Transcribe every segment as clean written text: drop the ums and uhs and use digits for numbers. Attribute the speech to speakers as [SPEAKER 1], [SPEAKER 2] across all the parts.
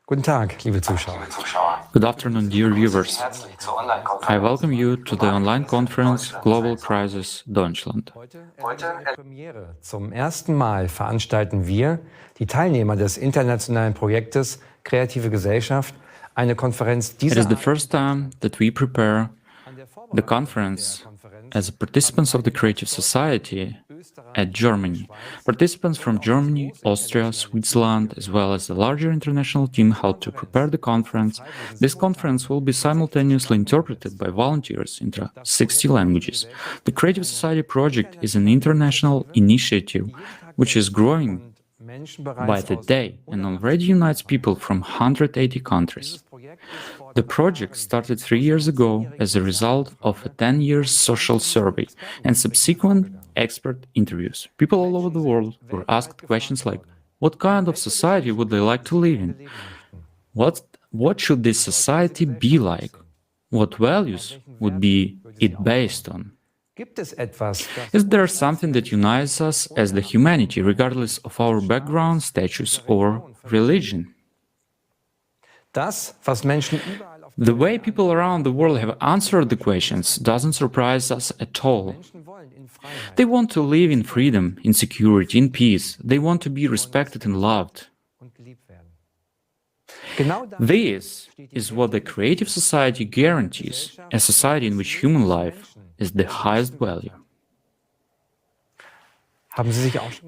[SPEAKER 1] Guten Tag, liebe Zuschauer.
[SPEAKER 2] Good afternoon, dear viewers. I welcome you to the online conference Global Crisis Deutschland.
[SPEAKER 1] Heute eine Premiere. Zum ersten Mal veranstalten wir, die Teilnehmer des internationalen Projektes Kreative Gesellschaft, eine Konferenz
[SPEAKER 2] It
[SPEAKER 1] dieser
[SPEAKER 2] is the first time that we prepare the conference as participants of the Creative Society at Germany. Participants from Germany, Austria, Switzerland, as well as the larger international team helped to prepare the conference. This conference will be simultaneously interpreted by volunteers into 60 languages. The Creative Society project is an international initiative which is growing by the day and already unites people from 180 countries. The project started 3 years ago as a result of a 10-year social survey and subsequent expert interviews. People all over the world were asked questions like, what kind of society would they like to live in? What should this society be like? What values would be it based on? Is there something that unites us as the humanity, regardless of our background, status, or religion? The way people around the world have answered the questions doesn't surprise us at all. They want to live in freedom, in security, in peace. They want to be respected and loved. This is what the Creative Society guarantees, a society in which human life is the highest value.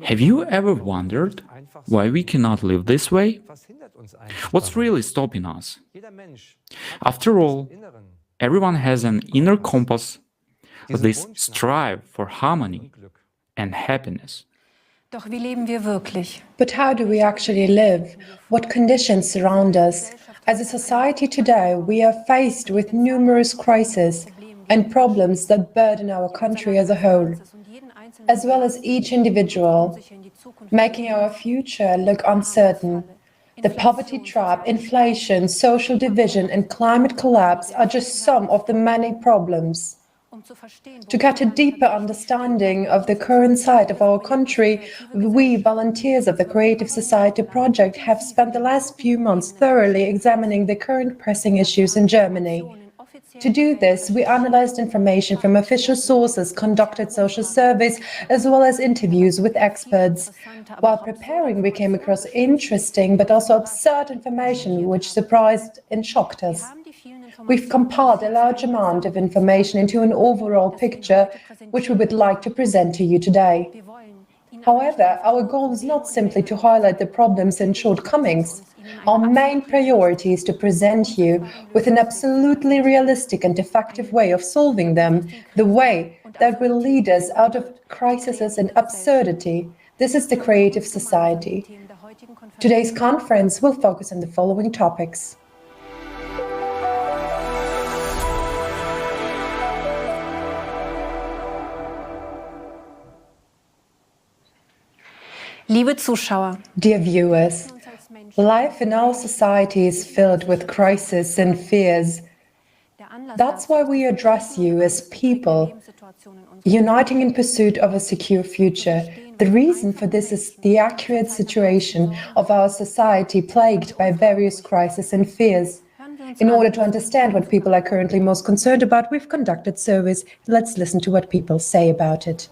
[SPEAKER 2] Have you ever wondered why we cannot live this way? What's really stopping us? After all, everyone has an inner compass, this strive for harmony and happiness.
[SPEAKER 3] Doch wie leben wir wirklich?
[SPEAKER 4] But how do we actually live? What conditions surround us? As a society today, we are faced with numerous crises and problems that burden our country as a whole, as well as each individual, making our future look uncertain. The poverty trap, inflation, social division, and climate collapse are just some of the many problems. To get a deeper understanding of the current state of our country, we, volunteers of the Creative Society project, have spent the last few months thoroughly examining the current pressing issues in Germany. To do this, we analyzed information from official sources, conducted social surveys, as well as interviews with experts. While preparing, we came across interesting but also absurd information which surprised and shocked us. We've compiled a large amount of information into an overall picture, which we would like to present to you today. However, our goal is not simply to highlight the problems and shortcomings. Our main priority is to present you with an absolutely realistic and effective way of solving them, the way that will lead us out of crises and absurdity. This is the Creative Society. Today's conference will focus on the following topics.
[SPEAKER 3] Liebe Zuschauer,
[SPEAKER 4] dear viewers, life in our society is filled with crises and fears. That's why we address you as people, uniting in pursuit of a secure future. The reason for this is the accurate situation of our society plagued by various crises and fears. In order to understand what people are currently most concerned about, we've conducted surveys. Let's listen to what people say about it.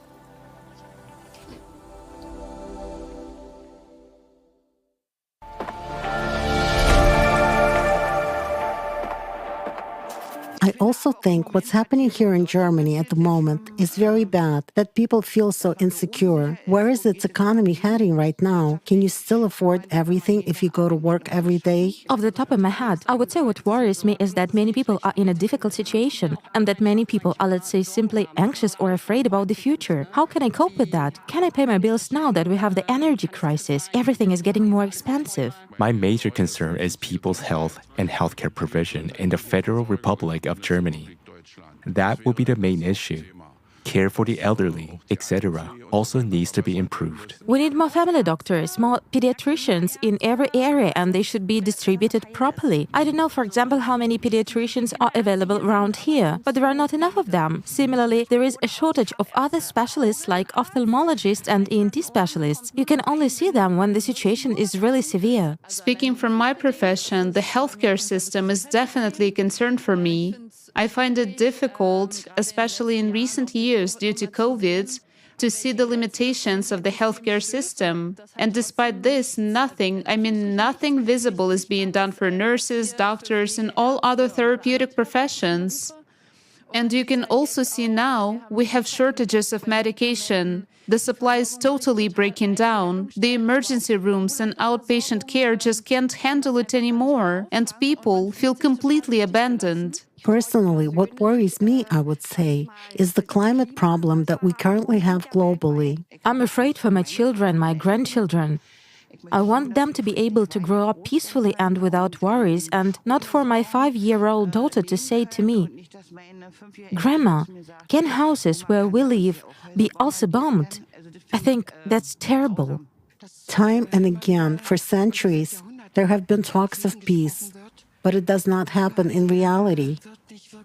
[SPEAKER 5] I also think what's happening here in Germany at the moment is very bad, that people feel so insecure. Where is its economy heading right now? Can you still afford everything if you go to work every day?
[SPEAKER 6] Off the top of my head, I would say what worries me is that many people are in a difficult situation and that many people are, let's say, simply anxious or afraid about the future. How can I cope with that? Can I pay my bills now that we have the energy crisis? Everything is getting more expensive.
[SPEAKER 7] My major concern is people's health and healthcare provision in the Federal Republic of Germany. That will be the main issue. care for the elderly, etc., also needs to be improved.
[SPEAKER 6] We need more family doctors, more pediatricians in every area, and they should be distributed properly. I don't know, for example, how many pediatricians are available around here, but there are not enough of them. Similarly, there is a shortage of other specialists like ophthalmologists and ENT specialists. You can only see them when the situation is really severe.
[SPEAKER 8] Speaking from my profession, the healthcare system is definitely a concern for me. I find it difficult, especially in recent years due to COVID, to see the limitations of the healthcare system. And despite this, nothing visible is being done for nurses, doctors, and all other therapeutic professions. And you can also see now we have shortages of medication. The supply is totally breaking down. The emergency rooms and outpatient care just can't handle it anymore, and people feel completely abandoned.
[SPEAKER 5] Personally, what worries me, I would say, is the climate problem that we currently have globally.
[SPEAKER 6] I'm afraid for my children, my grandchildren. I want them to be able to grow up peacefully and without worries, and not for my 5-year-old daughter to say to me, "Grandma, can houses where we live be also bombed?" I think that's terrible.
[SPEAKER 5] Time and again, for centuries, there have been talks of peace, but it does not happen in reality.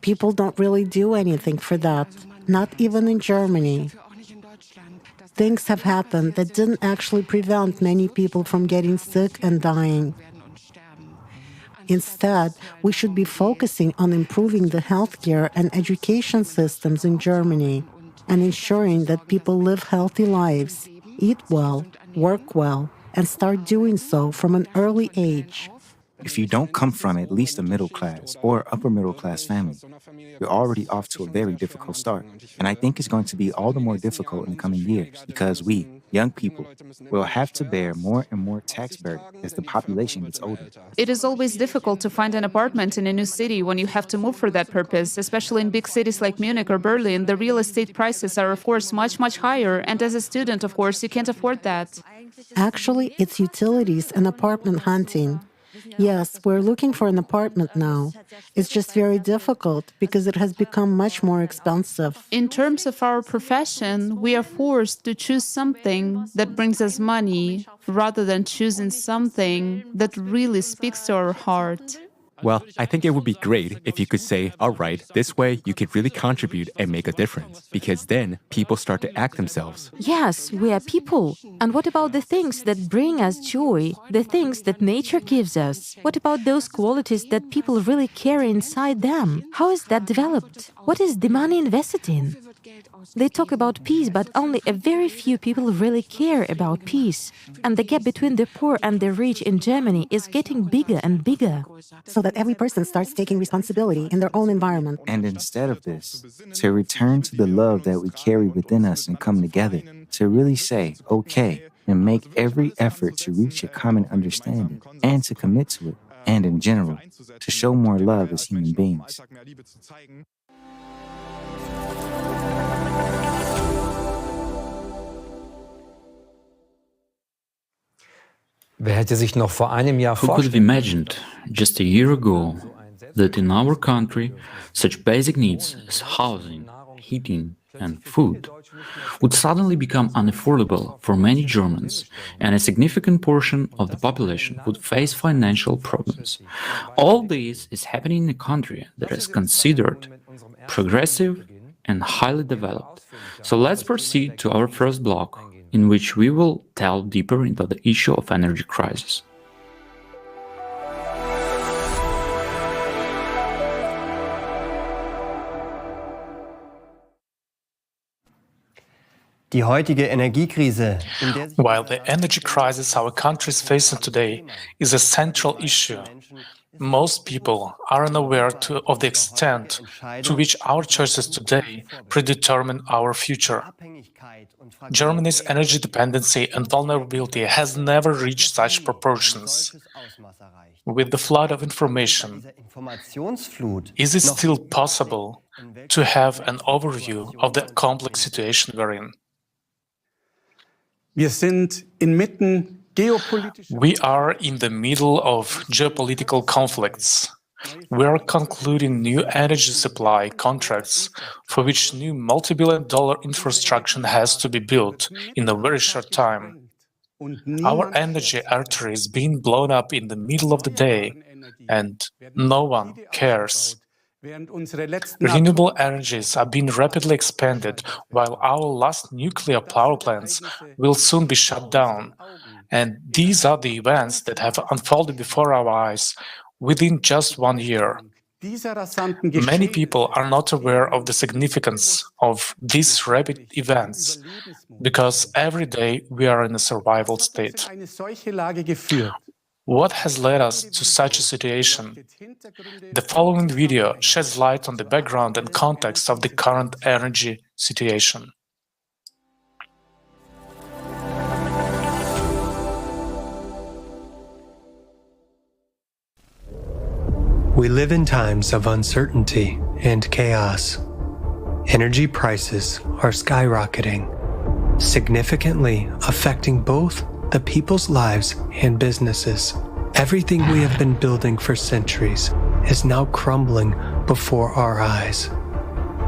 [SPEAKER 5] People don't really do anything for that, not even in Germany. Things have happened that didn't actually prevent many people from getting sick and dying. Instead, we should be focusing on improving the healthcare and education systems in Germany and ensuring that people live healthy lives, eat well, work well, and start doing so from an early age.
[SPEAKER 9] If you don't come from at least a middle class or upper middle class family, you're already off to a very difficult start. And I think it's going to be all the more difficult in the coming years because we, young people, will have to bear more and more tax burden as the population gets older.
[SPEAKER 8] It is always difficult to find an apartment in a new city when you have to move for that purpose, especially in big cities like Munich or Berlin. The real estate prices are, of course, much, much higher. And as a student, of course, you can't afford that.
[SPEAKER 5] Actually, it's utilities and apartment hunting. Yes, we're looking for an apartment now. It's just very difficult because it has become much more expensive.
[SPEAKER 8] In terms of our profession, we are forced to choose something that brings us money rather than choosing something that really speaks to our heart.
[SPEAKER 7] Well, I think it would be great if you could say, all right, this way you could really contribute and make a difference, because then people start to act themselves.
[SPEAKER 6] Yes, we are people. And what about the things that bring us joy, the things that nature gives us? What about those qualities that people really carry inside them? How is that developed? What is the money invested in? They talk about peace, but only a very few people really care about peace. And the gap between the poor and the rich in Germany is getting bigger and bigger.
[SPEAKER 5] So that every person starts taking responsibility in their own environment.
[SPEAKER 9] And instead of this, to return to the love that we carry within us and come together, to really say, okay, and make every effort to reach a common understanding and to commit to it, and in general, to show more love as human beings.
[SPEAKER 1] Wer hätte sich noch vor einem Jahr
[SPEAKER 2] Who could have imagined, just a year ago, that in our country, such basic needs as housing, heating, and food would suddenly become unaffordable for many Germans, and a significant portion of the population would face financial problems. All this is happening in a country that is considered progressive and highly developed. So let's proceed to our first block, in which we will delve deeper into the issue of energy crisis.
[SPEAKER 10] Die heutige Energiekrise,
[SPEAKER 11] While the energy crisis our country is facing today is a central issue, most people are unaware of the extent to which our choices today predetermine our future. Germany's energy dependency and vulnerability has never reached such proportions. With the flood of information, is it still possible to have an overview of the complex situation we're in?
[SPEAKER 12] Wir sind inmitten
[SPEAKER 11] We are in the middle of geopolitical conflicts. we are concluding new energy supply contracts for which new multi-billion-dollar infrastructure has to be built in a very short time. Our energy artery is being blown up in the middle of the day, and no one cares. Renewable energies are being rapidly expanded, while our last nuclear power plants will soon be shut down. And these are the events that have unfolded before our eyes within just 1 year. Many people are not aware of the significance of these rapid events because every day we are in a survival state. What has led us to such a situation? The following video sheds light on the background and context of the current energy situation.
[SPEAKER 12] We live in times of uncertainty and chaos. Energy prices are skyrocketing, significantly affecting both the people's lives and businesses. Everything we have been building for centuries is now crumbling before our eyes.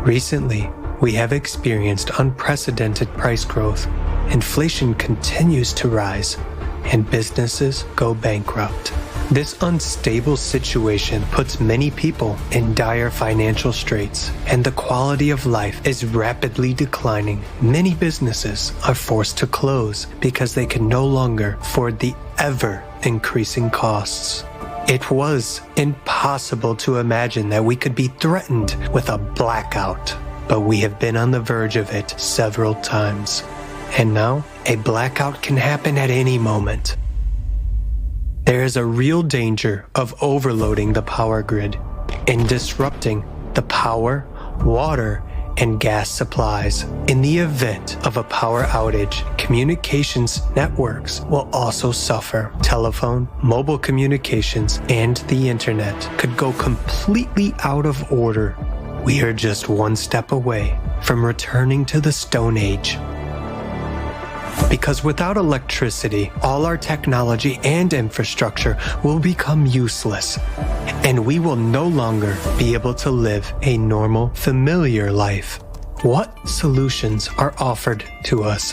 [SPEAKER 12] Recently, we have experienced unprecedented price growth. Inflation continues to rise, and businesses go bankrupt. This unstable situation puts many people in dire financial straits, and the quality of life is rapidly declining. Many businesses are forced to close because they can no longer afford the ever-increasing costs. It was impossible to imagine that we could be threatened with a blackout, but we have been on the verge of it several times. And now, a blackout can happen at any moment. There is a real danger of overloading the power grid and disrupting the power, water, and gas supplies. In the event of a power outage, communications networks will also suffer. Telephone, mobile communications, and the internet could go completely out of order. We are just one step away from returning to the Stone Age. Because without electricity, all our technology and infrastructure will become useless, and we will no longer be able to live a normal, familiar life. What solutions are offered to us?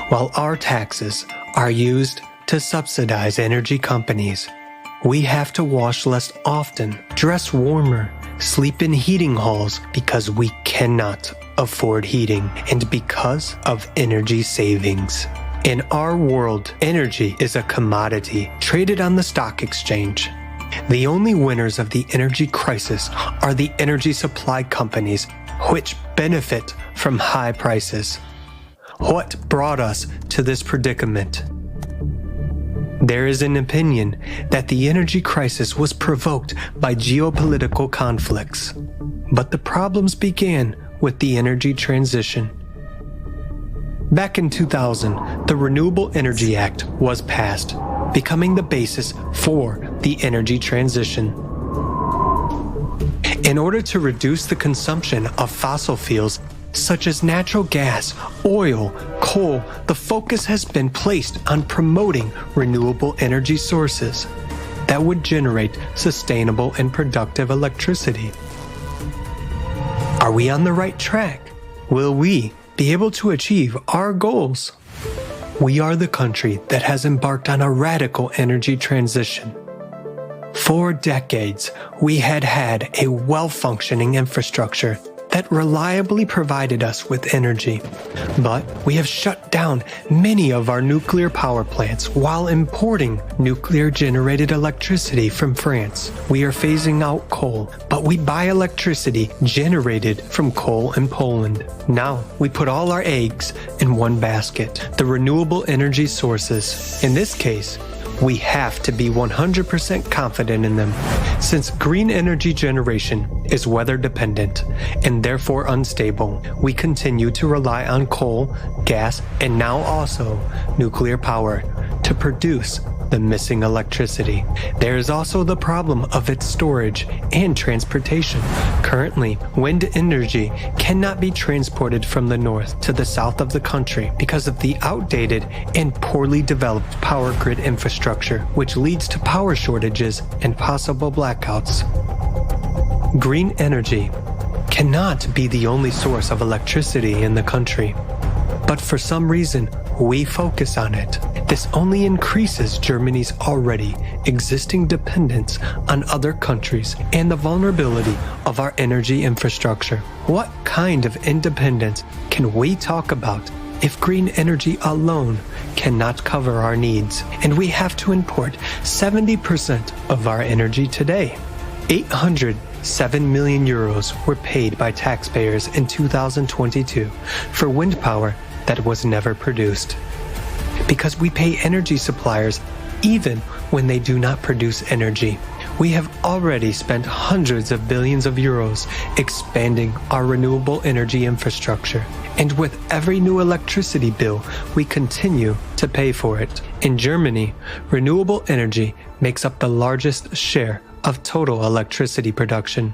[SPEAKER 12] While our taxes are used to subsidize energy companies, we have to wash less often, dress warmer, sleep in heating halls because we cannot afford heating, and because of energy savings. In our world, energy is a commodity traded on the stock exchange. The only winners of the energy crisis are the energy supply companies, which benefit from high prices. What brought us to this predicament? There is an opinion that the energy crisis was provoked by geopolitical conflicts, but the problems began with the energy transition. Back in 2000, the Renewable Energy Act was passed, becoming the basis for the energy transition. In order to reduce the consumption of fossil fuels such as natural gas, oil, coal, the focus has been placed on promoting renewable energy sources that would generate sustainable and productive electricity. Are we on the right track? Will we be able to achieve our goals? We are the country that has embarked on a radical energy transition. For decades, we had a well-functioning infrastructure that reliably provided us with energy. But we have shut down many of our nuclear power plants while importing nuclear-generated electricity from France. We are phasing out coal, but we buy electricity generated from coal in Poland. Now, we put all our eggs in one basket, the renewable energy sources. In this case, we have to be 100% confident in them, since green energy generation is weather dependent and therefore unstable. We continue to rely on coal, gas, and now also nuclear power to produce the missing electricity. There is also the problem of its storage and transportation. Currently, wind energy cannot be transported from the north to the south of the country because of the outdated and poorly developed power grid infrastructure, which leads to power shortages and possible blackouts. Green energy cannot be the only source of electricity in the country, but for some reason, we focus on it. This only increases Germany's already existing dependence on other countries and the vulnerability of our energy infrastructure. What kind of independence can we talk about if green energy alone cannot cover our needs, and we have to import 70% of our energy today? 807 million euros were paid by taxpayers in 2022 for wind power that was never produced. Because we pay energy suppliers even when they do not produce energy. We have already spent hundreds of billions of euros expanding our renewable energy infrastructure. And with every new electricity bill, we continue to pay for it. In Germany, renewable energy makes up the largest share of total electricity production,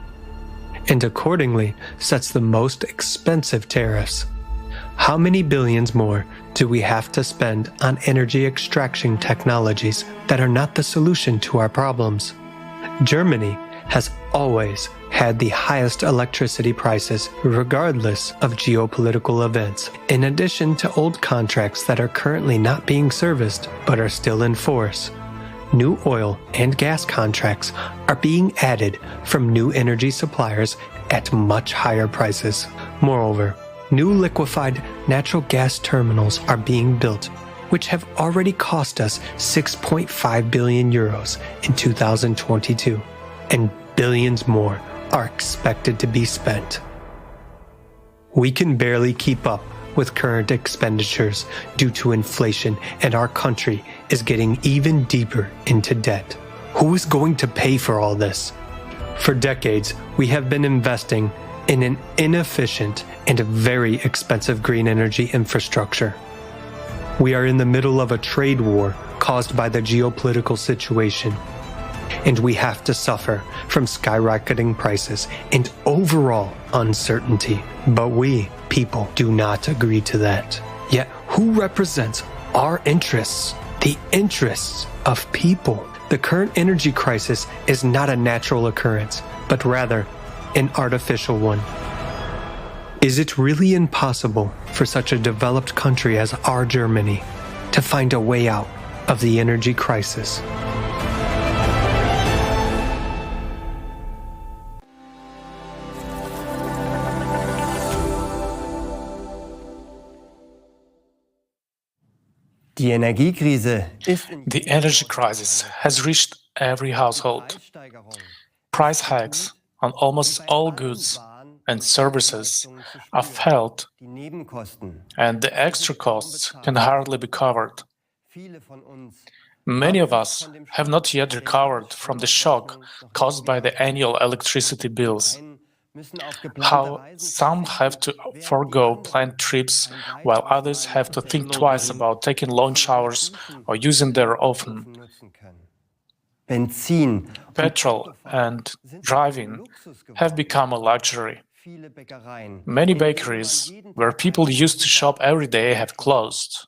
[SPEAKER 12] and accordingly sets the most expensive tariffs. How many billions more do we have to spend on energy extraction technologies that are not the solution to our problems? Germany has always had the highest electricity prices regardless of geopolitical events, in addition to old contracts that are currently not being serviced but are still in force. New oil and gas contracts are being added from new energy suppliers at much higher prices. Moreover, new liquefied natural gas terminals are being built, which have already cost us 6.5 billion euros in 2022, and billions more are expected to be spent. We can barely keep up with current expenditures due to inflation, and our country is getting even deeper into debt. Who is going to pay for all this? For decades, we have been investing in an inefficient and very expensive green energy infrastructure. We are in the middle of a trade war caused by the geopolitical situation, and we have to suffer from skyrocketing prices and overall uncertainty. But we, people, do not agree to that. Yet, who represents our interests? The interests of people. The current energy crisis is not a natural occurrence, but rather an artificial one. Is it really impossible for such a developed country as our Germany to find a way out of the energy crisis?
[SPEAKER 10] Die Energiekrise ist
[SPEAKER 11] The energy crisis has reached every household. Price hikes on almost all goods and services are felt, and the extra costs can hardly be covered. Many of us have not yet recovered from the shock caused by the annual electricity bills. How some have to forego planned trips, while others have to think twice about taking long showers or using their oven. Petrol and driving have become a luxury. Many bakeries, where people used to shop every day, have closed.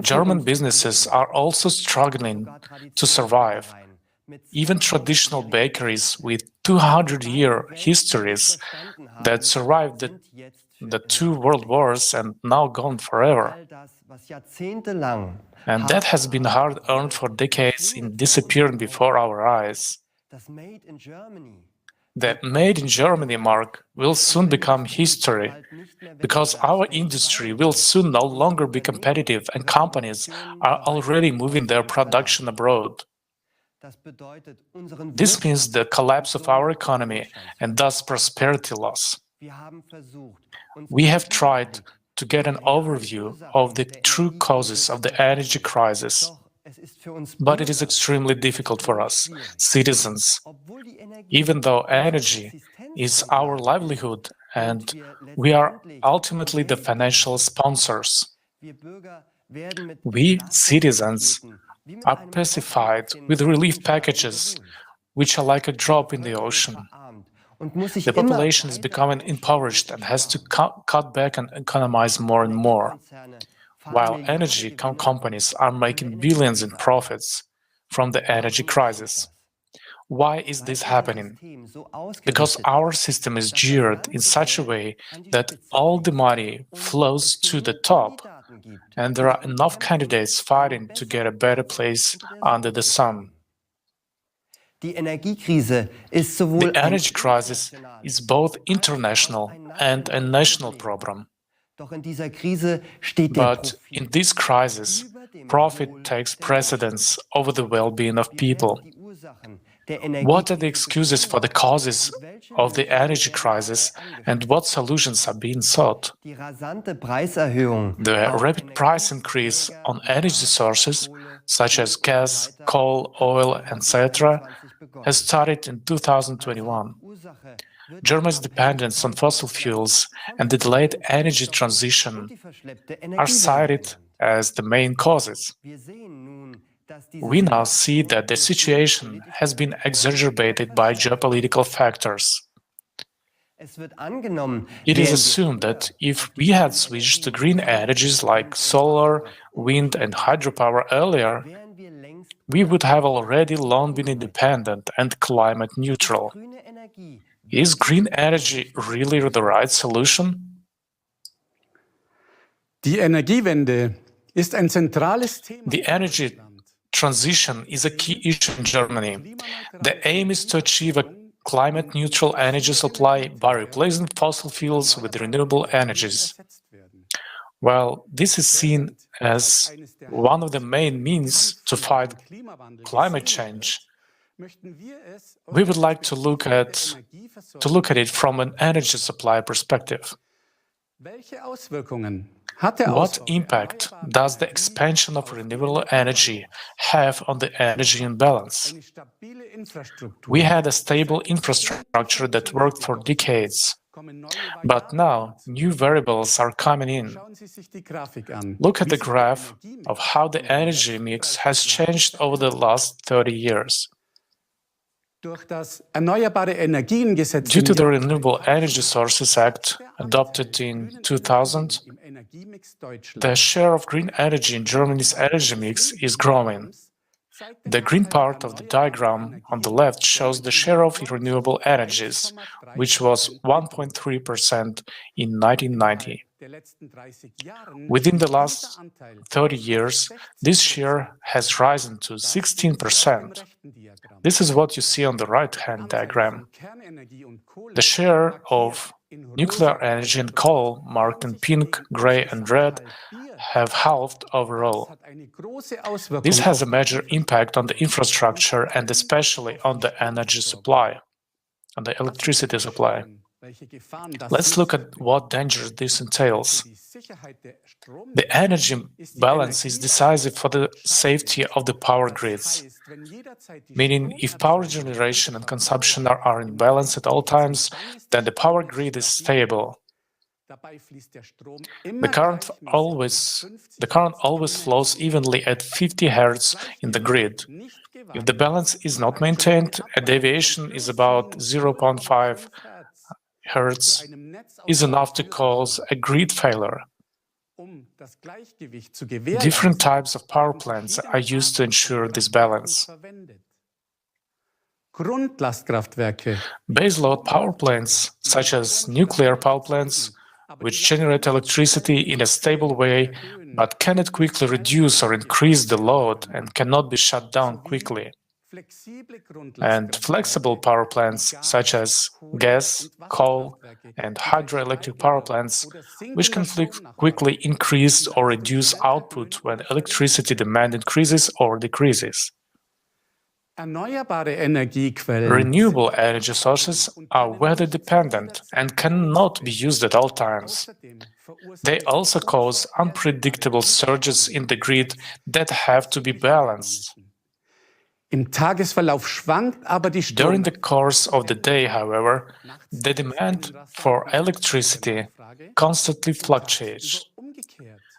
[SPEAKER 11] German businesses are also struggling to survive. Even traditional bakeries with 200-year histories that survived the two world wars and now gone forever. And that has been hard-earned for decades in disappearing before our eyes. The Made in Germany mark will soon become history, because our industry will soon no longer be competitive and companies are already moving their production abroad. This means the collapse of our economy and thus prosperity loss. We have tried to get an overview of the true causes of the energy crisis, but it is extremely difficult for us, citizens. Even though energy is our livelihood and we are ultimately the financial sponsors, We, citizens, are pacified with relief packages, which are like a drop in the ocean. The population is becoming impoverished and has to cut back and economize more and more, while energy companies are making billions in profits from the energy crisis. Why is this happening? Because our system is geared in such a way that all the money flows to the top, and there are enough candidates fighting to get a better place under the sun. The energy crisis is both international and a national problem. But in this crisis, profit takes precedence over the well-being of people. What are the excuses for the causes of the energy crisis, and what solutions are being sought? The rapid price increase on energy sources, such as gas, coal, oil, etc., has started in 2021. Germany's dependence on fossil fuels and the delayed energy transition are cited as the main causes. We now see that the situation has been exacerbated by geopolitical factors. It is assumed that if we had switched to green energies like solar, wind, and hydropower earlier, we would have already long been independent and climate neutral. Is green energy really the right solution?
[SPEAKER 13] Die Energiewende ist ein zentrales Thema.
[SPEAKER 11] The energy transition is a key issue in Germany. The aim is to achieve a climate-neutral energy supply by replacing fossil fuels with renewable energies. While this is seen as one of the main means to fight climate change, we would like to look at it from an energy supply perspective. What impact does the expansion of renewable energy have on the energy imbalance? We had a stable infrastructure that worked for decades, but now new variables are coming in. Look at the graph of how the energy mix has changed over the last 30 years. Due to the Renewable Energy Sources Act, adopted in 2000, the share of green energy in Germany's energy mix is growing. The green part of the diagram on the left shows the share of renewable energies, which was 1.3% in 1990. Within the last 30 years, this share has risen to 16%. This is what you see on the right-hand diagram. The share of nuclear energy and coal, marked in pink, gray, and red, have halved overall. This has a major impact on the infrastructure and especially on the energy supply, on the electricity supply. Let's look at what danger this entails. The energy balance is decisive for the safety of the power grids, meaning if power generation and consumption are in balance at all times, then the power grid is stable. The current always flows evenly at 50 Hz in the grid. If the balance is not maintained, a deviation is about 0.5 Hz is enough to cause a grid failure. Different types of power plants are used to ensure this balance. Baseload power plants, such as nuclear power plants, which generate electricity in a stable way but cannot quickly reduce or increase the load and cannot be shut down quickly. And flexible power plants, such as gas, coal, and hydroelectric power plants, which can quickly increase or reduce output when electricity demand increases or decreases. Renewable energy sources are weather-dependent and cannot be used at all times. They also cause unpredictable surges in the grid that have to be balanced. During the course of the day, however, the demand for electricity constantly fluctuates.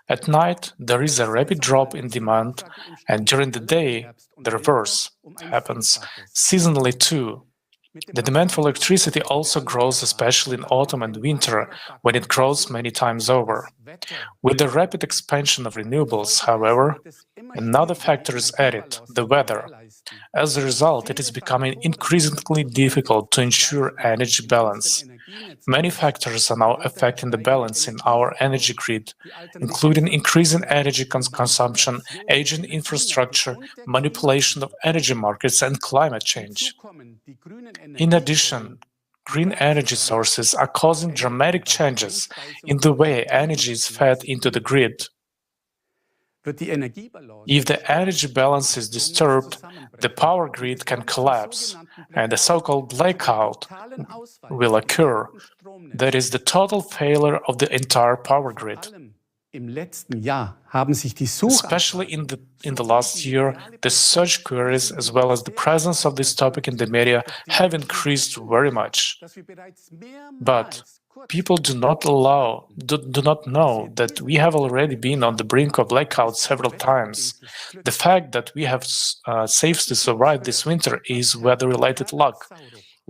[SPEAKER 11] At night, there is a rapid drop in demand, and during the day, the reverse happens, seasonally too. The demand for electricity also grows, especially in autumn and winter, when it grows many times over. With the rapid expansion of renewables, however, another factor is added, the weather. As a result, it is becoming increasingly difficult to ensure energy balance. Many factors are now affecting the balance in our energy grid, including increasing energy consumption, aging infrastructure, manipulation of energy markets, and climate change. In addition, green energy sources are causing dramatic changes in the way energy is fed into the grid. If the energy balance is disturbed, the power grid can collapse, and a so-called blackout will occur. That is the total failure of the entire power grid. Especially in the last year, the search queries as well as the presence of this topic in the media have increased very much. But people do not know that we have already been on the brink of blackout several times. The fact that we have safely survived this winter is weather-related luck.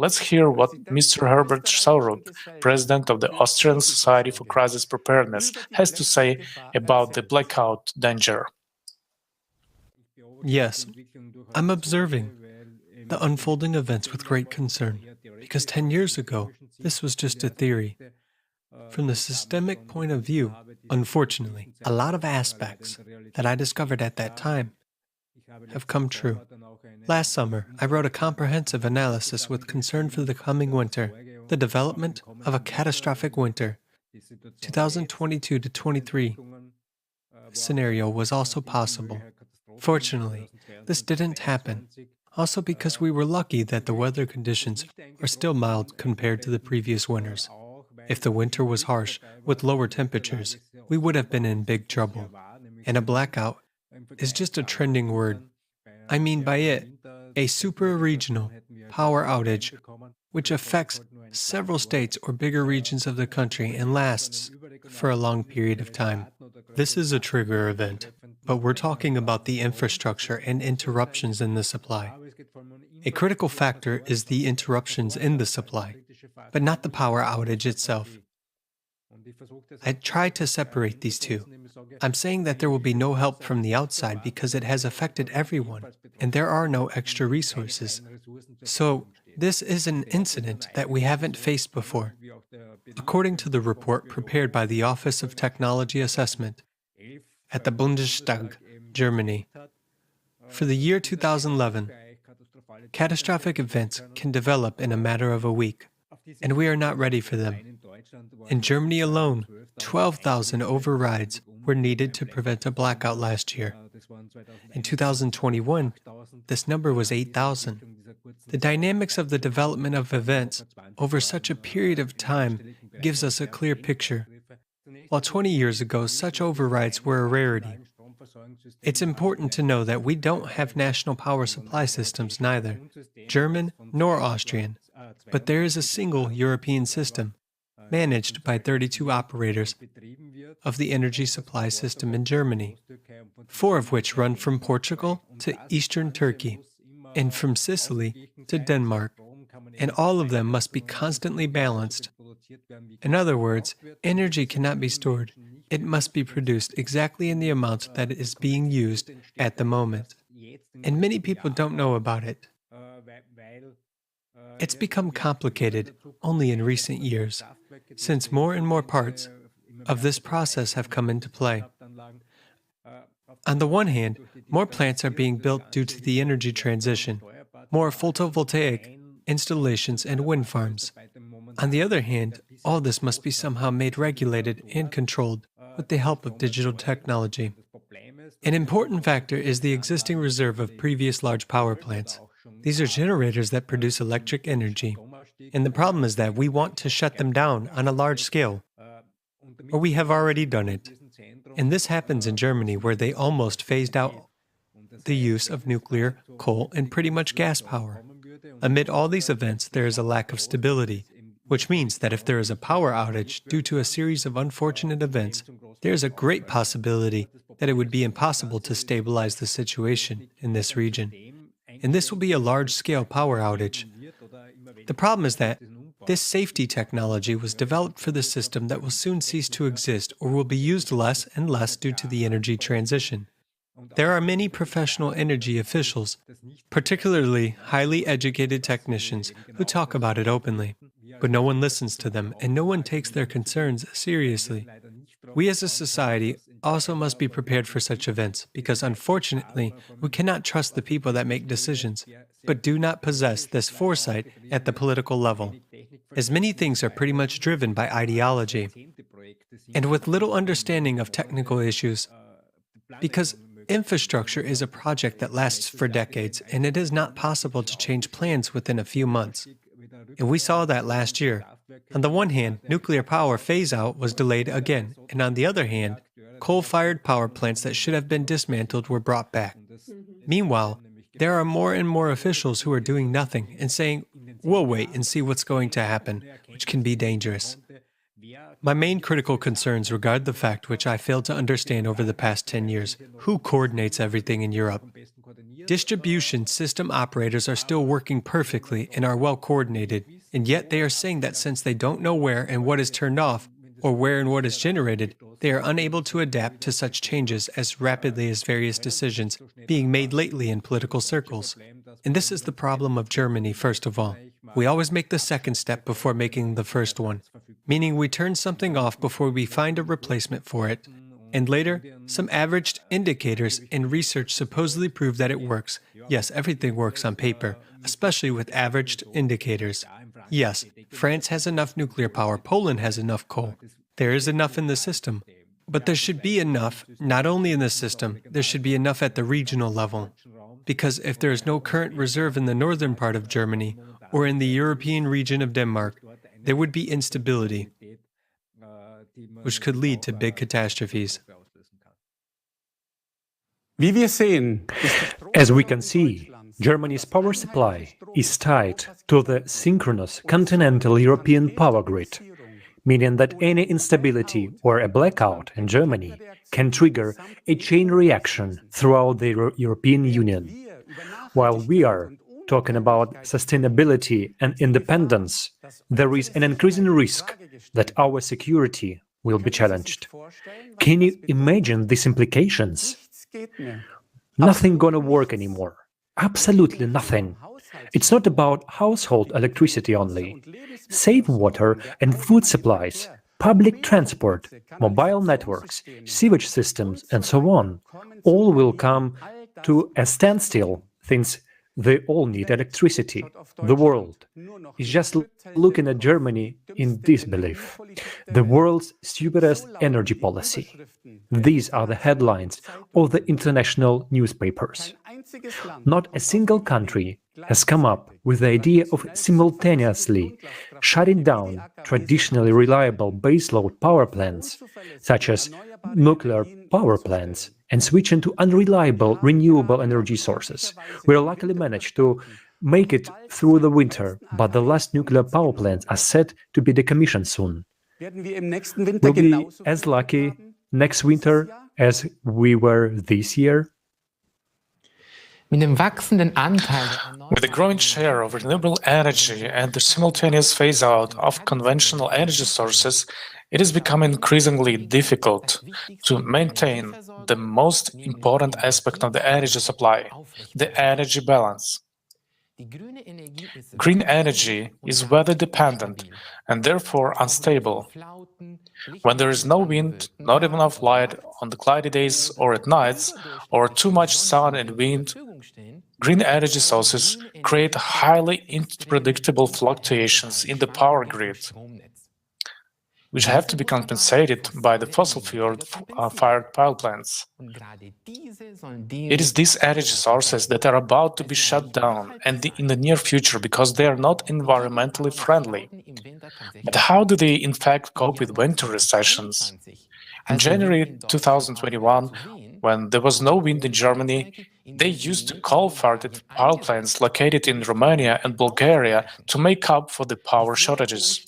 [SPEAKER 11] Let's hear what Mr. Herbert Saurup, president of the Austrian Society for Crisis Preparedness, has to say about the blackout danger.
[SPEAKER 12] Yes, I'm observing the unfolding events with great concern, because 10 years ago, this was just a theory. From the systemic point of view, unfortunately, a lot of aspects that I discovered at that time have come true. Last summer, I wrote a comprehensive analysis with concern for the coming winter, the development of a catastrophic winter. 2022 to 23 scenario was also possible. Fortunately, this didn't happen, also because we were lucky that the weather conditions are still mild compared to the previous winters. If the winter was harsh, with lower temperatures, we would have been in big trouble. And a blackout is just a trending word. I mean by it, a super-regional power outage, which affects several states or bigger regions of the country and lasts for a long period of time. This is a trigger event, but we're talking about the infrastructure and interruptions in the supply. A critical factor is the interruptions in the supply, but not the power outage itself. I tried to separate these two. I'm saying that there will be no help from the outside because it has affected everyone, and there are no extra resources. So, this is an incident that we haven't faced before. According to the report prepared by the Office of Technology Assessment at the Bundestag, Germany, for the year 2011, catastrophic events can develop in a matter of a week, and we are not ready for them. In Germany alone, 12,000 overrides were needed to prevent a blackout last year. In 2021, this number was 8,000. The dynamics of the development of events over such a period of time gives us a clear picture. While 20 years ago, such overrides were a rarity. It's important to know that we don't have national power supply systems, neither German nor Austrian, but there is a single European system, managed by 32 operators of the energy supply system in Germany, 4 of which run from Portugal to eastern Turkey, and from Sicily to Denmark, and all of them must be constantly balanced. In other words, energy cannot be stored. It must be produced exactly in the amount that is being used at the moment. And many people don't know about it. It's become complicated only in recent years, since more and more parts of this process have come into play. On the one hand, more plants are being built due to the energy transition, more photovoltaic installations and wind farms. On the other hand, all this must be somehow made regulated and controlled with the help of digital technology. An important factor is the existing reserve of previous large power plants. These are generators that produce electric energy. And the problem is that we want to shut them down on a large scale, or we have already done it. And this happens in Germany, where they almost phased out the use of nuclear, coal, and pretty much gas power. Amid all these events, there is a lack of stability, which means that if there is a power outage due to a series of unfortunate events, there is a great possibility that it would be impossible to stabilize the situation in this region. And this will be a large-scale power outage. The problem is that this safety technology was developed for the system that will soon cease to exist or will be used less and less due to the energy transition. There are many professional energy officials, particularly highly educated technicians, who talk about it openly, but no one listens to them and no one takes their concerns seriously. We as a society also must be prepared for such events because, unfortunately, we cannot trust the people that make decisions, but do not possess this foresight at the political level, as many things are pretty much driven by ideology, and with little understanding of technical issues, because infrastructure is a project that lasts for decades, and it is not possible to change plans within a few months. And we saw that last year. On the one hand, nuclear power phase-out was delayed again, and on the other hand, coal-fired power plants that should have been dismantled were brought back. Meanwhile, there are more and more officials who are doing nothing and saying, "We'll wait and see what's going to happen," which can be dangerous. My main critical concerns regard the fact which I failed to understand over the past 10 years: who coordinates everything in Europe? Distribution system operators are still working perfectly and are well coordinated, and yet they are saying that since they don't know where and what is turned off, or where and what is generated, they are unable to adapt to such changes as rapidly as various decisions being made lately in political circles. And this is the problem of Germany, first of all. We always make the second step before making the first one, meaning we turn something off before we find a replacement for it. And later, some averaged indicators in research supposedly prove that it works. Yes, everything works on paper, especially with averaged indicators. Yes, France has enough nuclear power, Poland has enough coal. There is enough in the system. But there should be enough, not only in the system, there should be enough at the regional level. Because if there is no current reserve in the northern part of Germany, or in the European region of Denmark, there would be instability, which could lead to big catastrophes.
[SPEAKER 14] As we can see, Germany's power supply is tied to the synchronous continental European power grid, meaning that any instability or a blackout in Germany can trigger a chain reaction throughout the European Union. While we are talking about sustainability and independence, there is an increasing risk that our security will be challenged. Can you imagine these implications? Nothing gonna work anymore. Absolutely nothing. It's not about household electricity only. Safe water and food supplies, public transport, mobile networks, sewage systems, and so on, all will come to a standstill since they all need electricity. The world is just looking at Germany in disbelief. The world's stupidest energy policy. These are the headlines of the international newspapers. Not a single country has come up with the idea of simultaneously shutting down traditionally reliable baseload power plants, such as nuclear power plants, and switching to unreliable renewable energy sources. We luckily managed to make it through the winter, but the last nuclear power plants are set to be decommissioned soon. We'll be as lucky next winter as we were this year.
[SPEAKER 11] With the growing share of renewable energy and the simultaneous phase-out of conventional energy sources, it is becoming increasingly difficult to maintain the most important aspect of the energy supply, the energy balance. Green energy is weather-dependent and therefore unstable. When there is no wind, not enough light on the cloudy days or at nights, or too much sun and wind, green energy sources create highly unpredictable fluctuations in the power grid, which have to be compensated by the fossil fuel-fired power plants. It is these energy sources that are about to be shut down and in the near future because they are not environmentally friendly. But how do they in fact cope with winter recessions? In January 2021, when there was no wind in Germany, They used coal-fired power plants located in Romania and Bulgaria to make up for the power shortages.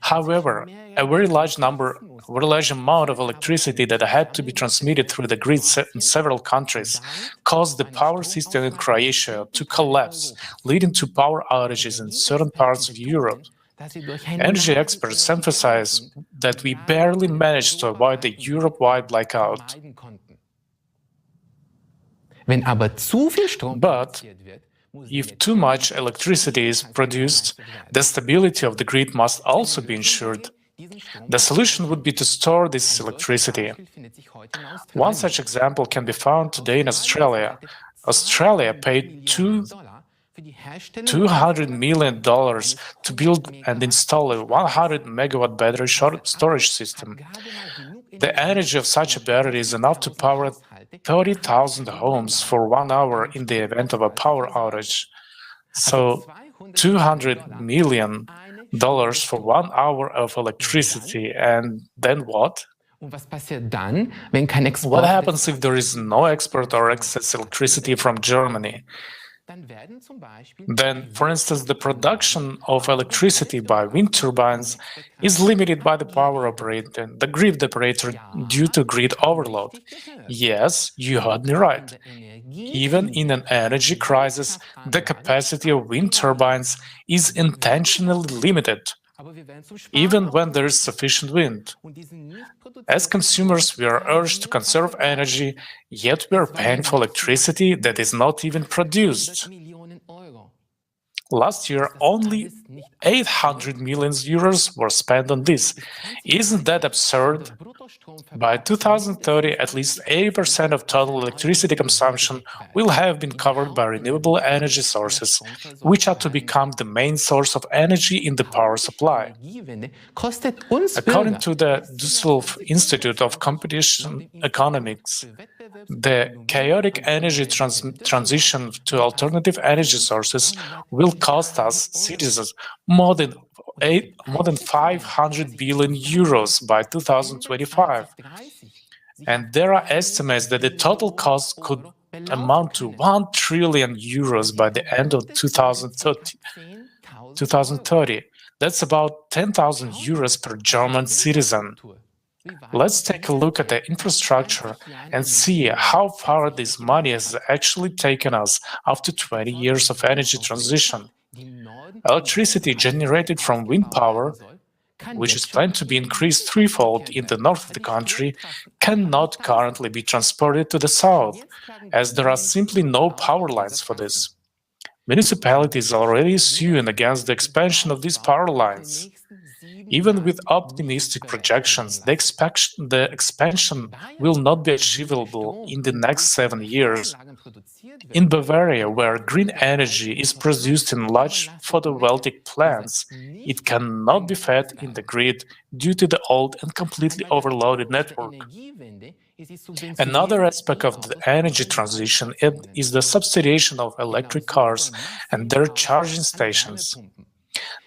[SPEAKER 11] However, a very large amount of electricity that had to be transmitted through the grid in several countries caused the power system in Croatia to collapse, leading to power outages in certain parts of Europe. Energy experts emphasize that we barely managed to avoid the Europe-wide blackout. But if too much electricity is produced, the stability of the grid must also be ensured. The solution would be to store this electricity. One such example can be found today in Australia. Australia paid $200 million to build and install a 100-megawatt battery storage system. The energy of such a battery is enough to power 30,000 homes for 1 hour in the event of a power outage. So $200 million for 1 hour of electricity, and then what? What happens if there is no export or excess electricity from Germany? Then, for instance, the production of electricity by wind turbines is limited by the power operator, the grid operator, due to grid overload. Yes, you heard me right. Even in an energy crisis, the capacity of wind turbines is intentionally limited, even when there is sufficient wind. As consumers, we are urged to conserve energy, yet we are paying for electricity that is not even produced. Last year, only 800 million euros were spent on this. Isn't that absurd? By 2030, at least 80% of total electricity consumption will have been covered by renewable energy sources, which are to become the main source of energy in the power supply. According to the Düsseldorf Institute of Competition Economics, the chaotic energy transition to alternative energy sources will cost us citizens more than 500 billion euros by 2025. And there are estimates that the total cost could amount to 1 trillion euros by the end of 2030. That's about 10,000 euros per German citizen. Let's take a look at the infrastructure and see how far this money has actually taken us after 20 years of energy transition. Electricity generated from wind power, which is planned to be increased threefold in the north of the country, cannot currently be transported to the south, as there are simply no power lines for this. Municipalities are already suing against the expansion of these power lines. Even with optimistic projections, the expansion will not be achievable in the next 7 years. In Bavaria, where green energy is produced in large photovoltaic plants, it cannot be fed in the grid due to the old and completely overloaded network. Another aspect of the energy transition is the subsidization of electric cars and their charging stations.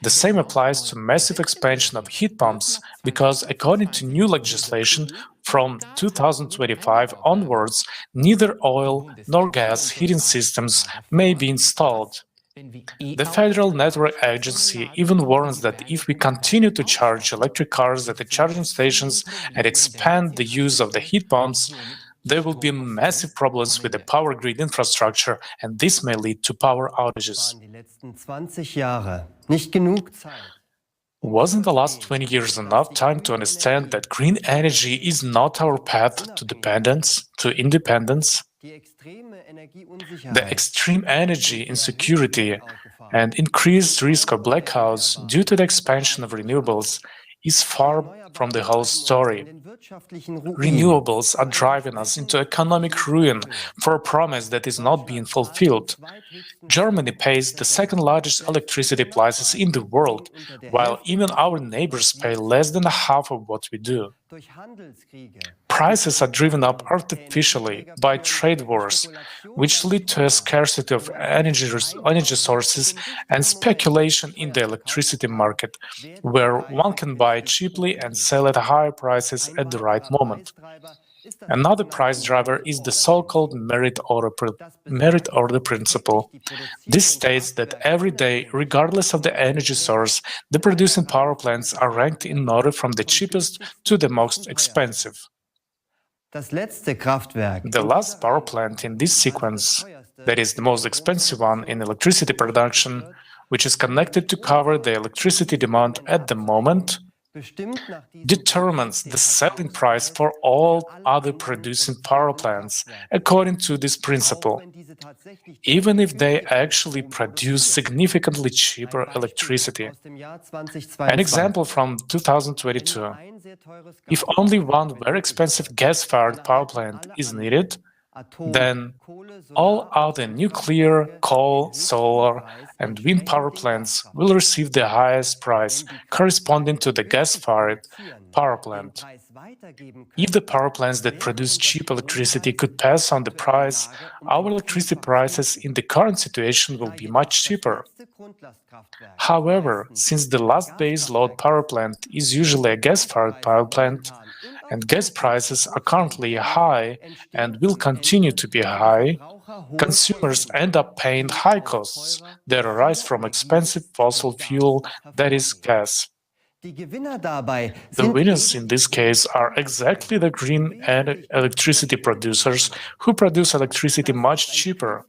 [SPEAKER 11] The same applies to massive expansion of heat pumps, because according to new legislation, from 2025 onwards, neither oil nor gas heating systems may be installed. The Federal Network Agency even warns that if we continue to charge electric cars at the charging stations and expand the use of the heat pumps, there will be massive problems with the power grid infrastructure, and this may lead to power outages. Wasn't the last 20 years enough time to understand that green energy is not our path to independence? The extreme energy insecurity and increased risk of blackouts due to the expansion of renewables is far from the whole story. Renewables are driving us into economic ruin for a promise that is not being fulfilled. Germany pays the second largest electricity prices in the world, while even our neighbors pay less than half of what we do. Prices are driven up artificially by trade wars, which lead to a scarcity of energy sources and speculation in the electricity market, where one can buy cheaply and sell at higher prices at the right moment. Another price driver is the so-called merit order principle. This states that every day, regardless of the energy source, the producing power plants are ranked in order from the cheapest to the most expensive. The last power plant in this sequence, that is the most expensive one in electricity production, which is connected to cover the electricity demand at the moment, determines the selling price for all other producing power plants according to this principle, even if they actually produce significantly cheaper electricity. An example from 2022. If only one very expensive gas-fired power plant is needed, then all other nuclear, coal, solar, and wind power plants will receive the highest price corresponding to the gas-fired power plant. If the power plants that produce cheap electricity could pass on the price, our electricity prices in the current situation will be much cheaper. However, since the last base load power plant is usually a gas-fired power plant, and gas prices are currently high and will continue to be high, consumers end up paying high costs that arise from expensive fossil fuel, that is, gas. The winners in this case are exactly the green electricity producers who produce electricity much cheaper.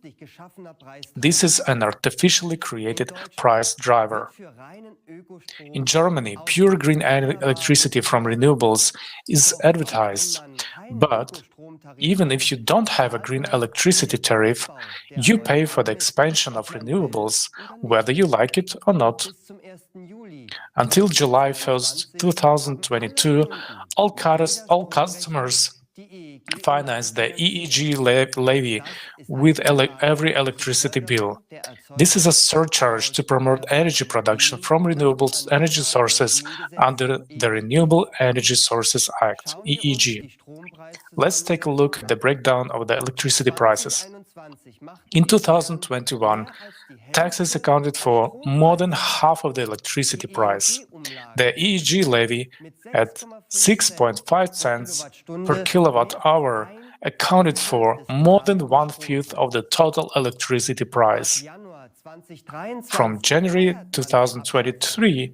[SPEAKER 11] This is an artificially created price driver. In Germany, pure green electricity from renewables is advertised, but even if you don't have a green electricity tariff, you pay for the expansion of renewables, whether you like it or not. Until July 1st, 2022, all customers finance the EEG levy with every electricity bill. This is a surcharge to promote energy production from renewable energy sources under the Renewable Energy Sources Act, EEG. Let's take a look at the breakdown of the electricity prices. In 2021, taxes accounted for more than half of the electricity price. The EEG levy, at 6.5 cents per kilowatt-hour, accounted for more than one-fifth of the total electricity price. From January 2023,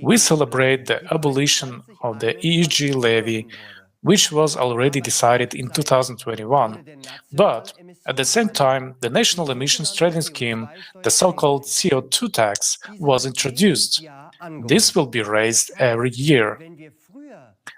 [SPEAKER 11] we celebrate the abolition of the EEG levy, which was already decided in 2021. But at the same time, the National Emissions Trading Scheme, the so-called CO2 tax, was introduced. This will be raised every year.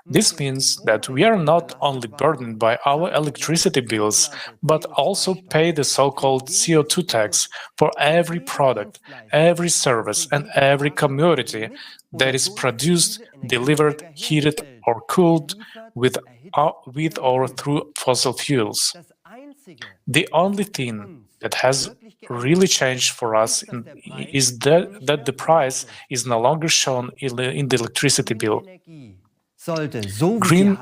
[SPEAKER 11] This means that we are not only burdened by our electricity bills, but also pay the so-called CO2 tax for every product, every service, and every commodity that is produced, delivered, heated, or cooled with or through fossil fuels. The only thing that has really changed for us is that the price is no longer shown in the electricity bill. Green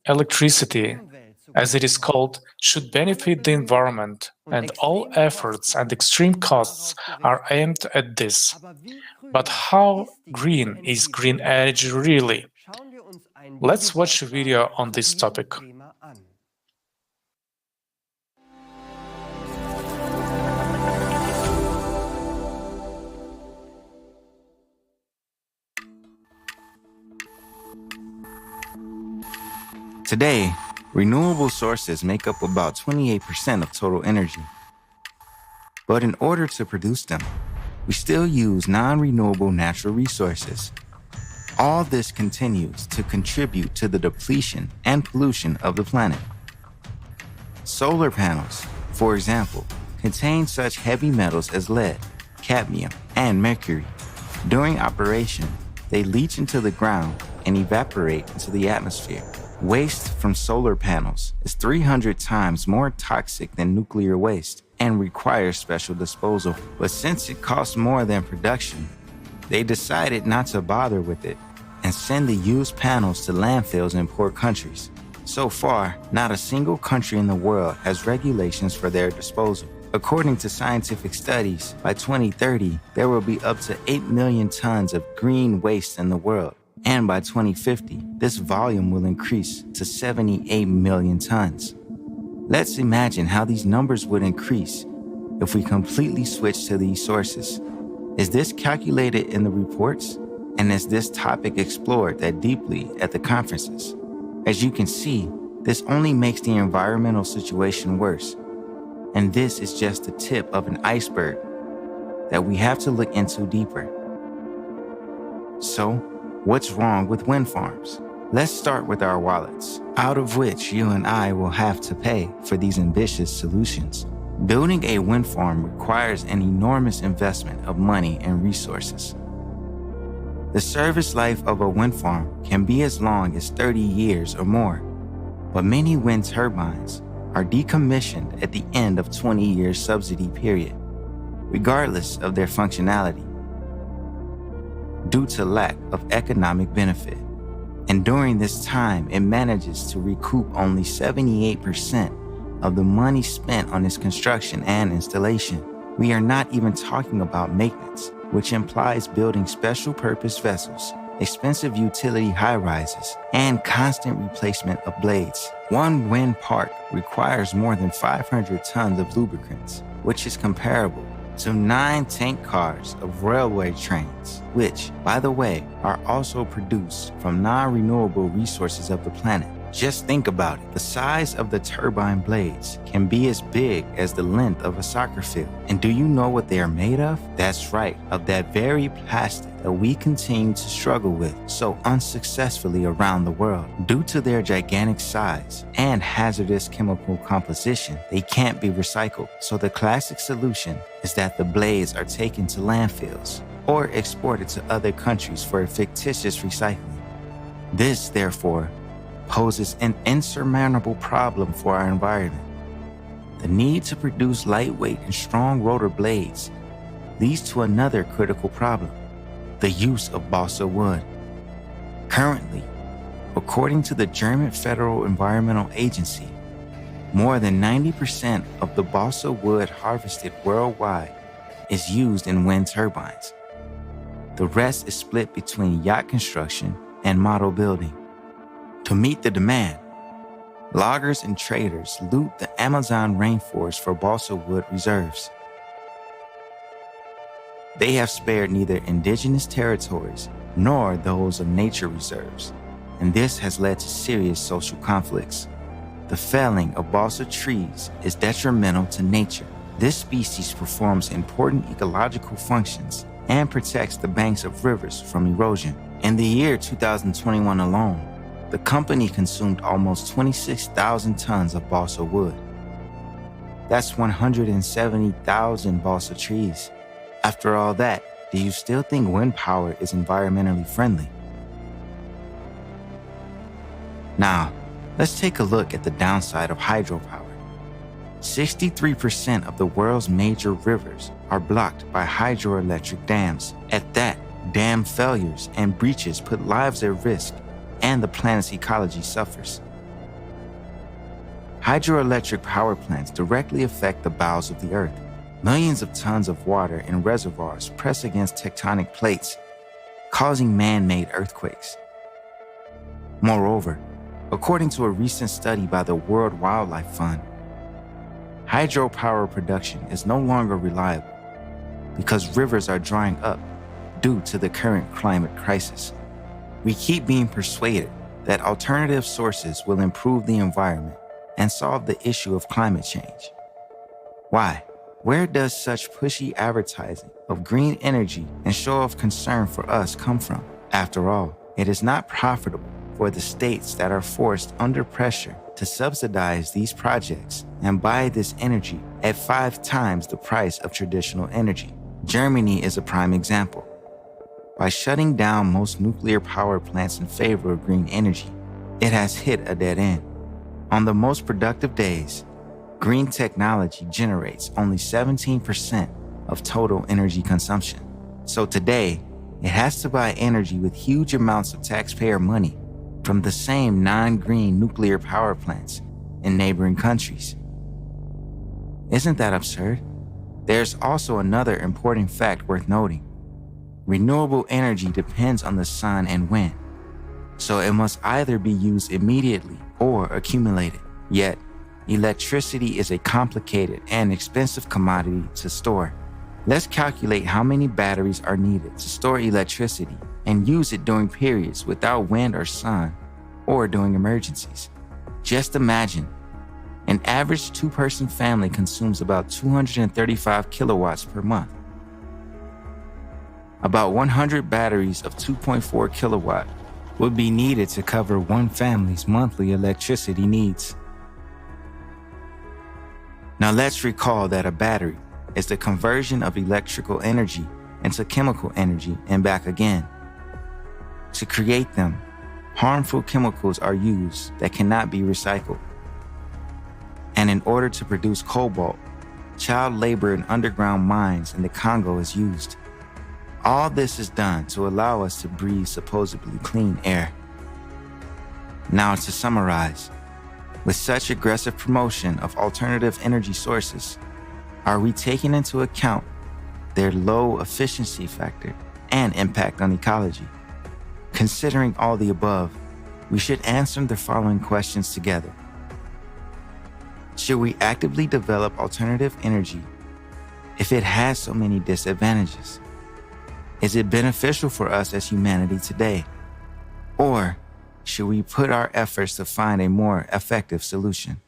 [SPEAKER 11] electricity, as it is called, should benefit the environment, and all efforts and extreme costs are aimed at this. But how green is green energy really? Let's watch a video on this topic.
[SPEAKER 9] Today, renewable sources make up about 28% of total energy. But in order to produce them, we still use non-renewable natural resources. All this continues to contribute to the depletion and pollution of the planet. Solar panels, for example, contain such heavy metals as lead, cadmium, and mercury. During operation, they leach into the ground and evaporate into the atmosphere. Waste from solar panels is 300 times more toxic than nuclear waste and requires special disposal. But since it costs more than production, they decided not to bother with it and send the used panels to landfills in poor countries. So far, not a single country in the world has regulations for their disposal. According to scientific studies, by 2030, there will be up to 8 million tons of green waste in the world. And by 2050, this volume will increase to 78 million tons. Let's imagine how these numbers would increase if we completely switch to these sources. Is this calculated in the reports? And is this topic explored that deeply at the conferences? As you can see, this only makes the environmental situation worse. And this is just the tip of an iceberg that we have to look into deeper. So, what's wrong with wind farms? Let's start with our wallets, out of which you and I will have to pay for these ambitious solutions. Building a wind farm requires an enormous investment of money and resources. The service life of a wind farm can be as long as 30 years or more, but many wind turbines are decommissioned at the end of 20 years subsidy period, regardless of their functionality, due to lack of economic benefit. And during this time, it manages to recoup only 78% of the money spent on its construction and installation. We are not even talking about maintenance, which implies building special purpose vessels, expensive utility high-rises, and constant replacement of blades. One wind park requires more than 500 tons of lubricants, which is comparable to 9 tank cars of railway trains, which, by the way, are also produced from non-renewable resources of the planet. Just think about it. The size of the turbine blades can be as big as the length of a soccer field. And do you know what they are made of? That's right, of that very plastic that we continue to struggle with so unsuccessfully around the world. Due to their gigantic size and hazardous chemical composition, they can't be recycled. So the classic solution is that the blades are taken to landfills or exported to other countries for a fictitious recycling. This, therefore, poses an insurmountable problem for our environment. The need to produce lightweight and strong rotor blades leads to another critical problem: the use of balsa wood. Currently, according to the German Federal Environmental Agency, more than 90% of the balsa wood harvested worldwide is used in wind turbines. The rest is split between yacht construction and model building. To meet the demand, loggers and traders loot the Amazon rainforest for balsa wood reserves. They have spared neither indigenous territories nor those of nature reserves, and this has led to serious social conflicts. The felling of balsa trees is detrimental to nature. This species performs important ecological functions and protects the banks of rivers from erosion. In the year 2021 alone, the company consumed almost 26,000 tons of balsa wood. That's 170,000 balsa trees. After all that, do you still think wind power is environmentally friendly? Now, let's take a look at the downside of hydropower. 63% of the world's major rivers are blocked by hydroelectric dams. At that, dam failures and breaches put lives at risk, and the planet's ecology suffers. Hydroelectric power plants directly affect the bowels of the earth. Millions of tons of water in reservoirs press against tectonic plates, causing man-made earthquakes. Moreover, according to a recent study by the World Wildlife Fund, hydropower production is no longer reliable because rivers are drying up due to the current climate crisis. We keep being persuaded that alternative sources will improve the environment and solve the issue of climate change. Why? Where does such pushy advertising of green energy and show of concern for us come from? After all, it is not profitable for the states that are forced under pressure to subsidize these projects and buy this energy at 5 times the price of traditional energy. Germany is a prime example. By shutting down most nuclear power plants in favor of green energy, it has hit a dead end. On the most productive days, green technology generates only 17% of total energy consumption. So today, it has to buy energy with huge amounts of taxpayer money from the same non-green nuclear power plants in neighboring countries. Isn't that absurd? There's also another important fact worth noting. Renewable energy depends on the sun and wind, So it must either be used immediately or accumulated. Yet, electricity is a complicated and expensive commodity to store. Let's calculate how many batteries are needed to store electricity and use it during periods without wind or sun, or during emergencies. Just imagine, an average two-person family consumes about 235 kilowatts per month. About 100 batteries of 2.4 kilowatt would be needed to cover one family's monthly electricity needs. Now let's recall that a battery is the conversion of electrical energy into chemical energy and back again. To create them, harmful chemicals are used that cannot be recycled. And in order to produce cobalt, child labor in underground mines in the Congo is used. All this is done to allow us to breathe supposedly clean air. Now to summarize, with such aggressive promotion of alternative energy sources, are we taking into account their low efficiency factor and impact on ecology? Considering all the above, we should answer the following questions together. Should we actively develop alternative energy if it has so many disadvantages? Is it beneficial for us as humanity today? Or should we put our efforts to find a more effective solution?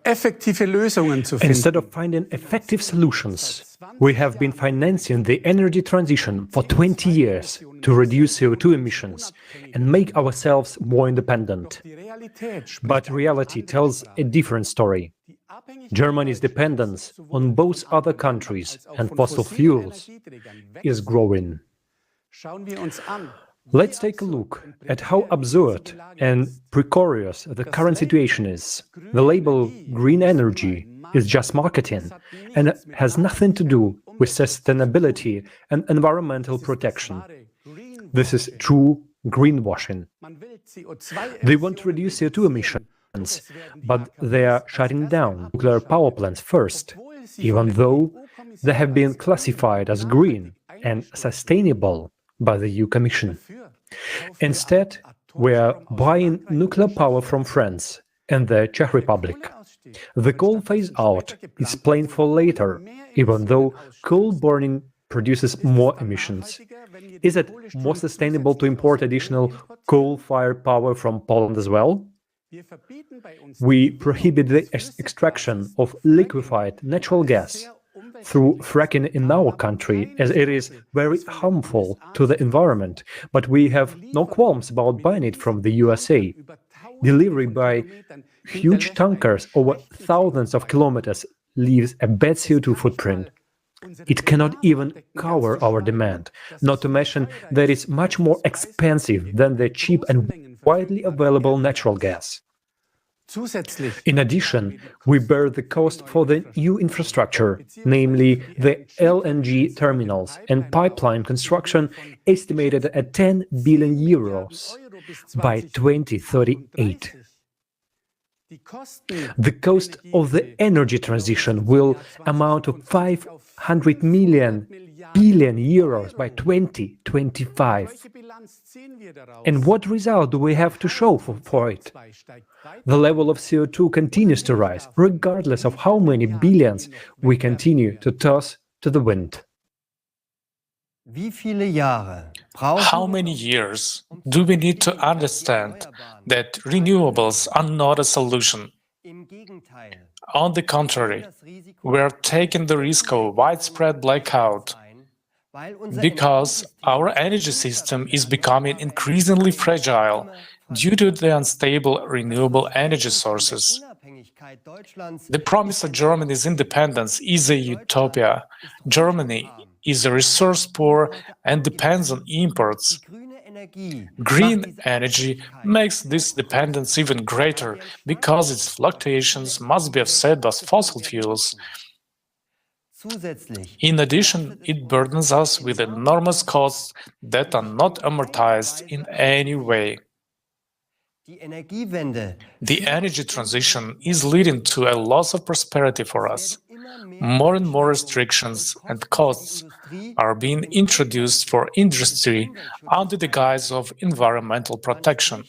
[SPEAKER 14] Instead of finding effective solutions, we have been financing the energy transition for 20 years to reduce CO2 emissions and make ourselves more independent. But reality tells a different story. Germany's dependence on both other countries and fossil fuels is growing. Let's take a look at how absurd and precarious the current situation is. The label green energy is just marketing and has nothing to do with sustainability and environmental protection. This is true greenwashing. They want to reduce CO2 emissions, but they are shutting down nuclear power plants first, even though they have been classified as green and sustainable by the EU Commission. Instead, we are buying nuclear power from France and the Czech Republic. The coal phase-out is planned for later, even though coal burning produces more emissions. Is it more sustainable to import additional coal-fired power from Poland as well? We prohibit the extraction of liquefied natural gas through fracking in our country, as it is very harmful to the environment, but we have no qualms about buying it from the USA. Delivery by huge tankers over thousands of kilometers leaves a bad CO2 footprint. It cannot even cover our demand, not to mention that it's much more expensive than the cheap and widely available natural gas. In addition, we bear the cost for the new infrastructure, namely the LNG terminals and pipeline construction, estimated at 10 billion euros by 2038. The cost of the energy transition will amount to 500 billion euros by 2025. And what result do we have to show for it? The level of CO2 continues to rise, regardless of how many billions we continue to toss to the wind.
[SPEAKER 11] How many years do we need to understand that renewables are not a solution? On the contrary, we are taking the risk of widespread blackout because our energy system is becoming increasingly fragile due to the unstable renewable energy sources. The promise of Germany's independence is a utopia. Germany is resource-poor and depends on imports. Green energy makes this dependence even greater because its fluctuations must be offset by fossil fuels. In addition, it burdens us with enormous costs that are not amortized in any way. The energy transition is leading to a loss of prosperity for us. More and more restrictions and costs are being introduced for industry under the guise of environmental protection.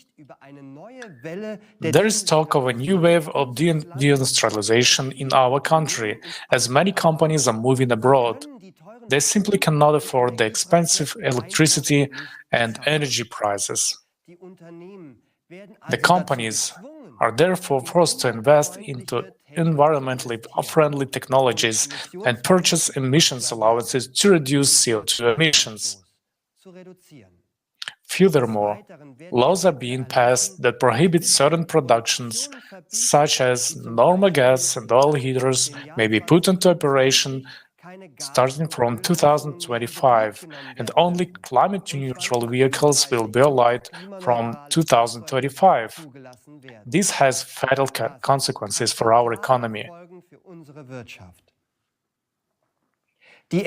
[SPEAKER 11] There is talk of a new wave of deindustrialization in our country, as many companies are moving abroad. They simply cannot afford the expensive electricity and energy prices. The companies are therefore forced to invest into environmentally friendly technologies and purchase emissions allowances to reduce CO2 emissions. Furthermore, laws are being passed that prohibit certain productions, such as normal gas and oil heaters, may be put into operation starting from 2025, and only climate-neutral vehicles will be allowed from 2035. This has fatal consequences for our economy. The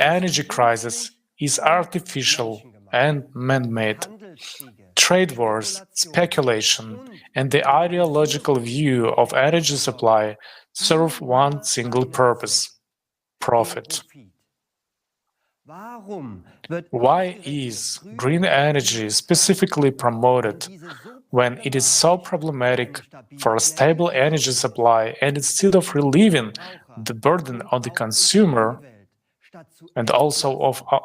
[SPEAKER 11] energy crisis is artificial and man-made. Trade wars, speculation, and the ideological view of energy supply serve one single purpose: profit. Why is green energy specifically promoted when it is so problematic for a stable energy supply, and instead of relieving the burden on the consumer and also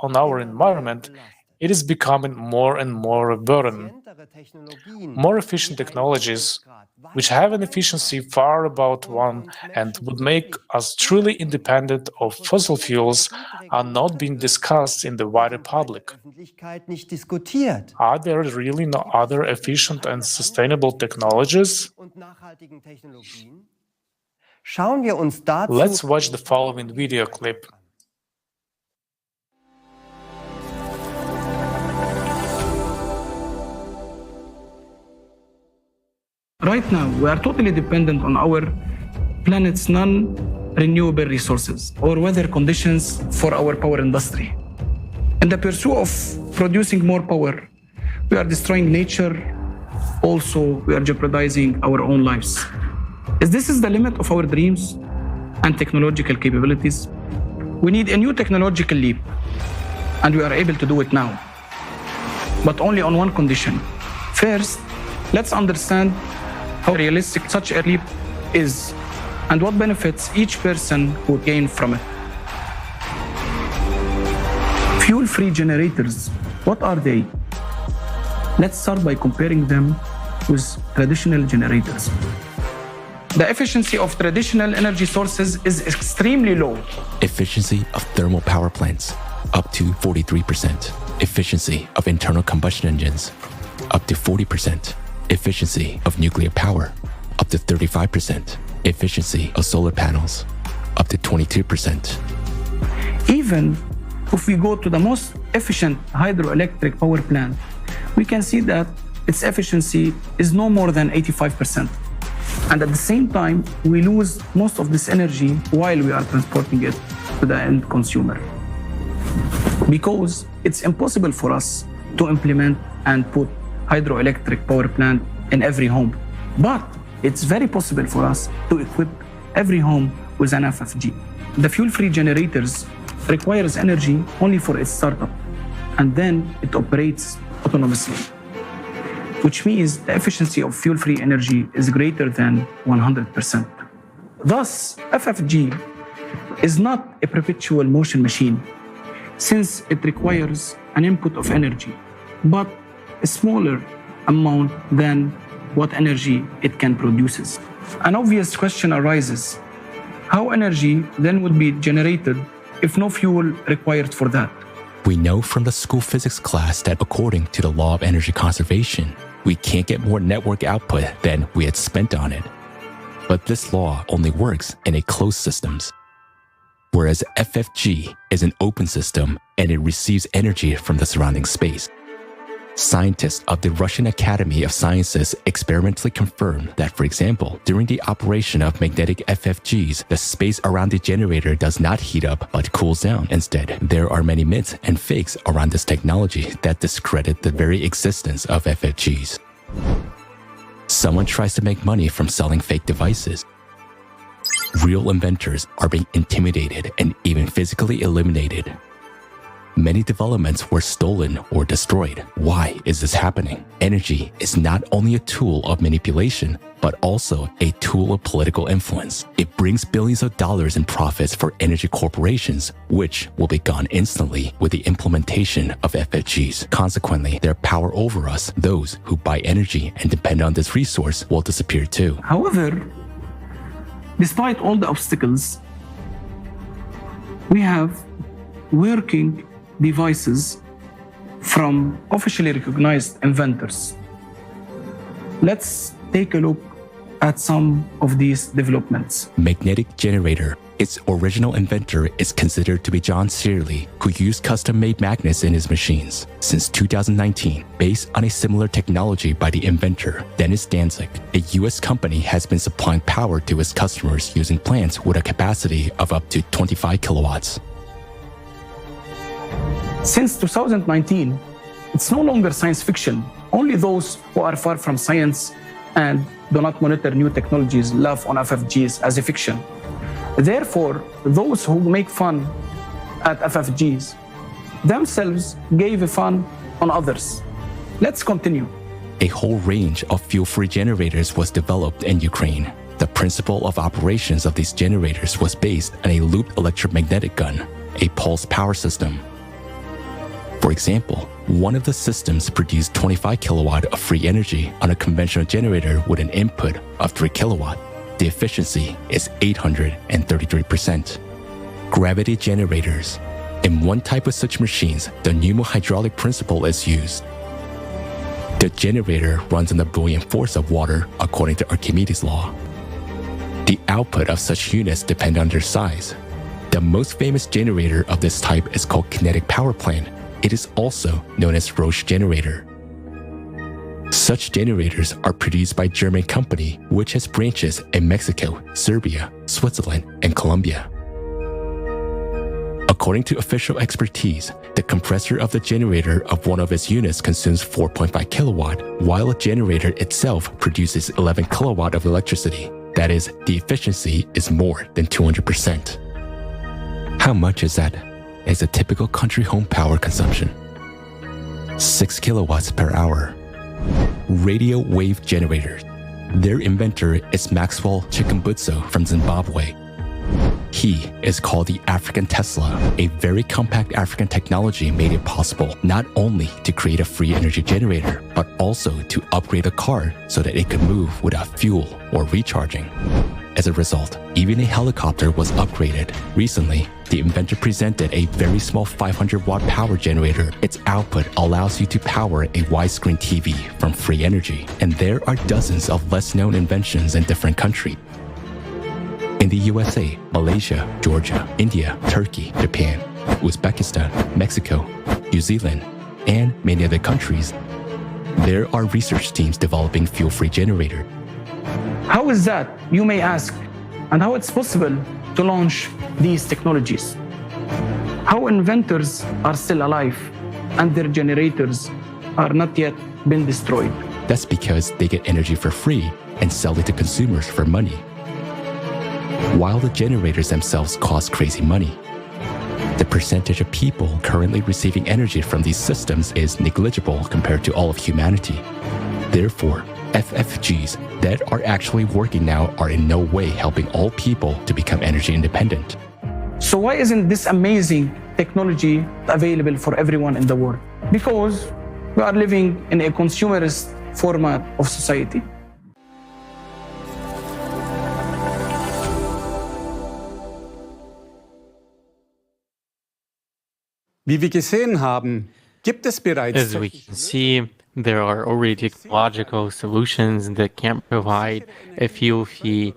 [SPEAKER 11] on our environment, it is becoming more and more a burden? More efficient technologies, which have an efficiency far above one and would make us truly independent of fossil fuels, are not being discussed in the wider public. Are there really no other efficient and sustainable technologies? Let's watch the following video clip.
[SPEAKER 15] Right now, we are totally dependent on our planet's non-renewable resources or weather conditions for our power industry. In the pursuit of producing more power, we are destroying nature. Also, we are jeopardizing our own lives. Is this the limit of our dreams and technological capabilities? We need a new technological leap, and we are able to do it now, but only on one condition. First, let's understand how realistic such a leap is and what benefits each person would gain from it. Fuel-free generators, what are they? Let's start by comparing them with traditional generators. The efficiency of traditional energy sources is extremely low.
[SPEAKER 7] Efficiency of thermal power plants, up to 43%. Efficiency of internal combustion engines, up to 40%. Efficiency of nuclear power, up to 35%. Efficiency of solar panels, up to 22%.
[SPEAKER 15] Even if we go to the most efficient hydroelectric power plant, we can see that its efficiency is no more than 85%. And at the same time, we lose most of this energy while we are transporting it to the end consumer. Because it's impossible for us to implement and put hydroelectric power plant in every home. But it's very possible for us to equip every home with an FFG. The fuel-free generators requires energy only for its startup, and then it operates autonomously, which means the efficiency of fuel-free energy is greater than 100%. Thus, FFG is not a perpetual motion machine, since it requires an input of energy, but a smaller amount than what energy it can produce. An obvious question arises: how energy then would be generated if no fuel required for that?
[SPEAKER 7] We know from the school physics class that according to the law of energy conservation, we can't get more network output than we had spent on it. But this law only works in a closed systems, whereas FFG is an open system and it receives energy from the surrounding space. Scientists of the Russian Academy of Sciences experimentally confirmed that, for example, during the operation of magnetic FFGs, the space around the generator does not heat up but cools down. Instead, there are many myths and fakes around this technology that discredit the very existence of FFGs. Someone tries to make money from selling fake devices. Real inventors are being intimidated and even physically eliminated. Many developments were stolen or destroyed. Why is this happening? Energy is not only a tool of manipulation, but also a tool of political influence. It brings billions of dollars in profits for energy corporations, which will be gone instantly with the implementation of FFGs. Consequently, their power over us, those who buy energy and depend on this resource, will disappear too.
[SPEAKER 15] However, despite all the obstacles, we have working devices from officially recognized inventors. Let's take a look at some of these developments.
[SPEAKER 7] Magnetic generator. Its original inventor is considered to be John Searle, who used custom-made magnets in his machines. Since 2019, based on a similar technology by the inventor, Dennis Danzig, a US company has been supplying power to its customers using plants with a capacity of up to 25 kilowatts.
[SPEAKER 15] Since 2019, it's no longer science fiction. Only those who are far from science and do not monitor new technologies laugh on FFGs as a fiction. Therefore, those who make fun at FFGs themselves gave a fun on others. Let's continue.
[SPEAKER 7] A whole range of fuel-free generators was developed in Ukraine. The principle of operations of these generators was based on a looped electromagnetic gun, a pulse power system. For example, one of the systems produced 25 kilowatt of free energy on a conventional generator with an input of 3 kilowatt. The efficiency is 833%. Gravity generators. In one type of such machines, the pneumohydraulic principle is used. The generator runs on the buoyant force of water according to Archimedes' law. The output of such units depend on their size. The most famous generator of this type is called kinetic power plant. It is also known as Roche generator. Such generators are produced by a German company which has branches in Mexico, Serbia, Switzerland, and Colombia. According to official expertise, the compressor of the generator of one of its units consumes 4.5 kilowatt, while a generator itself produces 11 kilowatt of electricity. That is, the efficiency is more than 200%. How much is that? Is a typical country home power consumption. 6 kilowatts per hour. Radio wave generators. Their inventor is Maxwell Chikumbutso from Zimbabwe. He is called the African Tesla. A very compact African technology made it possible not only to create a free energy generator, but also to upgrade a car so that it could move without fuel or recharging. As a result, even a helicopter was upgraded. Recently, the inventor presented a very small 500-watt power generator. Its output allows you to power a widescreen TV from free energy. And there are dozens of less-known inventions in different countries. In the USA, Malaysia, Georgia, India, Turkey, Japan, Uzbekistan, Mexico, New Zealand, and many other countries, there are research teams developing fuel-free generators.
[SPEAKER 15] How is that, you may ask, and how it's possible to launch these technologies? How inventors are still alive and their generators are not yet been destroyed?
[SPEAKER 7] That's because they get energy for free and sell it to consumers for money, while the generators themselves cost crazy money. The percentage of people currently receiving energy from these systems is negligible compared to all of humanity. Therefore, FFGs that are actually working now are in no way helping all people to become energy independent.
[SPEAKER 15] So why isn't this amazing technology available for everyone in the world? Because we are living in a consumerist format of society.
[SPEAKER 13] Wie wir gesehen haben, gibt es bereits.
[SPEAKER 16] As we can see, there are already technological solutions that can provide a fuel-free,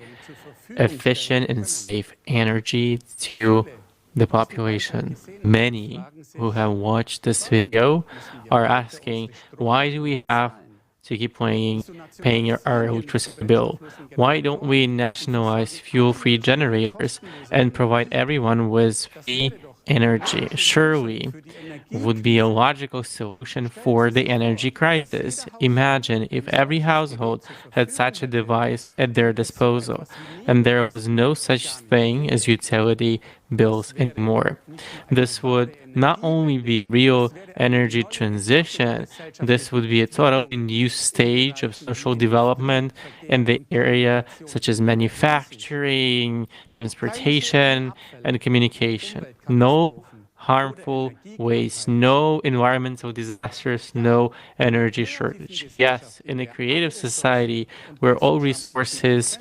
[SPEAKER 16] efficient, and safe energy to the population. Many who have watched this video are asking, why do we have to keep paying our electricity bill? Why don't we nationalize fuel-free generators and provide everyone with free energy surely would be a logical solution for the energy crisis. Imagine if every household had such a device at their disposal, and there was no such thing as utility bills anymore. This would not only be real energy transition, this would be a totally new stage of social development in the area such as manufacturing, transportation, and communication. No harmful waste, no environmental disasters, no energy shortage. Yes, in a creative society where all resources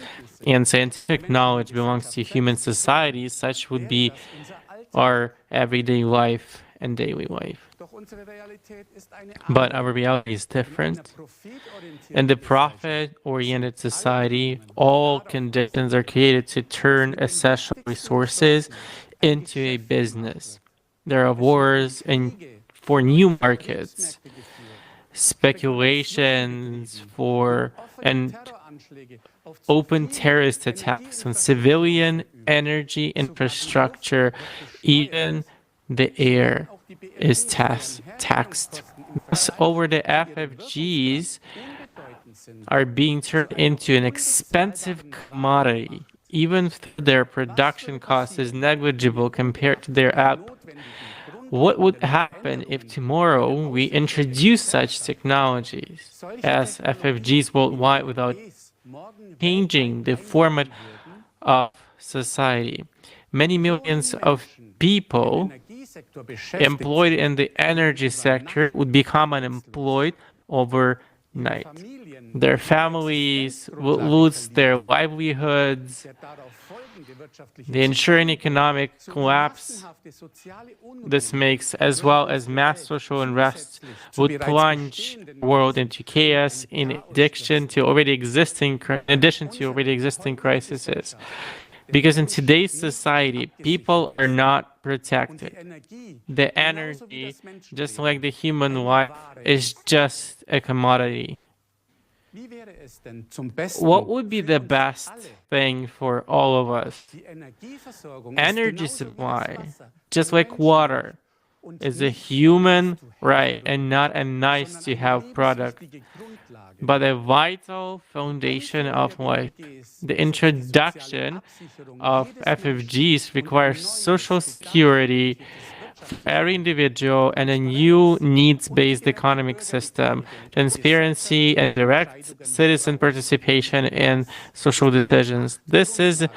[SPEAKER 16] and scientific knowledge belongs to human society, such would be our everyday life and daily life. But our reality is different. In the profit-oriented society, all conditions are created to turn essential resources into a business. There are wars for new markets, speculations and open terrorist attacks on civilian energy infrastructure. Even the air is taxed. Thus, over the FFGs are being turned into an expensive commodity, even if their production cost is negligible compared to their output. What would happen if tomorrow we introduce such technologies as FFGs worldwide without changing the format of society? Many millions of people employed in the energy sector would become unemployed overnight. Their families will lose their livelihoods. The ensuing economic collapse this makes, as well as mass social unrest, would plunge the world into chaos in addition to already existing crises. Because in today's society, people are not protected. The energy, just like the human life, is just a commodity. What would be the best thing for all of us? Energy supply, just like water, is a human right and not a nice-to-have product, but a vital foundation of life. The introduction of FFGs requires social security for every individual and a new needs-based economic system, transparency and direct citizen participation in social decisions. This is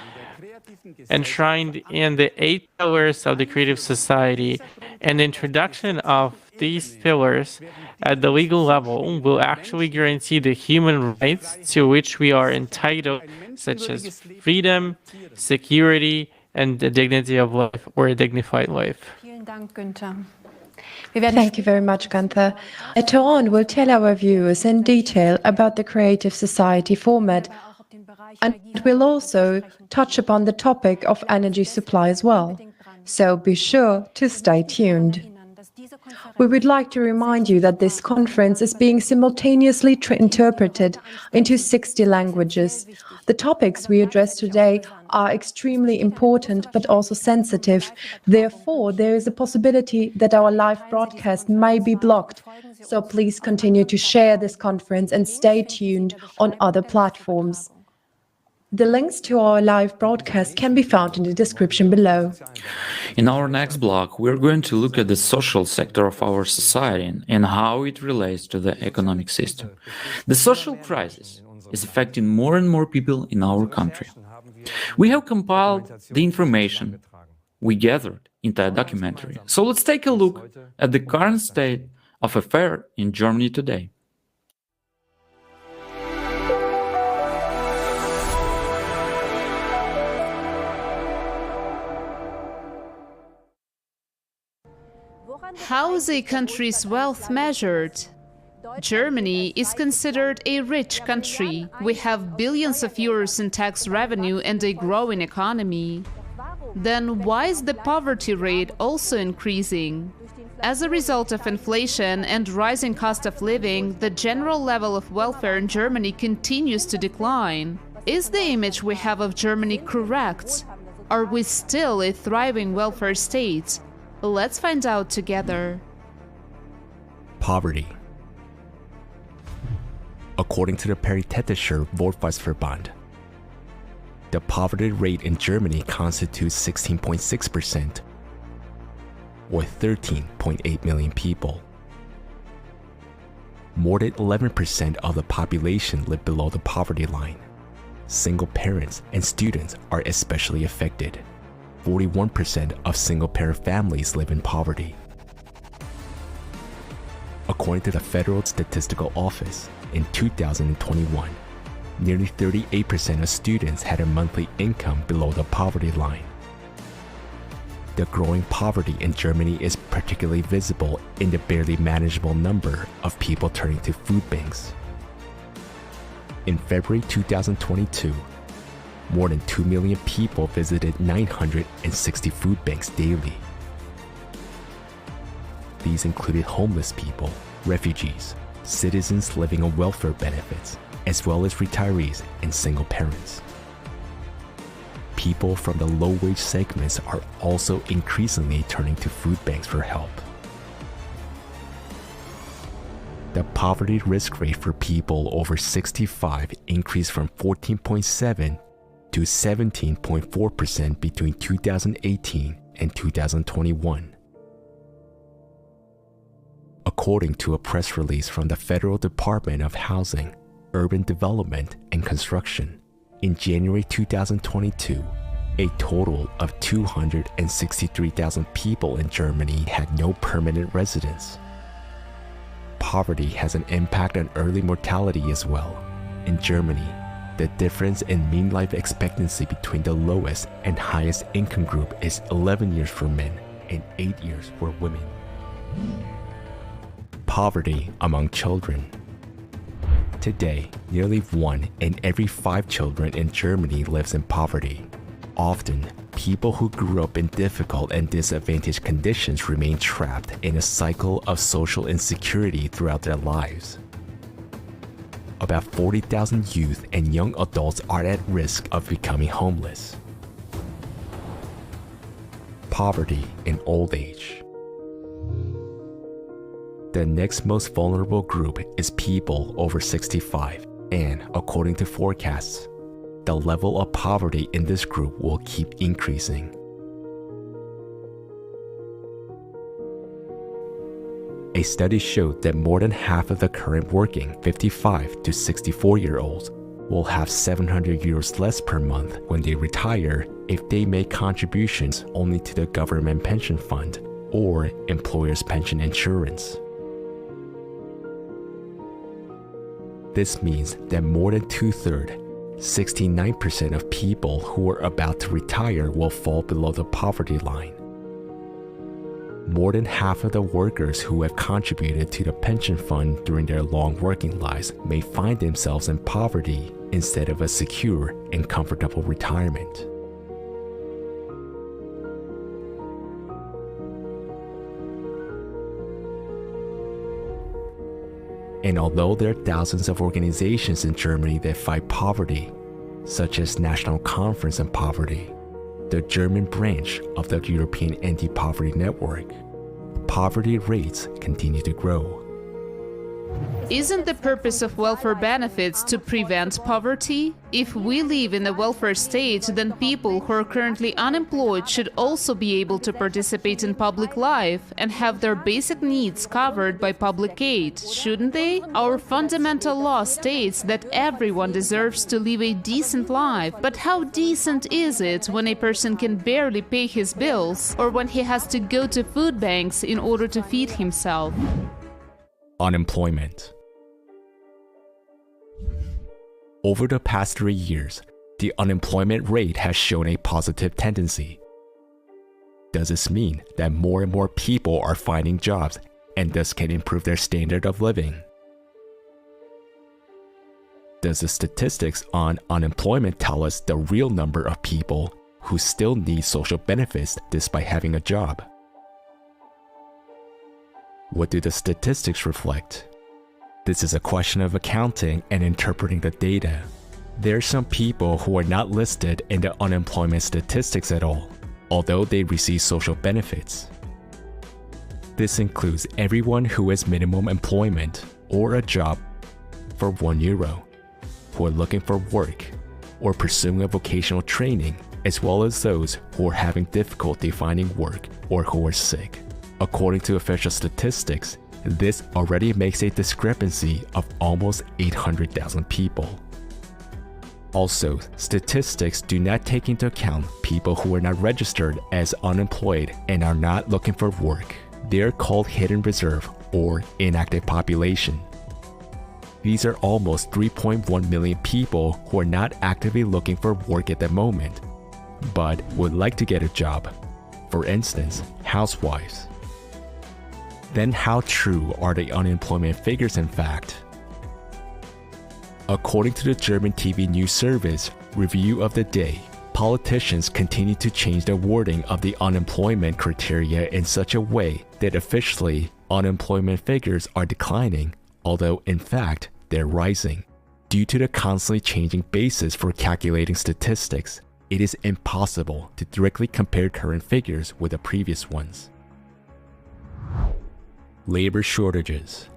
[SPEAKER 16] enshrined in the 8 pillars of the creative society, and the introduction of these pillars at the legal level will actually guarantee the human rights to which we are entitled, such as freedom, security, and the dignity of life, or a dignified life.
[SPEAKER 4] Thank you very much, Gunther. Later on, we'll tell our viewers in detail about the Creative Society format, and we'll also touch upon the topic of energy supply as well. So be sure to stay tuned. We would like to remind you that this conference is being simultaneously interpreted into 60 languages. The topics we address today are extremely important but also sensitive. Therefore, there is a possibility that our live broadcast may be blocked. So please continue to share this conference and stay tuned on other platforms. The links to our live broadcast can be found in the description below.
[SPEAKER 2] In our next block, we're going to look at the social sector of our society and how it relates to the economic system. The social crisis is affecting more and more people in our country. We have compiled the information we gathered into a documentary. So let's take a look at the current state of affairs in Germany today.
[SPEAKER 8] How is a country's wealth measured? Germany is considered a rich country. We have billions of euros in tax revenue and a growing economy. Then why is the poverty rate also increasing? As a result of inflation and rising cost of living, the general level of welfare in Germany continues to decline. Is the image we have of Germany correct? Are we still a thriving welfare state? Let's find out together.
[SPEAKER 7] Poverty. According to the Paritätischer Wohlfahrtsverband, the poverty rate in Germany constitutes 16.6%, or 13.8 million people. More than 11% of the population live below the poverty line. Single parents and students are especially affected. 41% of single-parent families live in poverty. According to the Federal Statistical Office, in 2021, nearly 38% of students had a monthly income below the poverty line. The growing poverty in Germany is particularly visible in the barely manageable number of people turning to food banks. In February 2022, more than 2 million people visited 960 food banks daily. These included homeless people, refugees, citizens living on welfare benefits, as well as retirees and single parents. People from the low-wage segments are also increasingly turning to food banks for help. The poverty risk rate for people over 65 increased from 14.7 to 17.4% between 2018 and 2021. According to a press release from the Federal Department of Housing, Urban Development and Construction, in January 2022, a total of 263,000 people in Germany had no permanent residence. Poverty has an impact on early mortality as well. In Germany, the difference in mean life expectancy between the lowest and highest income group is 11 years for men and 8 years for women. Poverty among children. Today, nearly 1 in every 5 children in Germany lives in poverty. Often, people who grew up in difficult and disadvantaged conditions remain trapped in a cycle of social insecurity throughout their lives. About 40,000 youth and young adults are at risk of becoming homeless. Poverty in old age. The next most vulnerable group is people over 65, and according to forecasts, the level of poverty in this group will keep increasing. A study showed that more than half of the current working 55 to 64-year-olds will have 700 euros less per month when they retire if they make contributions only to the government pension fund or employer's pension insurance. This means that more than 2/3, 69% of people who are about to retire will fall below the poverty line. More than half of the workers who have contributed to the pension fund during their long working lives may find themselves in poverty instead of a secure and comfortable retirement. And although there are thousands of organizations in Germany that fight poverty, such as National Conference on Poverty, the German branch of the European Anti-Poverty Network, poverty rates continue to grow.
[SPEAKER 8] Isn't the purpose of welfare benefits to prevent poverty? If we live in a welfare state, then people who are currently unemployed should also be able to participate in public life and have their basic needs covered by public aid, shouldn't they? Our fundamental law states that everyone deserves to live a decent life. But how decent is it when a person can barely pay his bills or when he has to go to food banks in order to feed himself?
[SPEAKER 7] Unemployment. Over the past 3 years, the unemployment rate has shown a positive tendency. Does this mean that more and more people are finding jobs and thus can improve their standard of living? Does the statistics on unemployment tell us the real number of people who still need social benefits despite having a job? What do the statistics reflect? This is a question of accounting and interpreting the data. There are some people who are not listed in the unemployment statistics at all, although they receive social benefits. This includes everyone who has minimum employment or a job for €1, who are looking for work or pursuing a vocational training, as well as those who are having difficulty finding work or who are sick. According to official statistics, this already makes a discrepancy of almost 800,000 people. Also, statistics do not take into account people who are not registered as unemployed and are not looking for work. They are called hidden reserve or inactive population. These are almost 3.1 million people who are not actively looking for work at the moment, but would like to get a job. For instance, housewives. Then how true are the unemployment figures in fact? According to the German TV news service Review of the Day, politicians continue to change the wording of the unemployment criteria in such a way that officially unemployment figures are declining, although in fact they're rising. Due to the constantly changing basis for calculating statistics, it is impossible to directly compare current figures with the previous ones. Labor shortages.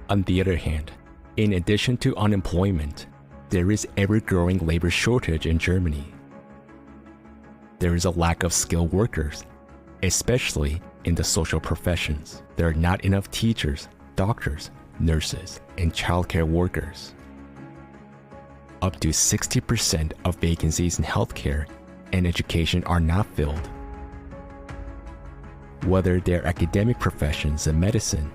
[SPEAKER 7] On the other hand, in addition to unemployment, there is ever-growing labor shortage in Germany. There is a lack of skilled workers, especially in the social professions. There are not enough teachers, doctors, nurses, and childcare workers. Up to 60% of vacancies in healthcare and education are not filled. Whether they're academic professions in medicine,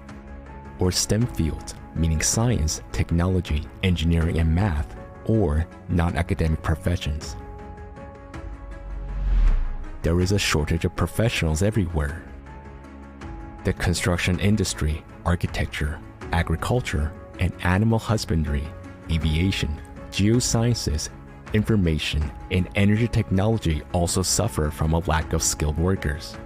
[SPEAKER 7] or STEM fields, meaning science, technology, engineering, and math, or non-academic professions. There is a shortage of professionals everywhere. The construction industry, architecture, agriculture, and animal husbandry, aviation, geosciences, information, and energy technology also suffer from a lack of skilled workers.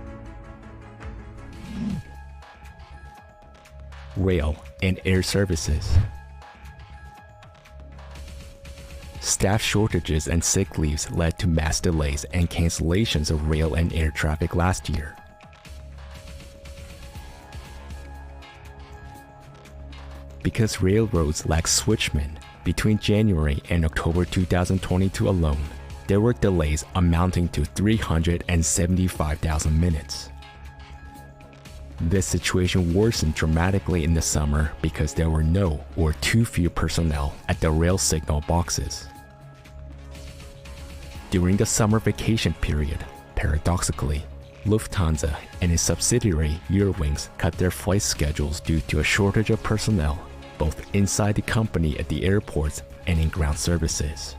[SPEAKER 7] Rail and air services. Staff shortages and sick leaves led to mass delays and cancellations of rail and air traffic last year. Because railroads lack switchmen, between January and October 2022 alone, there were delays amounting to 375,000 minutes. This situation worsened dramatically in the summer because there were no or too few personnel at the rail signal boxes. During the summer vacation period, paradoxically, Lufthansa and its subsidiary Eurowings cut their flight schedules due to a shortage of personnel, both inside the company at the airports and in ground services.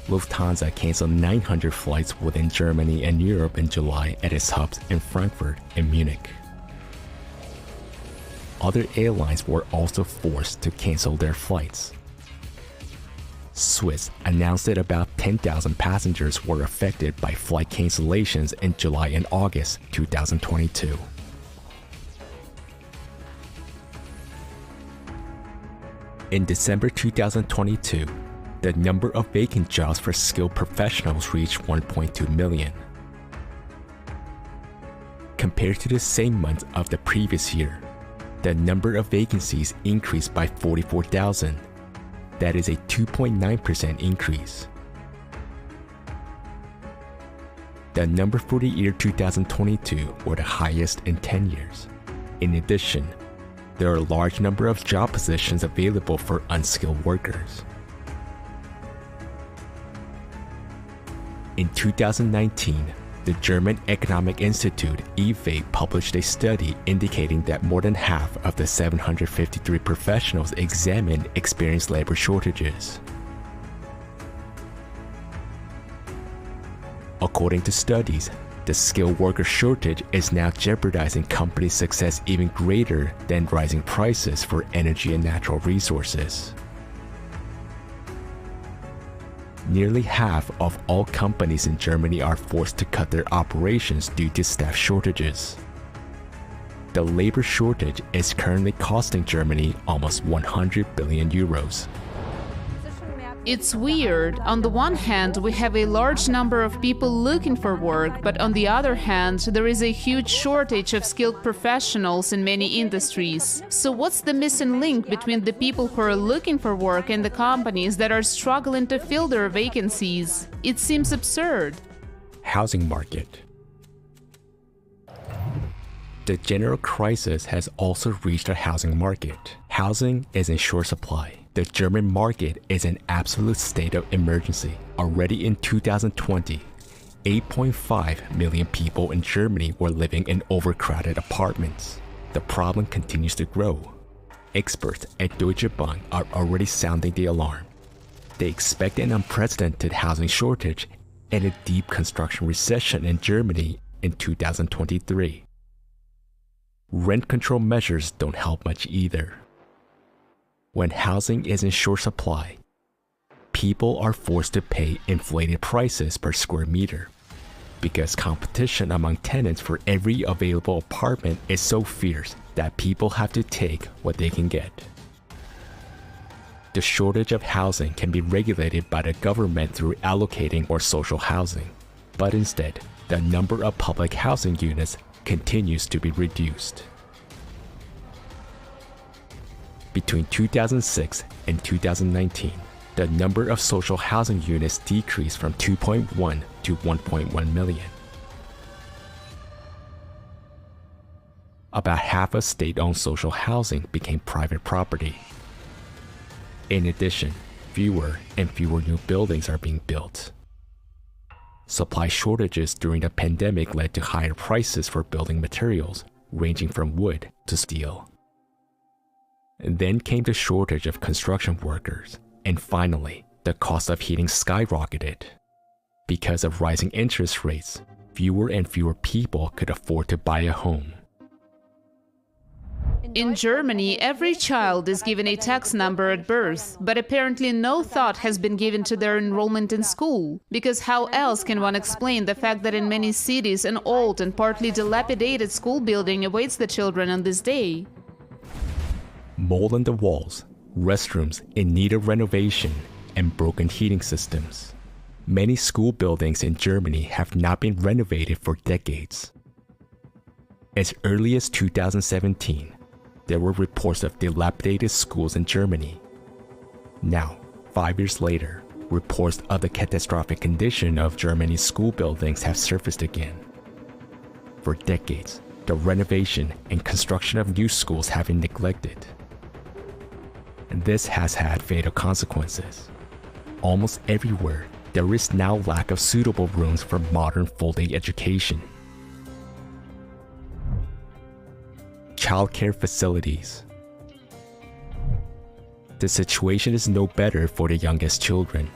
[SPEAKER 7] Lufthansa canceled 900 flights within Germany and Europe in July at its hubs in Frankfurt and Munich. Other airlines were also forced to cancel their flights. Swiss announced that about 10,000 passengers were affected by flight cancellations in July and August 2022. In December 2022, the number of vacant jobs for skilled professionals reached 1.2 million. Compared to the same month of the previous year, the number of vacancies increased by 44,000. That is a 2.9% increase. The number for the year 2022 were the highest in 10 years. In addition, there are a large number of job positions available for unskilled workers. In 2019, the German Economic Institute Ivyo published a study indicating that more than half of the 753 professionals examined experienced labor shortages. According to studies, the skilled worker shortage is now jeopardizing companies' success even greater than rising prices for energy and natural resources. Nearly half of all companies in Germany are forced to cut their operations due to staff shortages. The labor shortage is currently costing Germany almost 100 billion euros.
[SPEAKER 8] It's weird. On the one hand, we have a large number of people looking for work, but on the other hand, there is a huge shortage of skilled professionals in many industries. So what's the missing link between the people who are looking for work and the companies that are struggling to fill their vacancies? It seems absurd.
[SPEAKER 7] Housing market. The general crisis has also reached a housing market. Housing is in short supply. The German market is in absolute state of emergency. Already in 2020, 8.5 million people in Germany were living in overcrowded apartments. The problem continues to grow. Experts at Deutsche Bank are already sounding the alarm. They expect an unprecedented housing shortage and a deep construction recession in Germany in 2023. Rent control measures don't help much either. When housing is in short supply, people are forced to pay inflated prices per square meter because competition among tenants for every available apartment is so fierce that people have to take what they can get. The shortage of housing can be regulated by the government through allocating more social housing, but instead, the number of public housing units continues to be reduced. Between 2006 and 2019, the number of social housing units decreased from 2.1 to 1.1 million. About half of state-owned social housing became private property. In addition, fewer and fewer new buildings are being built. Supply shortages during the pandemic led to higher prices for building materials, ranging from wood to steel. And then came the shortage of construction workers, and finally, the cost of heating skyrocketed. Because of rising interest rates, fewer and fewer people could afford to buy a home.
[SPEAKER 8] In Germany, every child is given a tax number at birth, but apparently no thought has been given to their enrollment in school. Because how else can one explain the fact that in many cities an old and partly dilapidated school building awaits the children on this day?
[SPEAKER 7] Mold on the walls, restrooms in need of renovation, and broken heating systems. Many school buildings in Germany have not been renovated for decades. As early as 2017, there were reports of dilapidated schools in Germany. Now, 5 years later, reports of the catastrophic condition of Germany's school buildings have surfaced again. For decades, the renovation and construction of new schools have been neglected. And this has had fatal consequences. Almost everywhere, there is now lack of suitable rooms for modern full-day education. Childcare facilities. The situation is no better for the youngest children.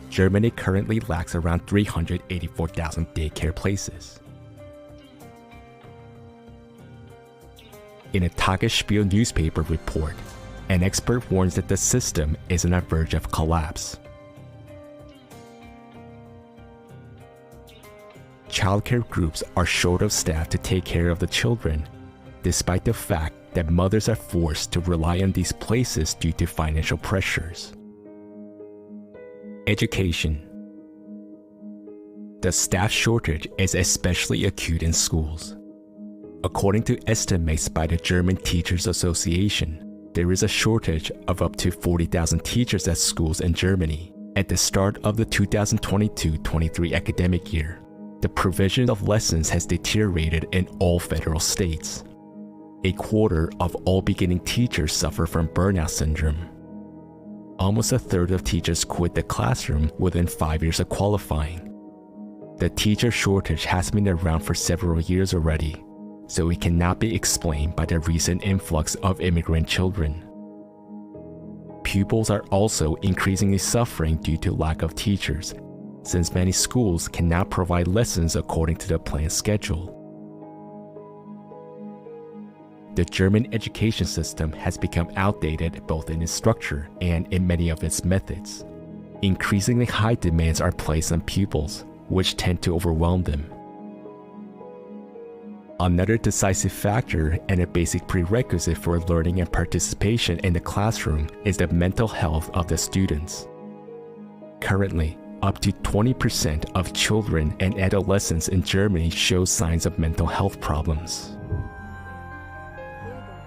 [SPEAKER 7] Germany currently lacks around 384,000 daycare places. In a Tagesspiegel newspaper report, an expert warns that the system is on the verge of collapse. Childcare groups are short of staff to take care of the children, despite the fact that mothers are forced to rely on these places due to financial pressures. Education. The staff shortage is especially acute in schools. According to estimates by the German Teachers Association, there is a shortage of up to 40,000 teachers at schools in Germany. At the start of the 2022-23 academic year, the provision of lessons has deteriorated in all federal states. A quarter of all beginning teachers suffer from burnout syndrome. Almost a third of teachers quit the classroom within 5 years of qualifying. The teacher shortage has been around for several years already, so it cannot be explained by the recent influx of immigrant children. Pupils are also increasingly suffering due to lack of teachers, since many schools cannot provide lessons according to the planned schedule. The German education system has become outdated both in its structure and in many of its methods. Increasingly high demands are placed on pupils, which tend to overwhelm them. Another decisive factor and a basic prerequisite for learning and participation in the classroom is the mental health of the students. Currently, up to 20% of children and adolescents in Germany show signs of mental health problems.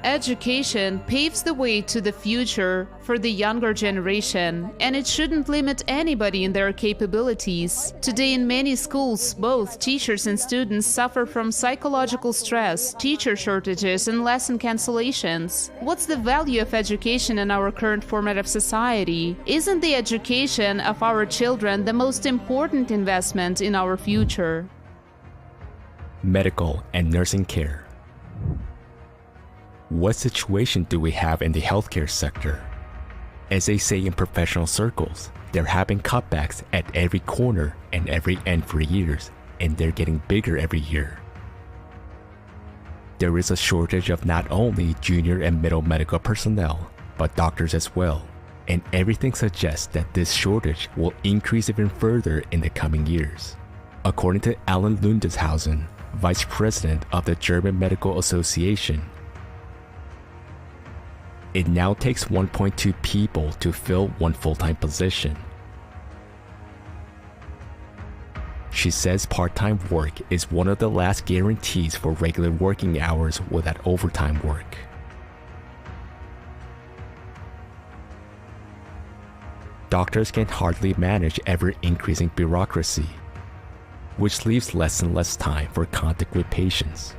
[SPEAKER 8] Education paves the way to the future for the younger generation, and it shouldn't limit anybody in their capabilities. Today in many schools, both teachers and students suffer from psychological stress, teacher shortages, and lesson cancellations. What's the value of education in our current format of society? Isn't the education of our children the most important investment in our future?
[SPEAKER 7] Medical and nursing care. What situation do we have in the healthcare sector? As they say in professional circles, there have been cutbacks at every corner and every end for years, and they're getting bigger every year. There is a shortage of not only junior and middle medical personnel, but doctors as well, and everything suggests that this shortage will increase even further in the coming years. According to Alan Lundeshausen, Vice President of the German Medical Association, it now takes 1.2 people to fill one full-time position. She says part-time work is one of the last guarantees for regular working hours without overtime work. Doctors can hardly manage ever-increasing bureaucracy, which leaves less and less time for contact with patients.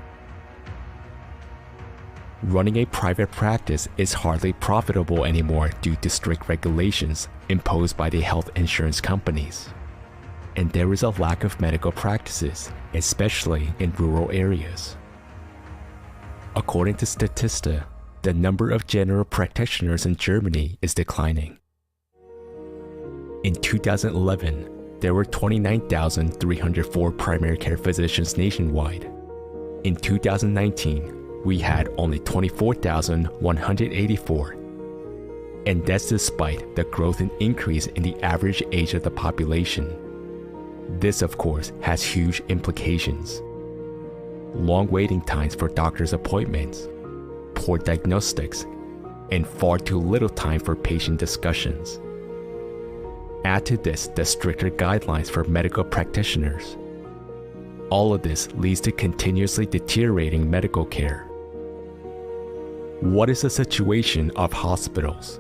[SPEAKER 7] Running a private practice is hardly profitable anymore due to strict regulations imposed by the health insurance companies. And there is a lack of medical practices, especially in rural areas. According to Statista, the number of general practitioners in Germany is declining. In 2011, there were 29,304 primary care physicians nationwide. In 2019, we had only 24,184. And that's despite the growth and increase in the average age of the population. This, of course, has huge implications. Long waiting times for doctor's appointments, poor diagnostics, and far too little time for patient discussions. Add to this the stricter guidelines for medical practitioners. All of this leads to continuously deteriorating medical care. What is the situation of hospitals?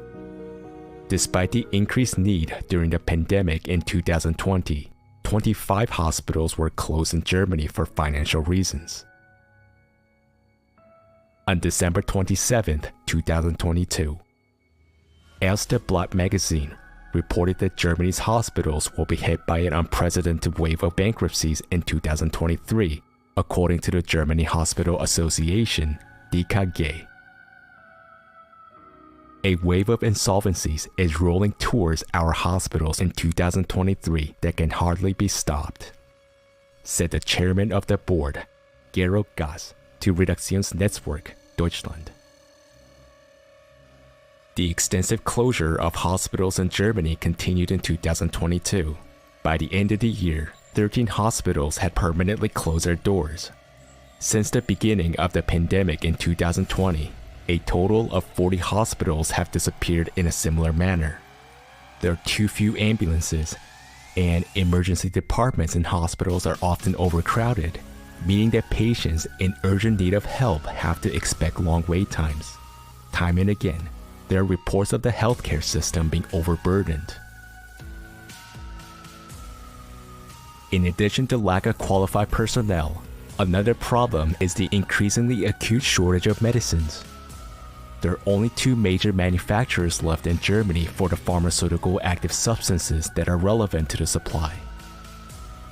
[SPEAKER 7] Despite the increased need during the pandemic in 2020, 25 hospitals were closed in Germany for financial reasons. On December 27, 2022, Erste Blatt magazine reported that Germany's hospitals will be hit by an unprecedented wave of bankruptcies in 2023, according to the Germany Hospital Association, DKG. A wave of insolvencies is rolling towards our hospitals in 2023 that can hardly be stopped, said the chairman of the board, Gero Gass, to Redaktionsnetzwerk Deutschland. The extensive closure of hospitals in Germany continued in 2022. By the end of the year, 13 hospitals had permanently closed their doors. Since the beginning of the pandemic in 2020, a total of 40 hospitals have disappeared in a similar manner. There are too few ambulances, and emergency departments in hospitals are often overcrowded, meaning that patients in urgent need of help have to expect long wait times. Time and again, there are reports of the healthcare system being overburdened. In addition to lack of qualified personnel, another problem is the increasingly acute shortage of medicines. There are only two major manufacturers left in Germany for the pharmaceutical active substances that are relevant to the supply.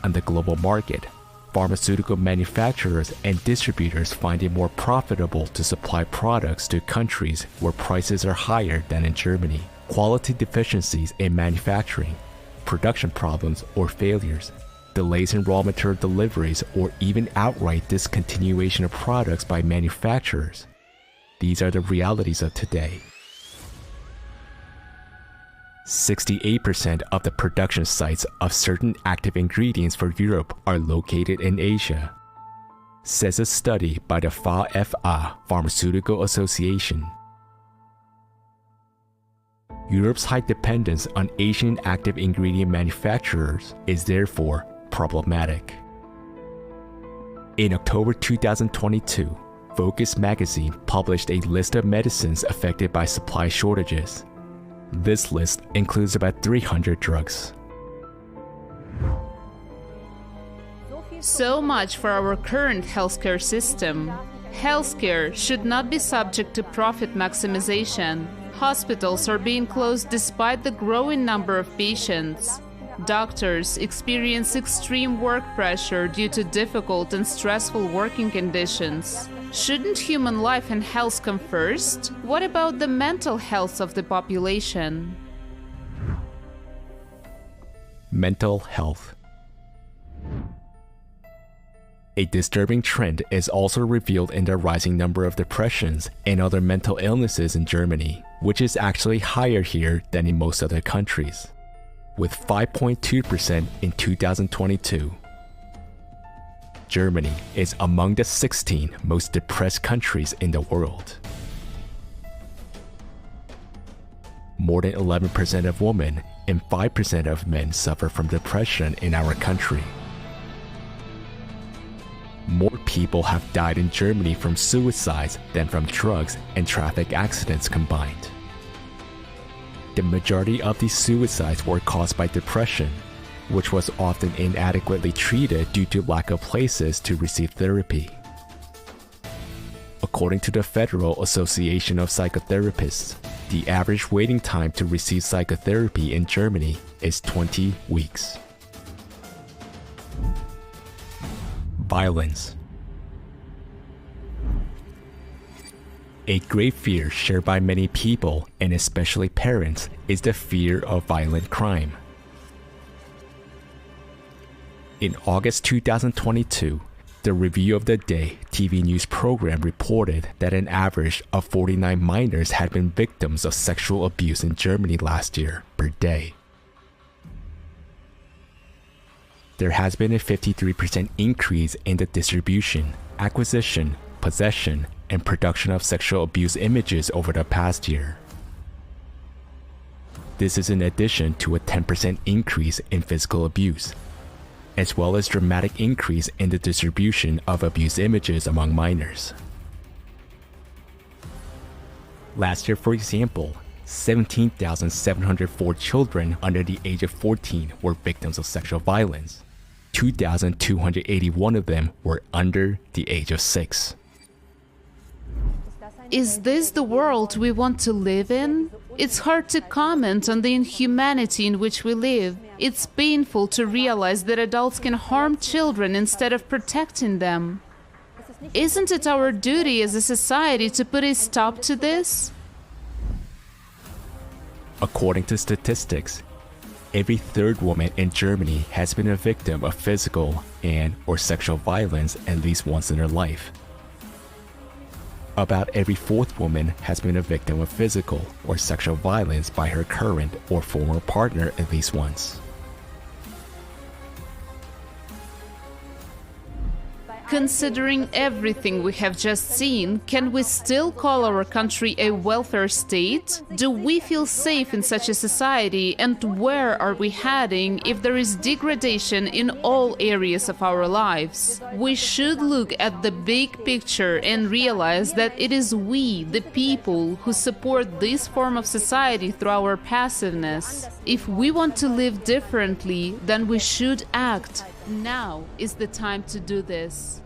[SPEAKER 7] On the global market, pharmaceutical manufacturers and distributors find it more profitable to supply products to countries where prices are higher than in Germany. Quality deficiencies in manufacturing, production problems or failures, delays in raw material deliveries, or even outright discontinuation of products by manufacturers. These are the realities of today. 68% of the production sites of certain active ingredients for Europe are located in Asia, says a study by the VFA Pharmaceutical Association. Europe's high dependence on Asian active ingredient manufacturers is therefore problematic. In October 2022, Focus magazine published a list of medicines affected by supply shortages. This list includes about 300 drugs.
[SPEAKER 8] So much for our current healthcare system. Healthcare should not be subject to profit maximization. Hospitals are being closed despite the growing number of patients. Doctors experience extreme work pressure due to difficult and stressful working conditions. Shouldn't human life and health come first? What about the mental health of the population?
[SPEAKER 7] Mental health. A disturbing trend is also revealed in the rising number of depressions and other mental illnesses in Germany, which is actually higher here than in most other countries, with 5.2% in 2022. Germany is among the 16 most depressed countries in the world. More than 11% of women and 5% of men suffer from depression in our country. More people have died in Germany from suicides than from drugs and traffic accidents combined. The majority of these suicides were caused by depression, which was often inadequately treated due to lack of places to receive therapy. According to the Federal Association of Psychotherapists, the average waiting time to receive psychotherapy in Germany is 20 weeks. Violence. A great fear shared by many people, and especially parents, is the fear of violent crime. In August 2022, the Review of the Day TV news program reported that an average of 49 minors had been victims of sexual abuse in Germany last year per day. There has been a 53% increase in the distribution, acquisition, possession, and production of sexual abuse images over the past year. This is in addition to a 10% increase in physical abuse, as well as dramatic increase in the distribution of abuse images among minors. Last year, for example, 17,704 children under the age of 14 were victims of sexual violence. 2,281 of them were under the age of 6.
[SPEAKER 8] Is this the world we want to live in? It's hard to comment on the inhumanity in which we live. It's painful to realize that adults can harm children instead of protecting them. Isn't it our duty as a society to put a stop to this?
[SPEAKER 7] According to statistics, every third woman in Germany has been a victim of physical and/or sexual violence at least once in her life. About every fourth woman has been a victim of physical or sexual violence by her current or former partner at least once.
[SPEAKER 8] Considering everything we have just seen, can we still call our country a welfare state? Do we feel safe in such a society, and where are we heading if there is degradation in all areas of our lives? We should look at the big picture and realize that it is we, the people, who support this form of society through our passiveness. If we want to live differently, then we should act. Now is the time to do this.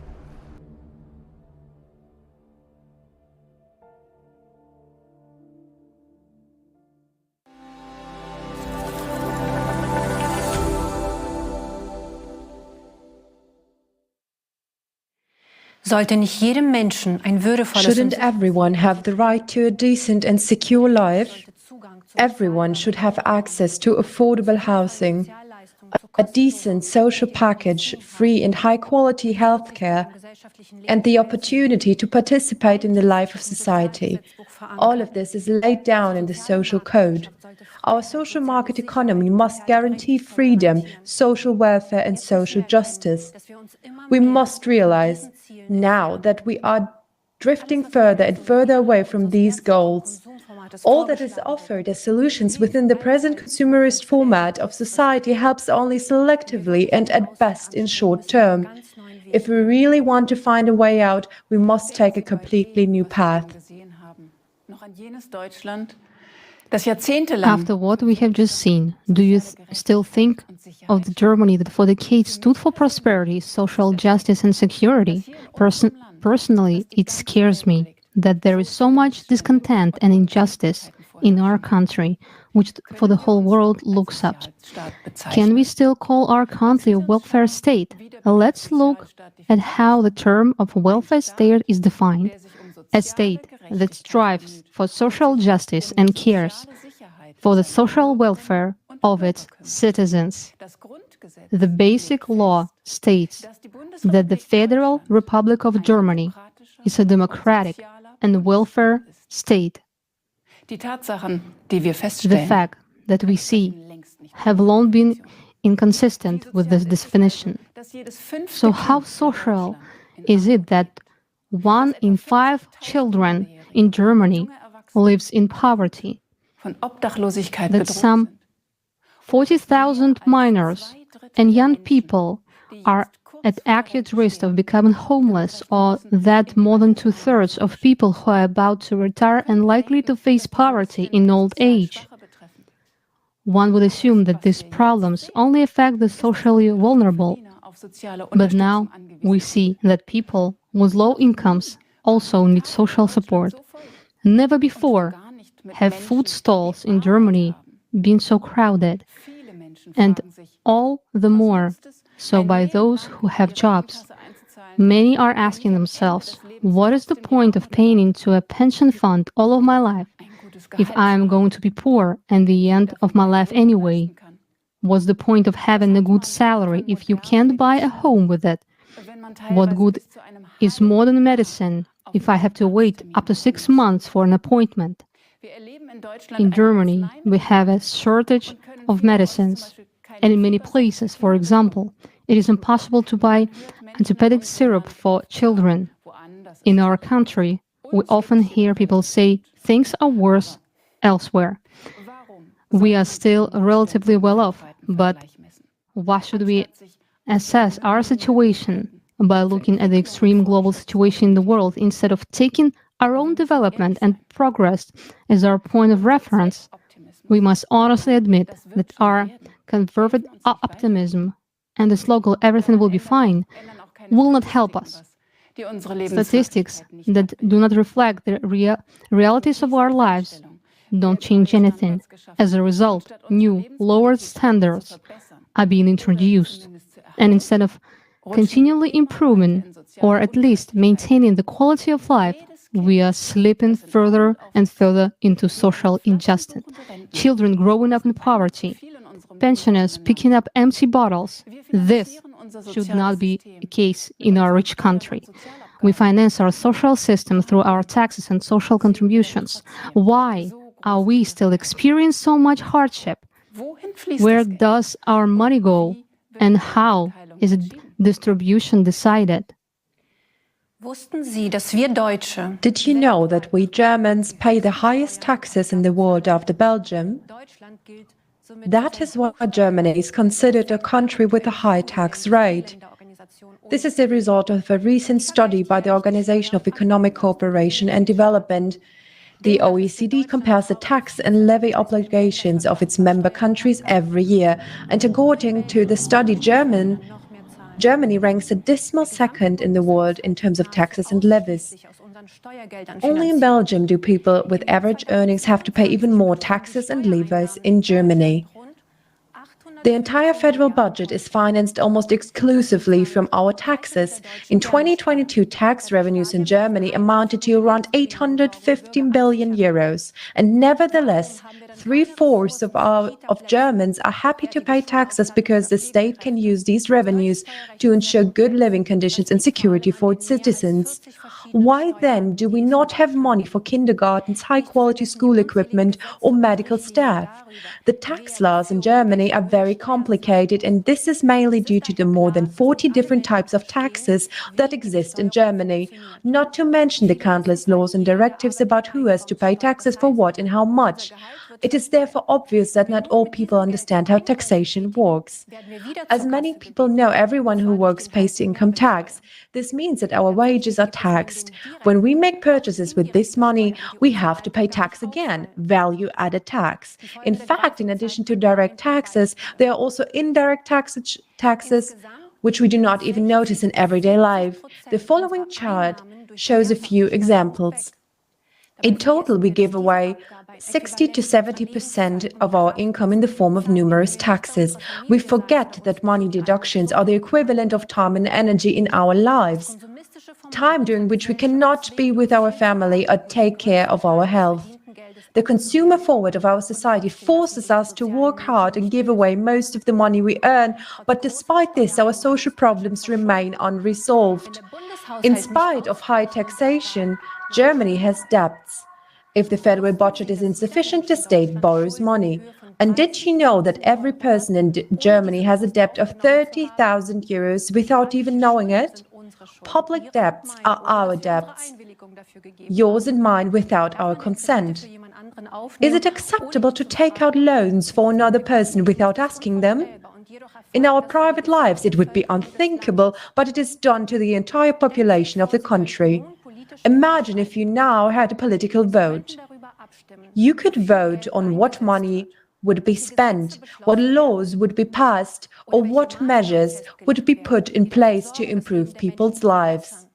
[SPEAKER 3] Sollte nicht jedem Menschen ein würdevolles
[SPEAKER 4] Shouldn't everyone have the right to a decent and secure life? Everyone should have access to affordable housing, a decent social package, free and high-quality healthcare, and the opportunity to participate in the life of society. All of this is laid down in the social code. Our social market economy must guarantee freedom, social welfare, and social justice. We must realize now that we are drifting further and further away from these goals. All that is offered as solutions within the present consumerist format of society helps only selectively and at best in short term. If we really want to find a way out, we must take a completely new path.
[SPEAKER 6] After what we have just seen, do you still think of the Germany that for decades stood for prosperity, social justice and security? Personally, it scares me that there is so much discontent and injustice in our country, which for the whole world looks up. Can we still call our country a welfare state? Let's look at how the term of welfare state is defined. A state that strives for social justice and cares for the social welfare of its citizens. The basic law states that the Federal Republic of Germany is a democratic and welfare state. The fact that we see have long been inconsistent with this definition. So how social is it that 1 in 5 children in Germany lives in poverty? That some 40,000 minors and young people are at acute risk of becoming homeless, or that more than 2/3 of people who are about to retire and likely to face poverty in old age. One would assume that these problems only affect the socially vulnerable, but now we see that people with low incomes also need social support. Never before have food stalls in Germany been so crowded, and all the more so by those who have jobs. Many are asking themselves, what is the point of paying into a pension fund all of my life if I am going to be poor at the end of my life anyway? What's the point of having a good salary if you can't buy a home with it? What good is modern medicine if I have to wait up to 6 months for an appointment? In Germany, we have a shortage of medicines, and in many places, for example, it is impossible to buy antibiotic syrup for children. In our country, we often hear people say things are worse elsewhere. We are still relatively well off, but why should we assess our situation by looking at the extreme global situation in the world instead of taking our own development and progress as our point of reference? We must honestly admit that our conservative optimism and the slogan "everything will be fine" will not help us. Statistics that do not reflect the realities of our lives don't change anything. As a result, new, lowered standards are being introduced. And instead of continually improving, or at least maintaining the quality of life, we are slipping further and further into social injustice. Children growing up in poverty, pensioners picking up empty bottles. This should not be the case in our rich country. We finance our social system through our taxes and social contributions. Why are we still experiencing so much hardship? Where does our money go, and how is its distribution decided?
[SPEAKER 4] Did you know that we Germans pay the highest taxes in the world after Belgium? That is why Germany is considered a country with a high tax rate. This is the result of a recent study by the Organization of Economic Cooperation and Development. The OECD compares the tax and levy obligations of its member countries every year, and according to the study, Germany ranks a dismal second in the world in terms of taxes and levies. Only in Belgium do people with average earnings have to pay even more taxes and levies in Germany. The entire federal budget is financed almost exclusively from our taxes. In 2022, tax revenues in Germany amounted to around 815 billion euros. And nevertheless, 3/4 of Germans are happy to pay taxes because the state can use these revenues to ensure good living conditions and security for its citizens. Why then do we not have money for kindergartens, high-quality school equipment, or medical staff? The tax laws in Germany are very
[SPEAKER 17] very complicated, and this is mainly due to the more than 40 different types of taxes that exist in Germany, not to mention the countless laws and directives about who has to pay taxes for what and how much. It is therefore obvious that not all people understand how taxation works. As many people know, everyone who works pays income tax. This means that our wages are taxed. When we make purchases with this money, we have to pay tax again, value-added tax. In fact, in addition to direct taxes, there are also indirect taxes, which we do not even notice in everyday life. The following chart shows a few examples. In total, we give away 60 to 70% of our income in the form of numerous taxes. We forget that money deductions are the equivalent of time and energy in our lives. Time during which we cannot be with our family or take care of our health. The consumer forward of our society forces us to work hard and give away most of the money we earn, but despite this, our social problems remain unresolved. In spite of high taxation, Germany has debts. If the federal budget is insufficient, the state borrows money. And did you know that every person in Germany has a debt of 30,000 euros without even knowing it? Public debts are our debts, yours and mine, without our consent. Is it acceptable to take out loans for another person without asking them? In our private lives, it would be unthinkable, but it is done to the entire population of the country. Imagine if you now had a political vote. You could vote on what money would be spent, what laws would be passed, or what measures would be put in place to improve people's lives.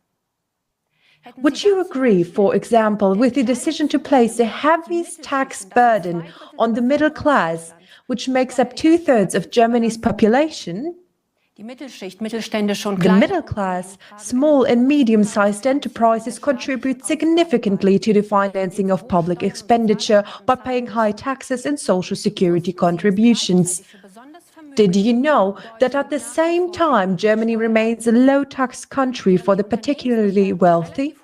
[SPEAKER 17] Would you agree, for example, with the decision to place the heaviest tax burden on the middle class, which makes up 2/3 of Germany's population? The middle class, small and medium-sized enterprises contribute significantly to the financing of public expenditure by paying high taxes and social security contributions. Did you know that at the same time Germany remains a low-tax country for the particularly wealthy?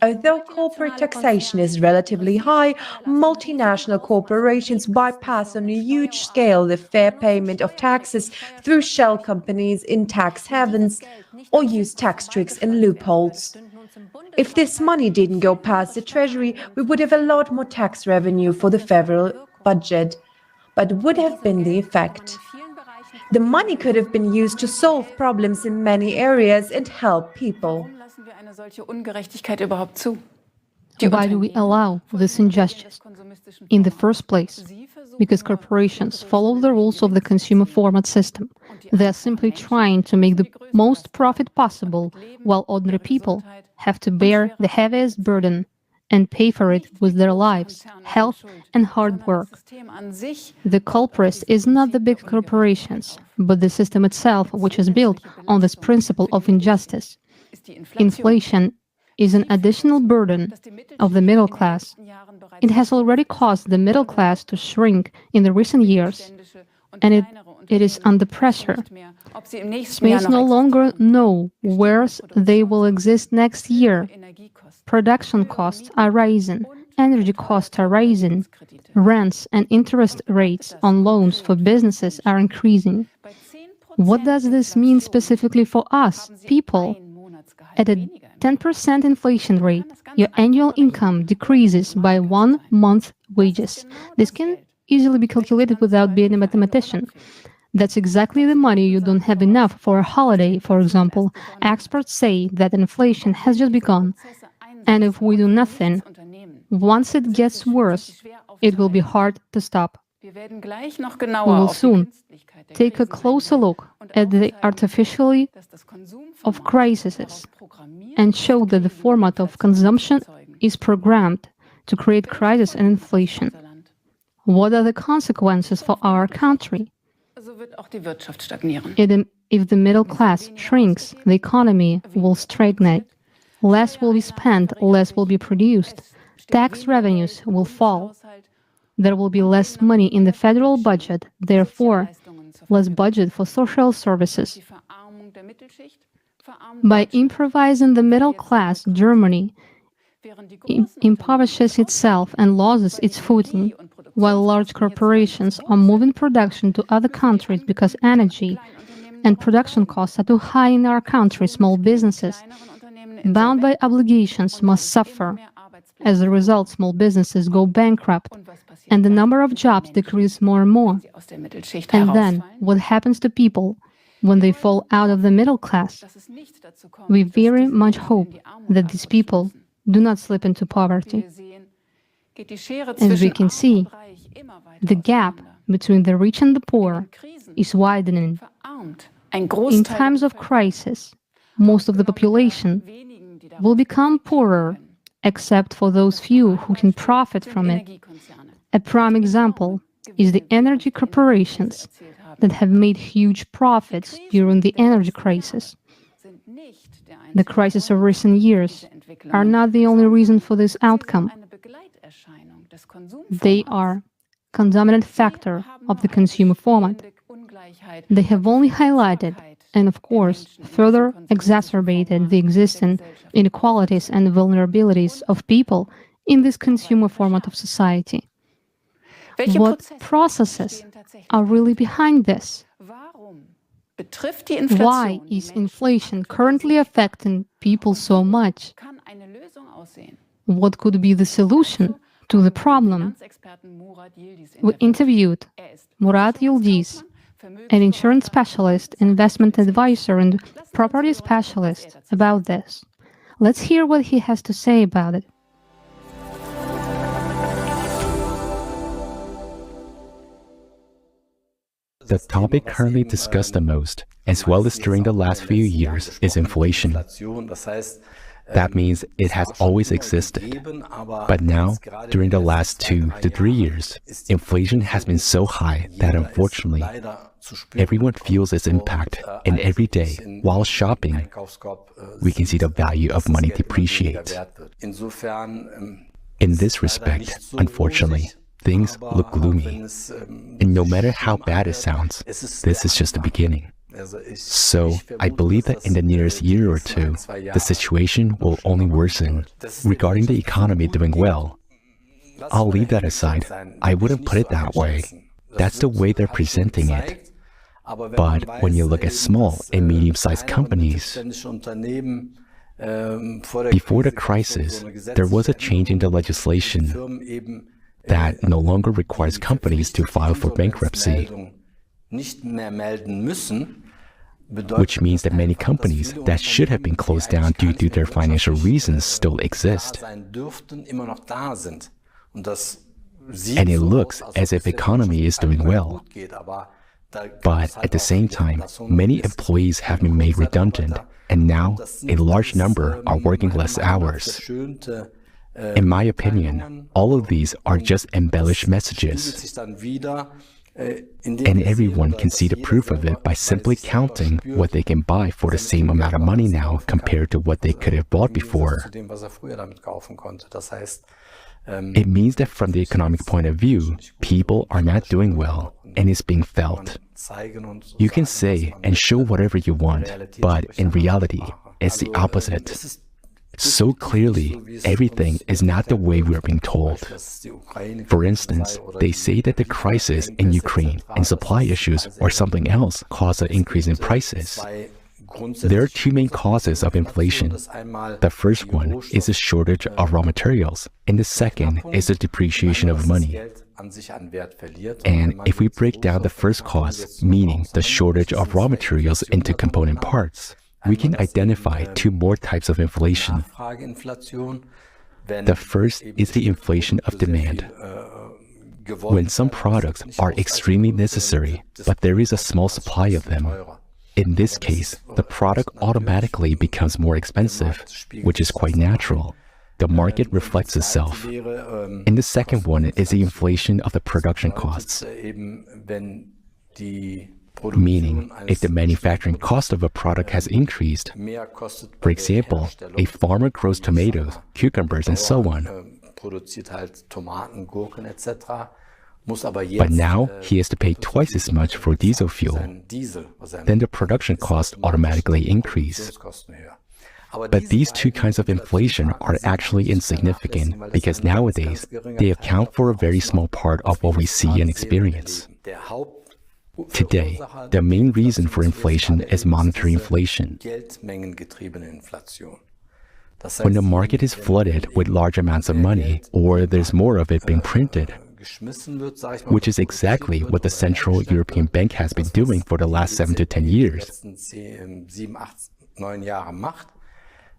[SPEAKER 17] Although corporate taxation is relatively high, multinational corporations bypass on a huge scale the fair payment of taxes through shell companies in tax havens or use tax tricks and loopholes. If this money didn't go past the Treasury, we would have a lot more tax revenue for the federal budget. But would have been the effect? The money could have been used to solve problems in many areas and help people.
[SPEAKER 18] Why do we allow this injustice? In the first place, because corporations follow the rules of the consumer format system. They are simply trying to make the most profit possible, while ordinary people have to bear the heaviest burden and pay for it with their lives, health, and hard work. The culprit is not the big corporations, but the system itself, which is built on this principle of injustice. Inflation is an additional burden of the middle class. It has already caused the middle class to shrink in the recent years, and it is under pressure. Smays no longer know where they will exist next year. Production costs are rising, energy costs are rising, rents and interest rates on loans for businesses are increasing. What does this mean specifically for us, people? At a 10% inflation rate, your annual income decreases by 1 month's wages. This can easily be calculated without being a mathematician. That's exactly the money you don't have enough for a holiday, for example. Experts say that inflation has just begun, and if we do nothing, once it gets worse, it will be hard to stop. We will soon take a closer look at the artificiality of crises and show that the format of consumption is programmed to create crisis and inflation. What are the consequences for our country? If the middle class shrinks, the economy will stagnate. Less will be spent, less will be produced. Tax revenues will fall. There will be less money in the federal budget, therefore, less budget for social services. By improvising the middle class, Germany impoverishes itself and loses its footing. while large corporations are moving production to other countries because energy and production costs are too high in our country, small businesses, bound by obligations, must suffer. As a result, small businesses go bankrupt, and the number of jobs decrease more and more. And then, what happens to people when they fall out of the middle class? We very much hope that these people do not slip into poverty. As we can see, the gap between the rich and the poor is widening. In times of crisis, most of the population will become poorer, except for those few who can profit from it. A prime example is the energy corporations that have made huge profits during the energy crisis. The crises of recent years are not the only reason for this outcome. They are a condominant factor of the consumer format. They have only highlighted and, of course, further exacerbated the existing inequalities and vulnerabilities of people in this consumer format of society. What processes are really behind this? Why is inflation currently affecting people so much? What could be the solution to the problem? We interviewed Murat Yildiz, an insurance specialist, investment advisor, and property specialist, about this. Let's hear what he has to say about it.
[SPEAKER 7] The topic currently discussed the most, as well as during the last few years, is inflation. That means it has always existed. But now, during the last 2 to 3 years, inflation has been so high that unfortunately, everyone feels its impact, and every day, while shopping, we can see the value of money depreciate. In this respect, unfortunately, things look gloomy. And no matter how bad it sounds, this is just the beginning. So, I believe that in the nearest year or two, the situation will only worsen. Regarding the economy doing well, I'll leave that aside. I wouldn't put it that way. That's the way they're presenting it. But when you look at small and medium-sized companies, before the crisis, there was a change in the legislation that no longer requires companies to file for bankruptcy, which means that many companies that should have been closed down due to their financial reasons still exist. And it looks as if the economy is doing well. But at the same time, many employees have been made redundant, and now a large number are working less hours. In my opinion, all of these are just embellished messages. And everyone can see the proof of it by simply counting what they can buy for the same amount of money now compared to what they could have bought before. It means that from the economic point of view, people are not doing well, and it's being felt. You can say and show whatever you want, but in reality, it's the opposite. So clearly, everything is not the way we're being told. For instance, they say that the crisis in Ukraine and supply issues or something else caused an increase in prices. There are two main causes of inflation. The first one is the shortage of raw materials, and the second is the depreciation of money. And if we break down the first cause, meaning the shortage of raw materials, into component parts, we can identify two more types of inflation. The first is the inflation of demand. When some products are extremely necessary, but there is a small supply of them. In this case, the product automatically becomes more expensive, which is quite natural. The market reflects itself. And the second one is the inflation of the production costs. Meaning, if the manufacturing cost of a product has increased, for example, a farmer grows tomatoes, cucumbers, and so on. But now he has to pay twice as much for diesel fuel. Then the production costs automatically increase. But these two kinds of inflation are actually insignificant because nowadays they account for a very small part of what we see and experience. Today, the main reason for inflation is monetary inflation. When the market is flooded with large amounts of money, or there's more of it being printed, which is exactly what the Central European Bank has been doing for the last 7 to 10 years,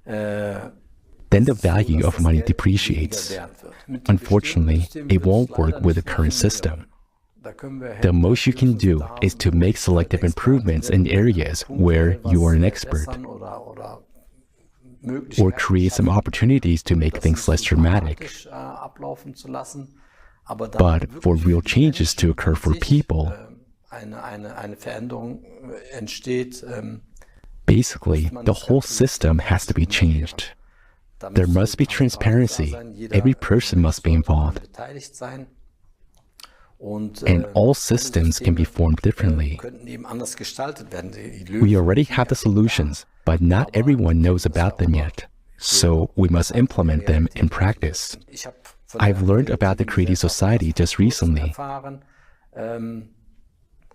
[SPEAKER 7] then the value of money depreciates. Unfortunately, it won't work with the current system. The most you can do is to make selective improvements in areas where you are an expert, or create some opportunities to make things less dramatic. But for real changes to occur for people, basically, the whole system has to be changed. There must be transparency. Every person must be involved. And all systems can be formed differently. We already have the solutions, but not everyone knows about them yet. So we must implement them in practice. I've learned about the Creative Society just recently. And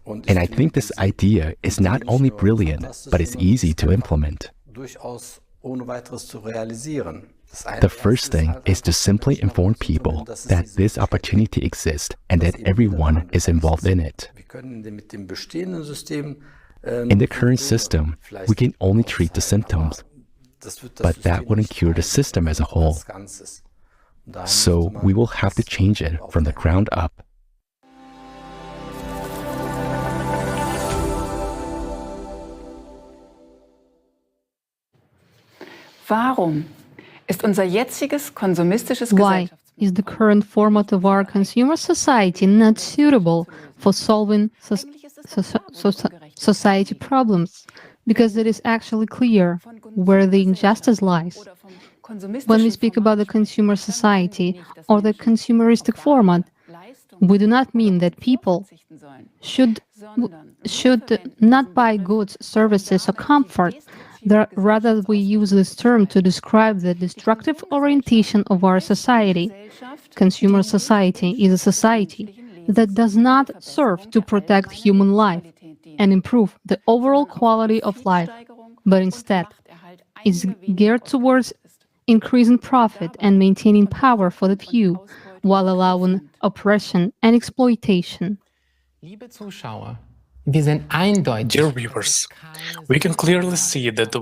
[SPEAKER 7] I think this idea is not only brilliant, but it's easy to implement. The first thing is to simply inform people that this opportunity exists and that everyone is involved in it. In the current system, we can only treat the symptoms, but that wouldn't cure the system as a whole. So we will have to change it from the ground up.
[SPEAKER 19] Warum ist unser jetziges konsumistisches
[SPEAKER 18] Why is the current format of our consumer society not suitable for solving society problems? Because it is actually clear where the injustice lies. When we speak about the consumer society or the consumeristic format, we do not mean that people should not buy goods, services, or comfort. Rather, we use this term to describe the destructive orientation of our society. Consumer society is a society that does not serve to protect human life and improve the overall quality of life, but instead is geared towards increasing profit and maintaining power for the few, while allowing oppression and exploitation.
[SPEAKER 11] Dear viewers, we can clearly see that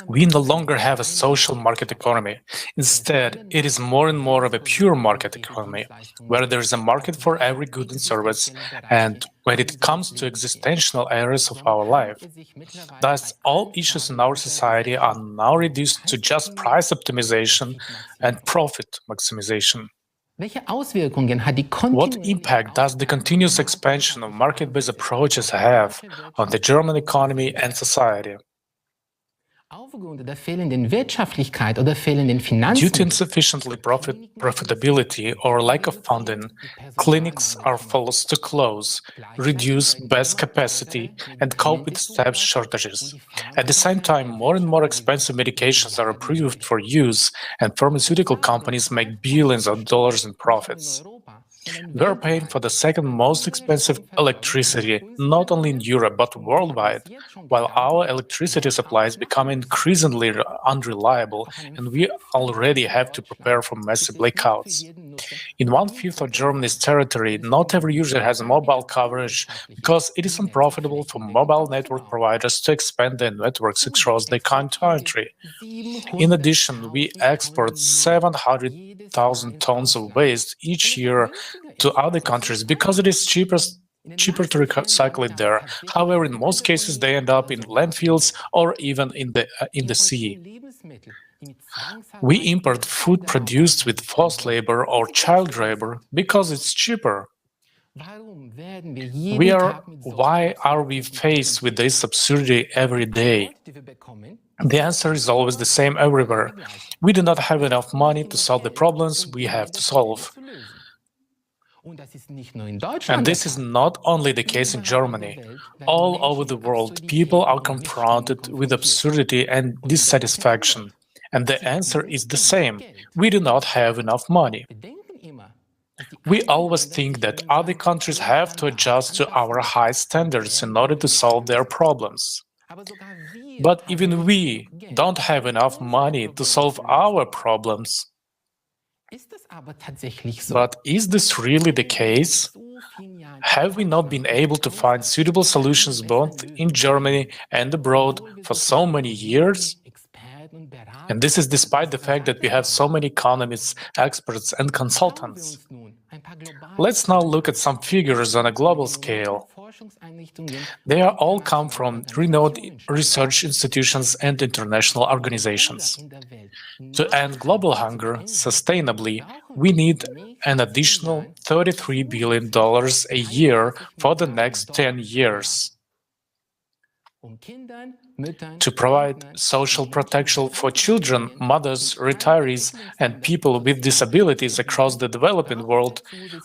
[SPEAKER 11] we no longer have a social market economy. Instead, it is more and more of a pure market economy, where there is a market for every good and service, and when it comes to existential areas of our life. Thus, all issues in our society are now reduced to just price optimization and profit maximization. What impact does the continuous expansion of market-based approaches have on the German economy and society? Due to insufficiently profitability or lack of funding, clinics are forced to close, reduce bed capacity, and cope with staff shortages. At the same time, more and more expensive medications are approved for use, and pharmaceutical companies make billions of dollars in profits. We are paying for the second most expensive electricity, not only in Europe but worldwide, while our electricity supply is becoming increasingly unreliable, and we already have to prepare for massive blackouts. In 1/5 of Germany's territory, not every user has mobile coverage because it is unprofitable for mobile network providers to expand their networks across the country. In addition, we export 700,000 tons of waste each year to other countries because it is cheaper to recycle it there. However, in most cases, they end up in landfills or even in the sea. We import food produced with forced labor or child labor because it's cheaper. Why are we faced with this absurdity every day? The answer is always the same everywhere. We do not have enough money to solve the problems we have to solve. And this is not only the case in Germany. All over the world, people are confronted with absurdity and dissatisfaction. And the answer is the same. We do not have enough money. We always think that other countries have to adjust to our high standards in order to solve their problems. But even we don't have enough money to solve our problems. But is this really the case? Have we not been able to find suitable solutions both in Germany and abroad for so many years? And this is despite the fact that we have so many economists, experts, and consultants. Let's now look at some figures on a global scale. They all come from renowned research institutions and international organizations. To end global hunger sustainably, we need an additional $33 billion a year for the next 10 years. To provide social protection for children, mothers, retirees, and people with disabilities across the developing world,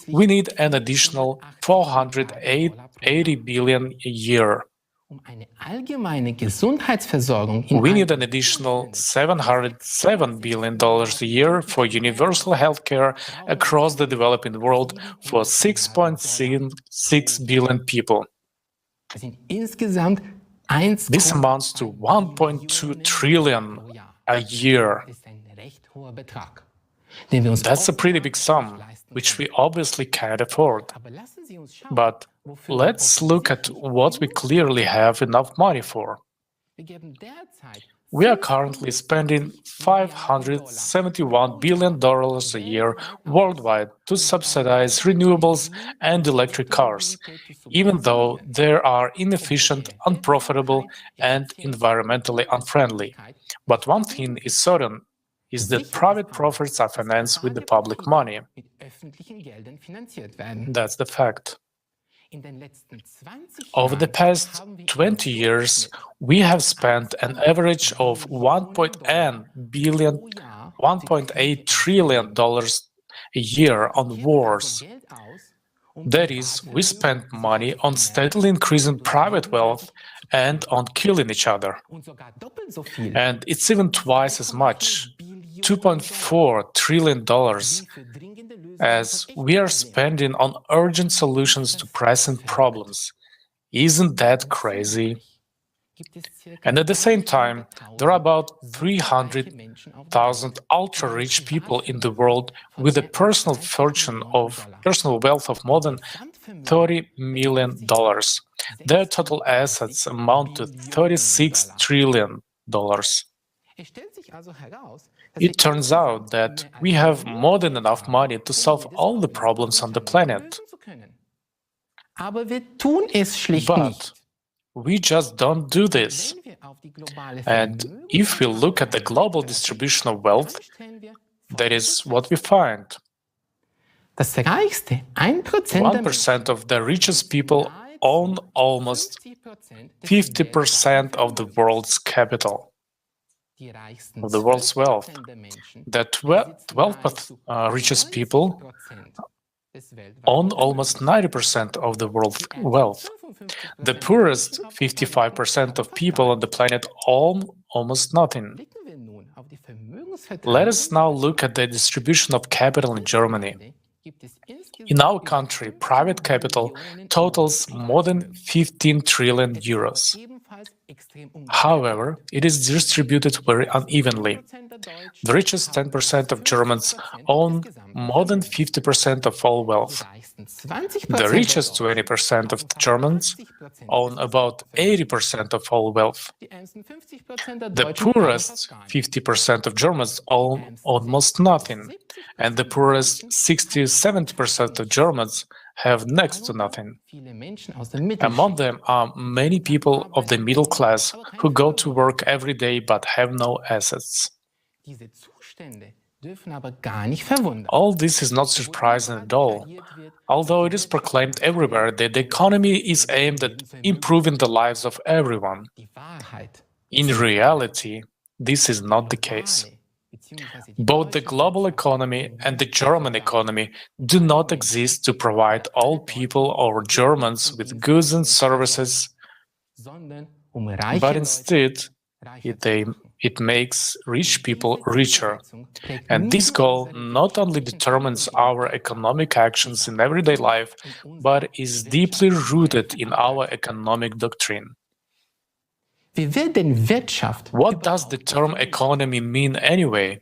[SPEAKER 11] we need an additional $480 billion a year. We need an additional $707 billion a year for universal healthcare across the developing world for 6.6 billion people. This amounts to 1.2 trillion a year. That's a pretty big sum, which we obviously can't afford. But let's look at what we clearly have enough money for. We are currently spending $571 billion a year worldwide to subsidize renewables and electric cars, even though they are inefficient, unprofitable, and environmentally unfriendly. But one thing is certain, is that private profits are financed with the public money. That's the fact. Over the past 20 years, we have spent an average of $1.8 trillion a year on wars. That is, we spend money on steadily increasing private wealth and on killing each other. And it's even twice as much, $2.4 trillion, as we are spending on urgent solutions to pressing problems. Isn't that crazy? And at the same time, there are about 300,000 ultra-rich people in the world with a personal wealth of more than $30 million. Their total assets amount to $36 trillion. It turns out that we have more than enough money to solve all the problems on the planet. But we just don't do this. And if we look at the global distribution of wealth, that is what we find. 1% of the richest people own almost 50% of the world's capital, of the world's wealth. The 12th richest people own almost 90% of the world's wealth. The poorest 55% of people on the planet own almost nothing. Let us now look at the distribution of capital in Germany. In our country, private capital totals more than 15 trillion euros. However, it is distributed very unevenly. The richest 10% of Germans own more than 50% of all wealth. The richest 20% of Germans own about 80% of all wealth. The poorest 50% of Germans own almost nothing, and the poorest 60-70% of Germans have next to nothing. Among them are many people of the middle class who go to work every day but have no assets. All this is not surprising at all, although it is proclaimed everywhere that the economy is aimed at improving the lives of everyone. In reality, this is not the case. Both the global economy and the German economy do not exist to provide all people or Germans with goods and services, but instead it makes rich people richer. And this goal not only determines our economic actions in everyday life, but is deeply rooted in our economic doctrine. What does the term economy mean anyway?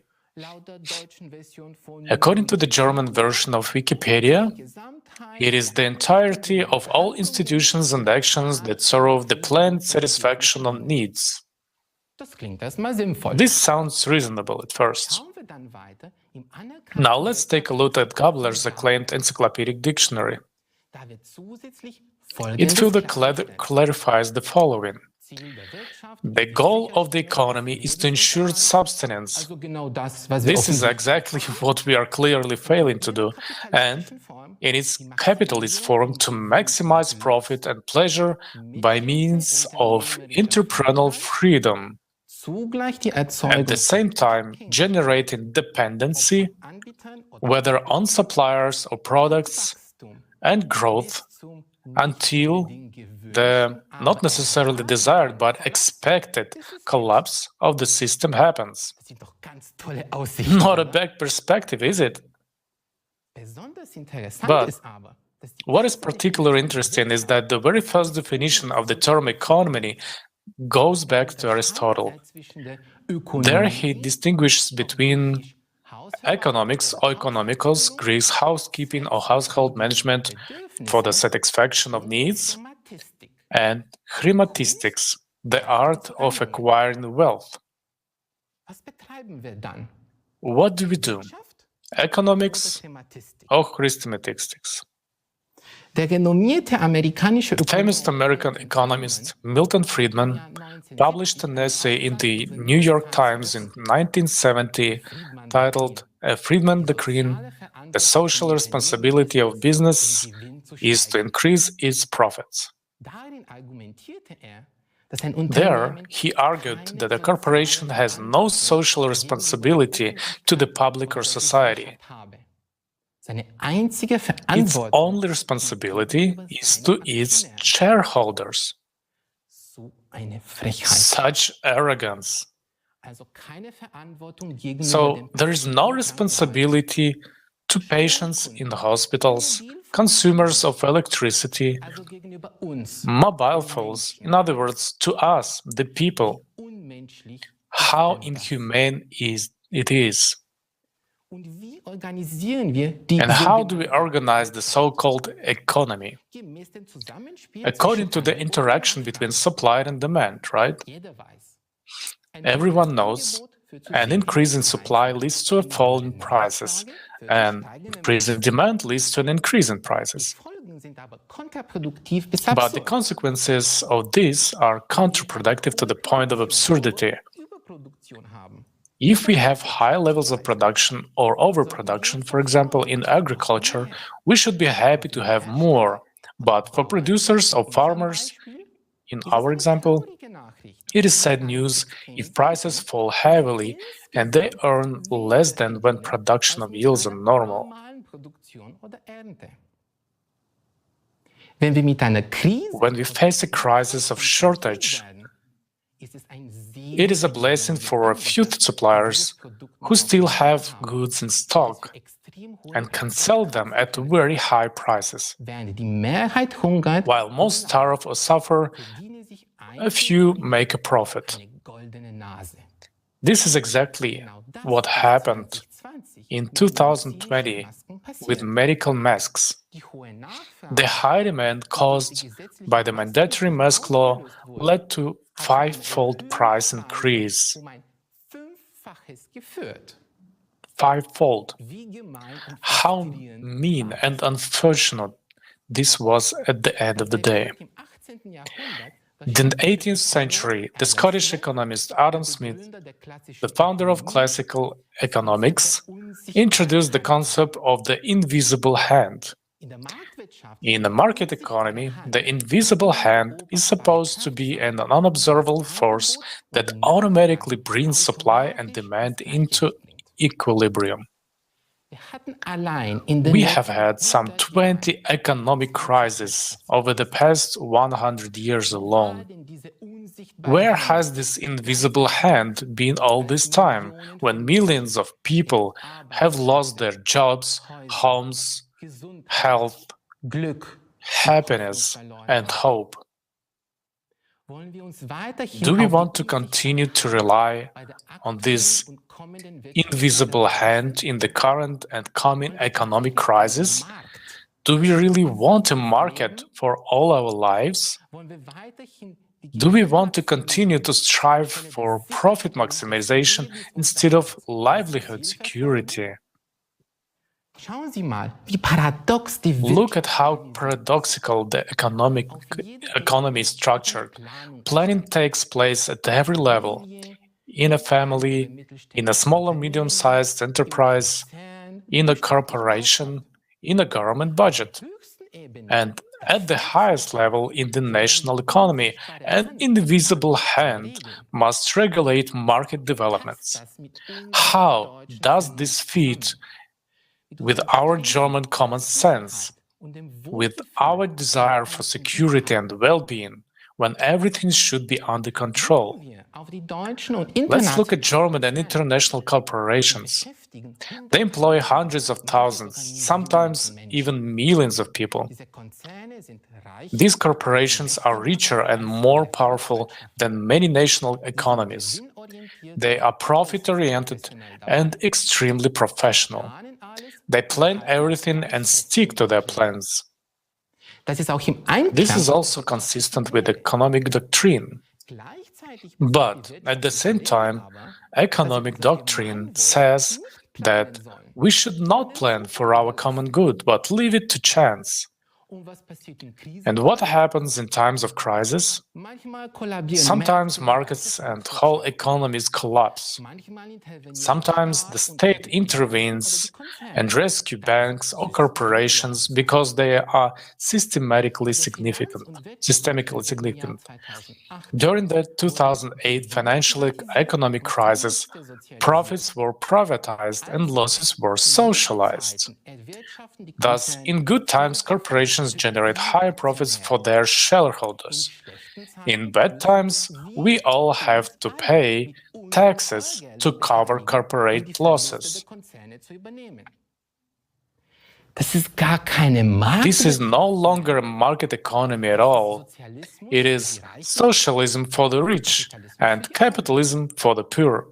[SPEAKER 11] According to the German version of Wikipedia, it is the entirety of all institutions and actions that serve the planned satisfaction of needs. This sounds reasonable at first. Now let's take a look at Gabler's acclaimed encyclopedic dictionary. It further clarifies the following. The goal of the economy is to ensure subsistence. This is exactly what we are clearly failing to do, and in its capitalist form to maximize profit and pleasure by means of entrepreneurial freedom. At the same time, generating dependency, whether on suppliers or products, and growth until the not necessarily desired but expected collapse of the system happens. Not a bad perspective, is it? But what is particularly interesting is that the very first definition of the term economy goes back to Aristotle. There he distinguishes between economics or economikos, Greek housekeeping or household management for the satisfaction of needs, and chrematistics, the art of acquiring wealth. What do we do? Economics or chrematistics? The famous American economist Milton Friedman published an essay in the New York Times in 1970 titled "A Friedman Doctrine: The Social Responsibility of Business is to Increase Its Profits." There, he argued that a corporation has no social responsibility to the public or society. Its only responsibility is to its shareholders. Such arrogance. So there is no responsibility to patients in the hospitals, consumers of electricity, mobile phones, in other words, to us, the people. How inhumane it is. And how do we organize the so-called economy? According to the interaction between supply and demand, right? Everyone knows an increase in supply leads to a fall in prices, and increase in demand leads to an increase in prices. But the consequences of this are counterproductive to the point of absurdity. If we have high levels of production or overproduction, for example, in agriculture, we should be happy to have more. But for producers or farmers, in our example, it is sad news if prices fall heavily and they earn less than when production of yields are normal. When we face a crisis of shortage, it is a blessing for a few suppliers who still have goods in stock and can sell them at very high prices. While most starve or suffer, a few make a profit. This is exactly what happened in 2020 with medical masks. The high demand caused by the mandatory mask law led to five-fold price increase. Five-fold. How mean and unfortunate this was at the end of the day. In the 18th century, the Scottish economist Adam Smith, the founder of classical economics, introduced the concept of the invisible hand. In a market economy, the invisible hand is supposed to be an unobservable force that automatically brings supply and demand into equilibrium. We have had some 20 economic crises over the past 100 years alone. Where has this invisible hand been all this time, when millions of people have lost their jobs, homes, health, happiness, and hope? Do we want to continue to rely on this invisible hand in the current and coming economic crisis? Do we really want a market for all our lives? Do we want to continue to strive for profit maximization instead of livelihood security? Look at how paradoxical the economy is structured. Planning takes place at every level, in a family, in a small or medium-sized enterprise, in a corporation, in a government budget, and at the highest level in the national economy. An invisible hand must regulate market developments. How does this fit with our German common sense, with our desire for security and well-being, when everything should be under control? Let's look at German and international corporations. They employ hundreds of thousands, sometimes even millions of people. These corporations are richer and more powerful than many national economies. They are profit-oriented and extremely professional. They plan everything and stick to their plans. This is also consistent with economic doctrine. But at the same time, economic doctrine says that we should not plan for our common good, but leave it to chance. And what happens in times of crisis? Sometimes markets and whole economies collapse. Sometimes the state intervenes and rescues banks or corporations because they are systemically significant. During the 2008 financial economic crisis, profits were privatized and losses were socialized. Thus, in good times, corporations generate higher profits for their shareholders. In bad times, we all have to pay taxes to cover corporate losses. This is no longer a market economy at all. It is socialism for the rich and capitalism for the poor.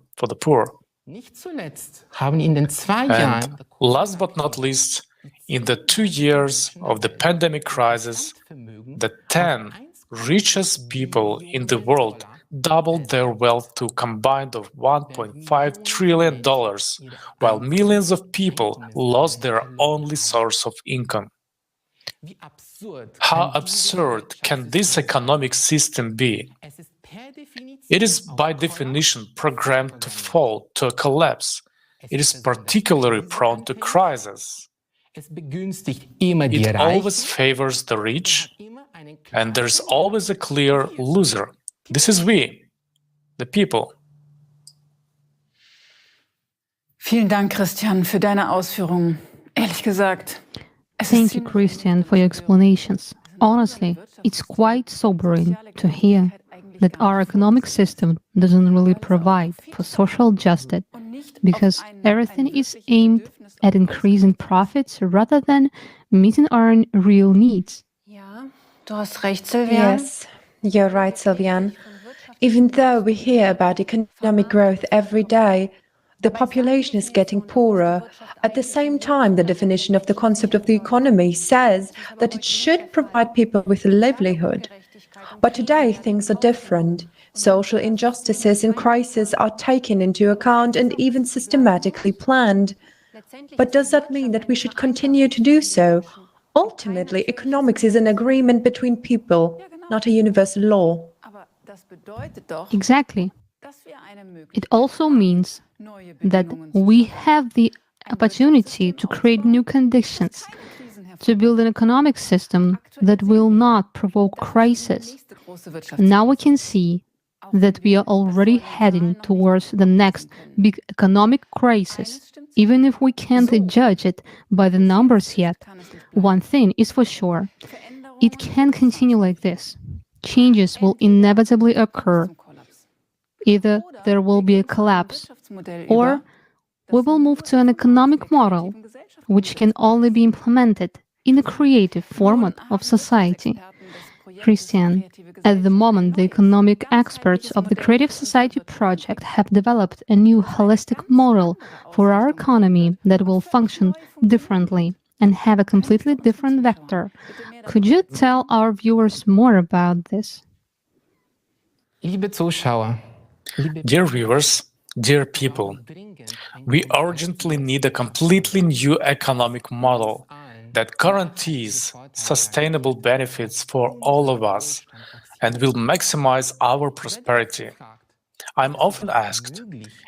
[SPEAKER 11] And last but not least, in the 2 years of the pandemic crisis, the 10 richest people in the world doubled their wealth to a combined of $1.5 trillion, while millions of people lost their only source of income. How absurd can this economic system be? It is by definition programmed to fall, to a collapse. It is particularly prone to crisis. It always favors the rich, and there's always a clear loser. This is we, the people.
[SPEAKER 19] Vielen Dank, Christian, für deine Ausführungen. Ehrlich gesagt,
[SPEAKER 18] Thank you, Christian, for your explanations. Honestly, it's quite sobering to hear that our economic system doesn't really provide for social justice, because everything is aimed at increasing profits rather than meeting our real needs.
[SPEAKER 17] Du hast recht, Sylvian. Yes, you're right, Sylvian. Even though we hear about economic growth every day, the population is getting poorer. At the same time, the definition of the concept of the economy says that it should provide people with a livelihood. But today, things are different. Social injustices in crisis are taken into account and even systematically planned. But does that mean that we should continue to do so? Ultimately, economics is an agreement between people, not a universal law.
[SPEAKER 18] Exactly. It also means that we have the opportunity to create new conditions, to build an economic system that will not provoke crisis. Now we can see that we are already heading towards the next big economic crisis, even if we can't judge it by the numbers yet. One thing is for sure, it can't continue like this. Changes will inevitably occur. Either there will be a collapse, or we will move to an economic model which can only be implemented in a creative format of society. Christian, at the moment, the economic experts of the Creative Society project have developed a new holistic model for our economy that will function differently and have a completely different vector. Could you tell our viewers more about this?
[SPEAKER 11] Dear viewers, dear people, we urgently need a completely new economic model that guarantees sustainable benefits for all of us and will maximize our prosperity. I'm often asked,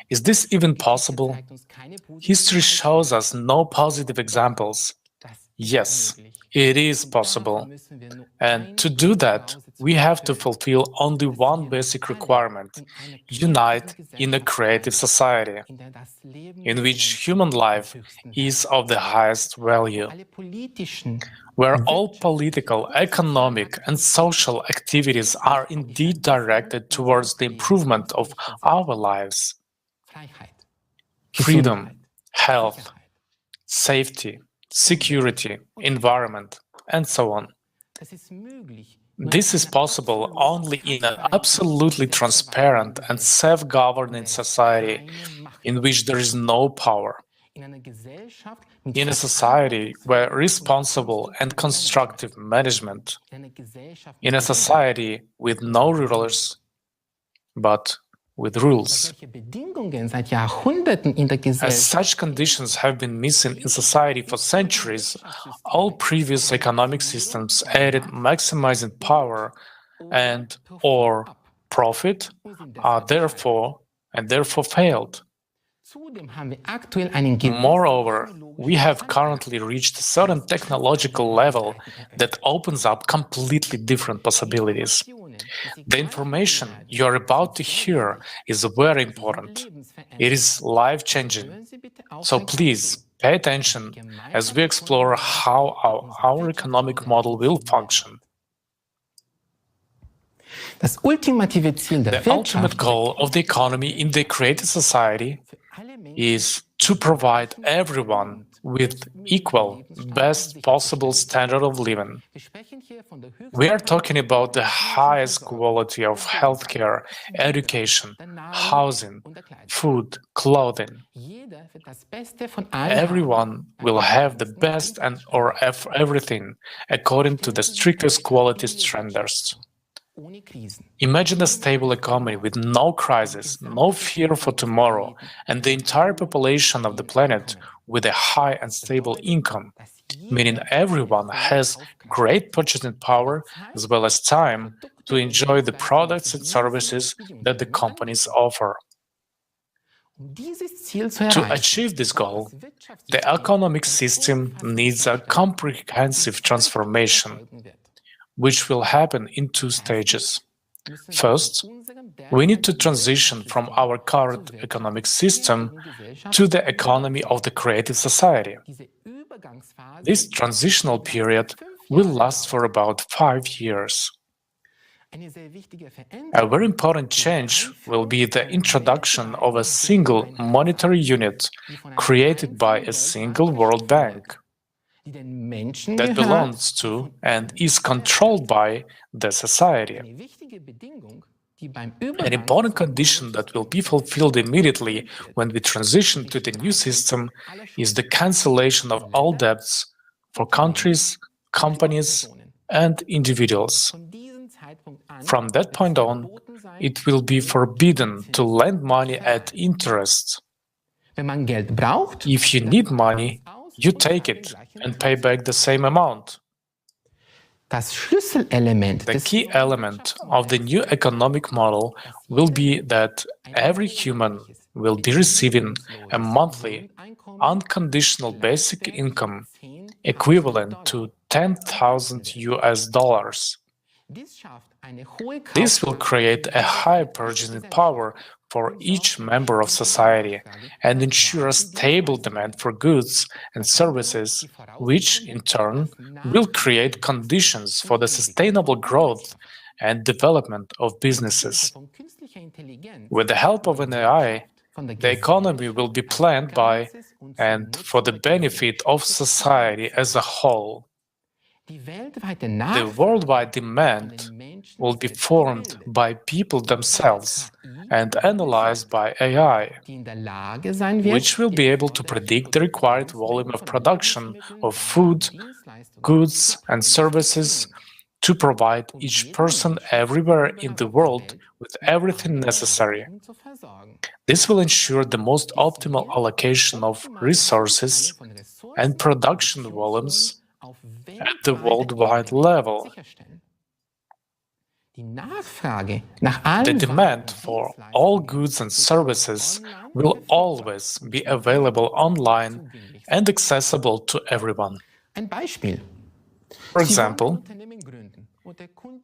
[SPEAKER 11] is this even possible? History shows us no positive examples. Yes, it is possible. And to do that, we have to fulfill only one basic requirement: unite in a creative society, in which human life is of the highest value, where all political, economic, and social activities are indeed directed towards the improvement of our lives. Freedom, health, safety, security, environment, and so on. This is possible only in an absolutely transparent and self-governing society in which there is no power. In a society where responsible and constructive management, in a society with no rulers, but with rules. As such conditions have been missing in society for centuries, all previous economic systems aided maximizing power and or profit are therefore failed. Moreover, we have currently reached a certain technological level that opens up completely different possibilities. The information you are about to hear is very important. It is life-changing. So please pay attention as we explore how our economic model will function. The ultimate goal of the economy in the creative society is to provide everyone with equal, best possible standard of living. We are talking about the highest quality of healthcare, education, housing, food, clothing. Everyone will have the best or everything according to the strictest quality standards. Imagine a stable economy with no crisis, no fear for tomorrow, and the entire population of the planet with a high and stable income, meaning everyone has great purchasing power as well as time to enjoy the products and services that the companies offer. To achieve this goal, the economic system needs a comprehensive transformation, which will happen in two stages. First, we need to transition from our current economic system to the economy of the creative society. This transitional period will last for about 5 years. A very important change will be the introduction of a single monetary unit created by a single World Bank that belongs to and is controlled by the society. An important condition that will be fulfilled immediately when we transition to the new system is the cancellation of all debts for countries, companies, and individuals. From that point on, it will be forbidden to lend money at interest. If you need money, you take it and pay back the same amount. The key element of the new economic model will be that every human will be receiving a monthly, unconditional basic income equivalent to $10,000 US. This will create a high purchasing power for each member of society and ensure a stable demand for goods and services, which, in turn, will create conditions for the sustainable growth and development of businesses. With the help of an AI, the economy will be planned by and for the benefit of society as a whole. The worldwide demand will be formed by people themselves and analyzed by AI, which will be able to predict the required volume of production of food, goods, and services to provide each person everywhere in the world with everything necessary. This will ensure the most optimal allocation of resources and production volumes at the worldwide level. The demand for all goods and services will always be available online and accessible to everyone. For example,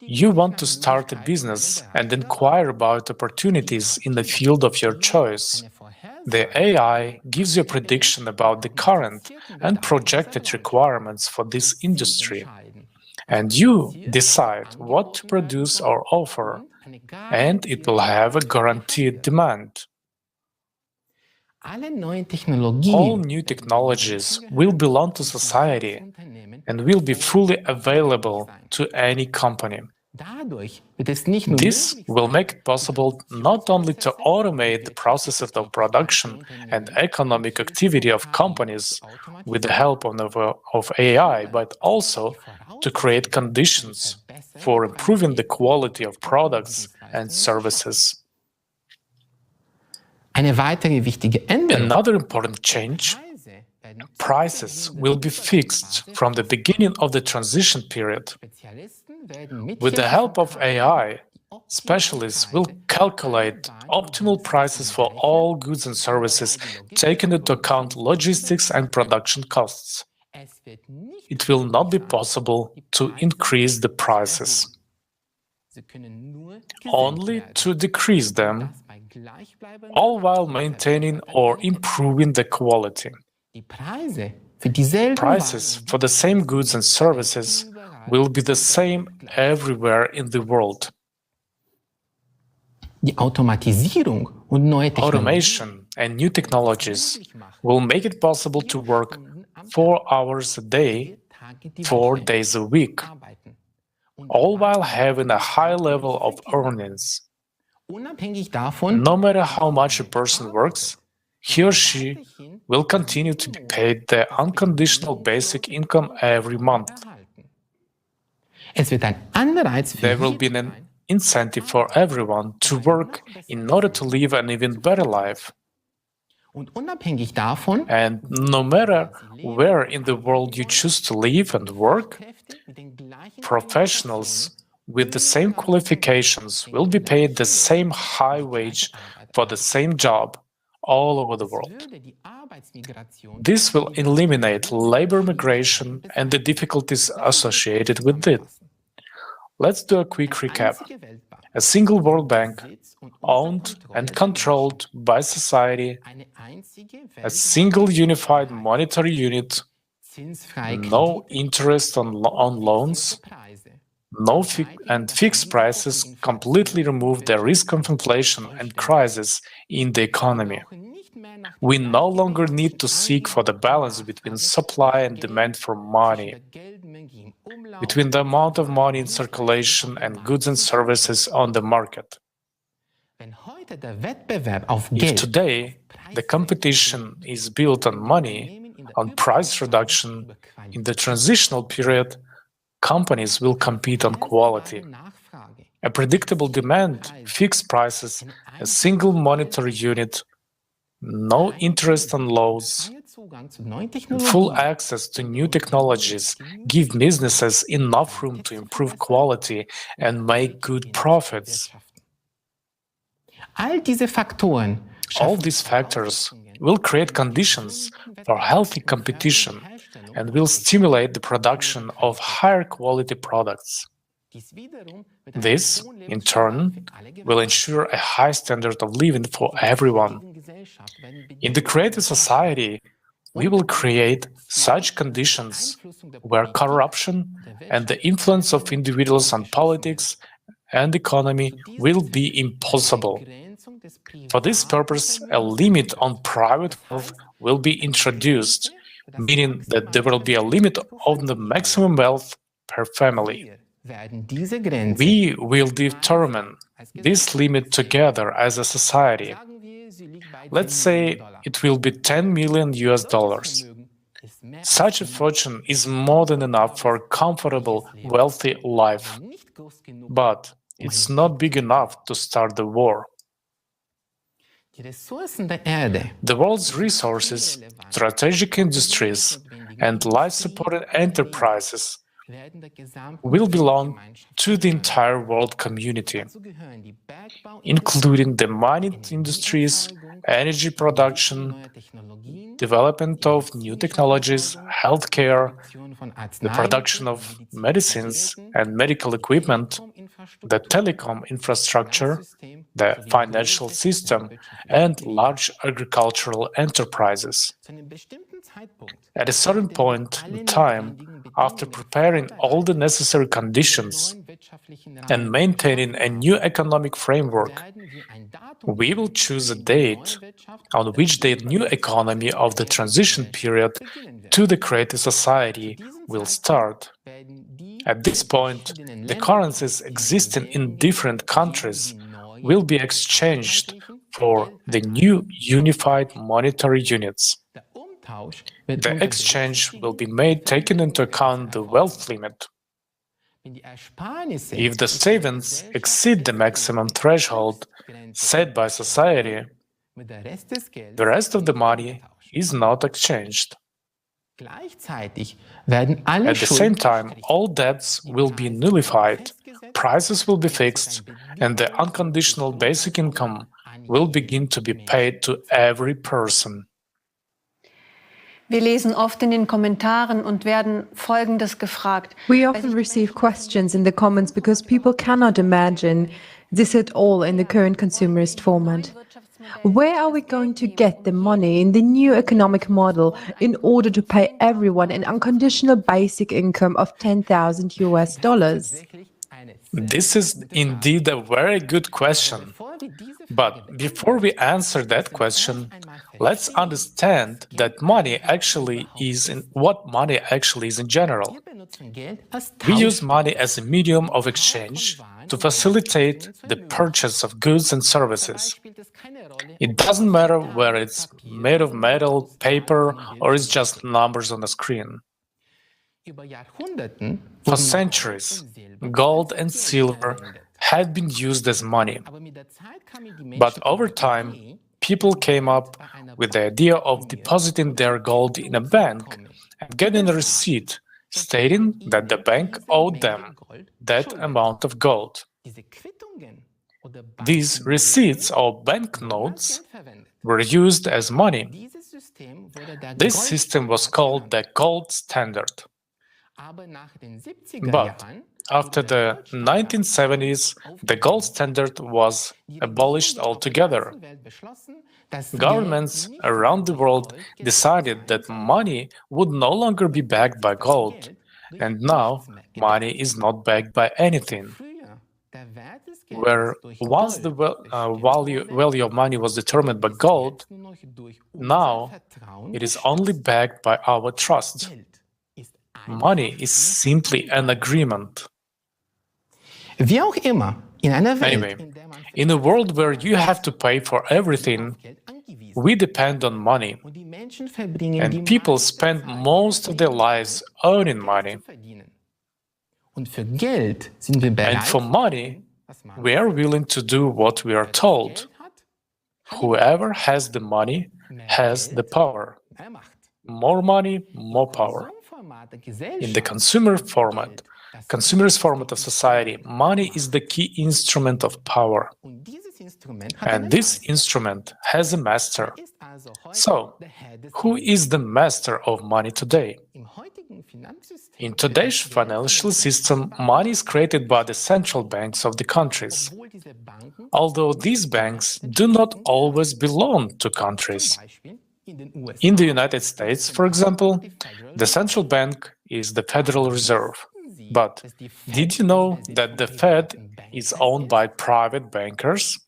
[SPEAKER 11] you want to start a business and inquire about opportunities in the field of your choice. The AI gives you a prediction about the current and projected requirements for this industry, and you decide what to produce or offer, and it will have a guaranteed demand. All new technologies will belong to society and will be fully available to any company. This will make it possible not only to automate the processes of production and economic activity of companies with the help of AI, but also to create conditions for improving the quality of products and services. Another important change: prices will be fixed from the beginning of the transition period. With the help of AI, specialists will calculate optimal prices for all goods and services, taking into account logistics and production costs. It will not be possible to increase the prices, only to decrease them, all while maintaining or improving the quality. Prices for the same goods and services will be the same everywhere in the world. Automation and new technologies will make it possible to work 4 hours a day, 4 days a week, all while having a high level of earnings. No matter how much a person works, he or she will continue to be paid the unconditional basic income every month. There will be an incentive for everyone to work in order to live an even better life. And no matter where in the world you choose to live and work, professionals with the same qualifications will be paid the same high wage for the same job all over the world. This will eliminate labor migration and the difficulties associated with it. Let's do a quick recap. A single World Bank, owned and controlled by society, a single unified monetary unit, no interest on loans, and fixed prices completely remove the risk of inflation and crisis in the economy. We no longer need to seek for the balance between supply and demand for money, between the amount of money in circulation and goods and services on the market. If today the competition is built on money, on price reduction, in the transitional period, companies will compete on quality. A predictable demand, fixed prices, a single monetary unit, no interest on loans, full access to new technologies give businesses enough room to improve quality and make good profits. All these factors will create conditions for healthy competition and will stimulate the production of higher quality products. This, in turn, will ensure a high standard of living for everyone. In the creative society, we will create such conditions where corruption and the influence of individuals on politics and economy will be impossible. For this purpose, a limit on private wealth will be introduced, meaning that there will be a limit on the maximum wealth per family. We will determine this limit together as a society. Let's say it will be 10 million US dollars. Such a fortune is more than enough for a comfortable, wealthy life. But it's not big enough to start the war. The world's resources, strategic industries, and life-supported enterprises will belong to the entire world community, including the mining industries, energy production, development of new technologies, healthcare, the production of medicines and medical equipment, the telecom infrastructure, the financial system, and large agricultural enterprises. At a certain point in time, after preparing all the necessary conditions and maintaining a new economic framework, we will choose a date on which the new economy of the transition period to the creative society will start. At this point, the currencies existing in different countries will be exchanged for the new unified monetary units. The exchange will be made taking into account the wealth limit. If the savings exceed the maximum threshold set by society, the rest of the money is not exchanged. At the same time, all debts will be nullified, prices will be fixed, and the unconditional basic income will begin to be paid to every person.
[SPEAKER 3] Wir lesen oft in den Kommentaren und werden Folgendes gefragt.
[SPEAKER 17] We often receive questions in the comments because people cannot imagine this at all in the current consumerist format. Where are we going to get the money in the new economic model in order to pay everyone an unconditional basic income of 10,000 US dollars?
[SPEAKER 11] This is indeed a very good question. But before we answer that question, let's understand that money actually is what money actually is in general. We use money as a medium of exchange to facilitate the purchase of goods and services. It doesn't matter whether it's made of metal, paper, or it's just numbers on a screen. For centuries, gold and silver had been used as money. But over time, people came up with the idea of depositing their gold in a bank and getting a receipt stating that the bank owed them that amount of gold. These receipts or banknotes were used as money. This system was called the gold standard. But after the 1970s, the gold standard was abolished altogether. Governments around the world decided that money would no longer be backed by gold, and now money is not backed by anything. Where once the value of money was determined by gold, now it is only backed by our trust. Money is simply an agreement. Anyway, in a world where you have to pay for everything, we depend on money, and people spend most of their lives earning money. And for money, we are willing to do what we are told. Whoever has the money has the power. More money, more power. In the consumerist format of society, money is the key instrument of power. And this instrument has a master, So, who is the master of money today? In today's financial system, money is created by the central banks of the countries, although these banks do not always belong to countries. In the United States, for example, the central bank is the Federal Reserve. But did you know that the Fed is owned by private bankers?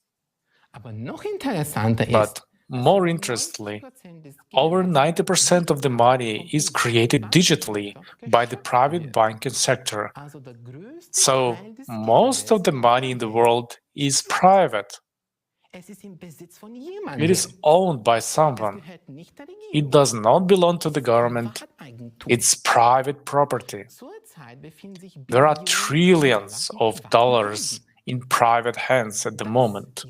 [SPEAKER 11] But more interestingly, over 90% of the money is created digitally by the private banking sector. So most of the money in the world is private. It is owned by someone. It does not belong to the government. It's private property. There are trillions of dollars in private hands at the moment.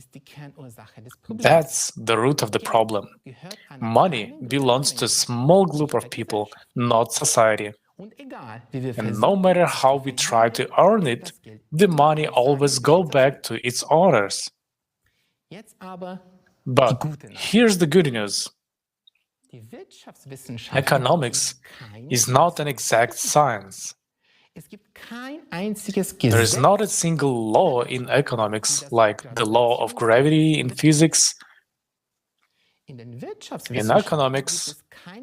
[SPEAKER 11] That's the root of the problem. Money belongs to a small group of people, not society. And no matter how we try to earn it, the money always goes back to its owners. But here's the good news. Economics is not an exact science. There is not a single law in economics like the law of gravity in physics. In economics,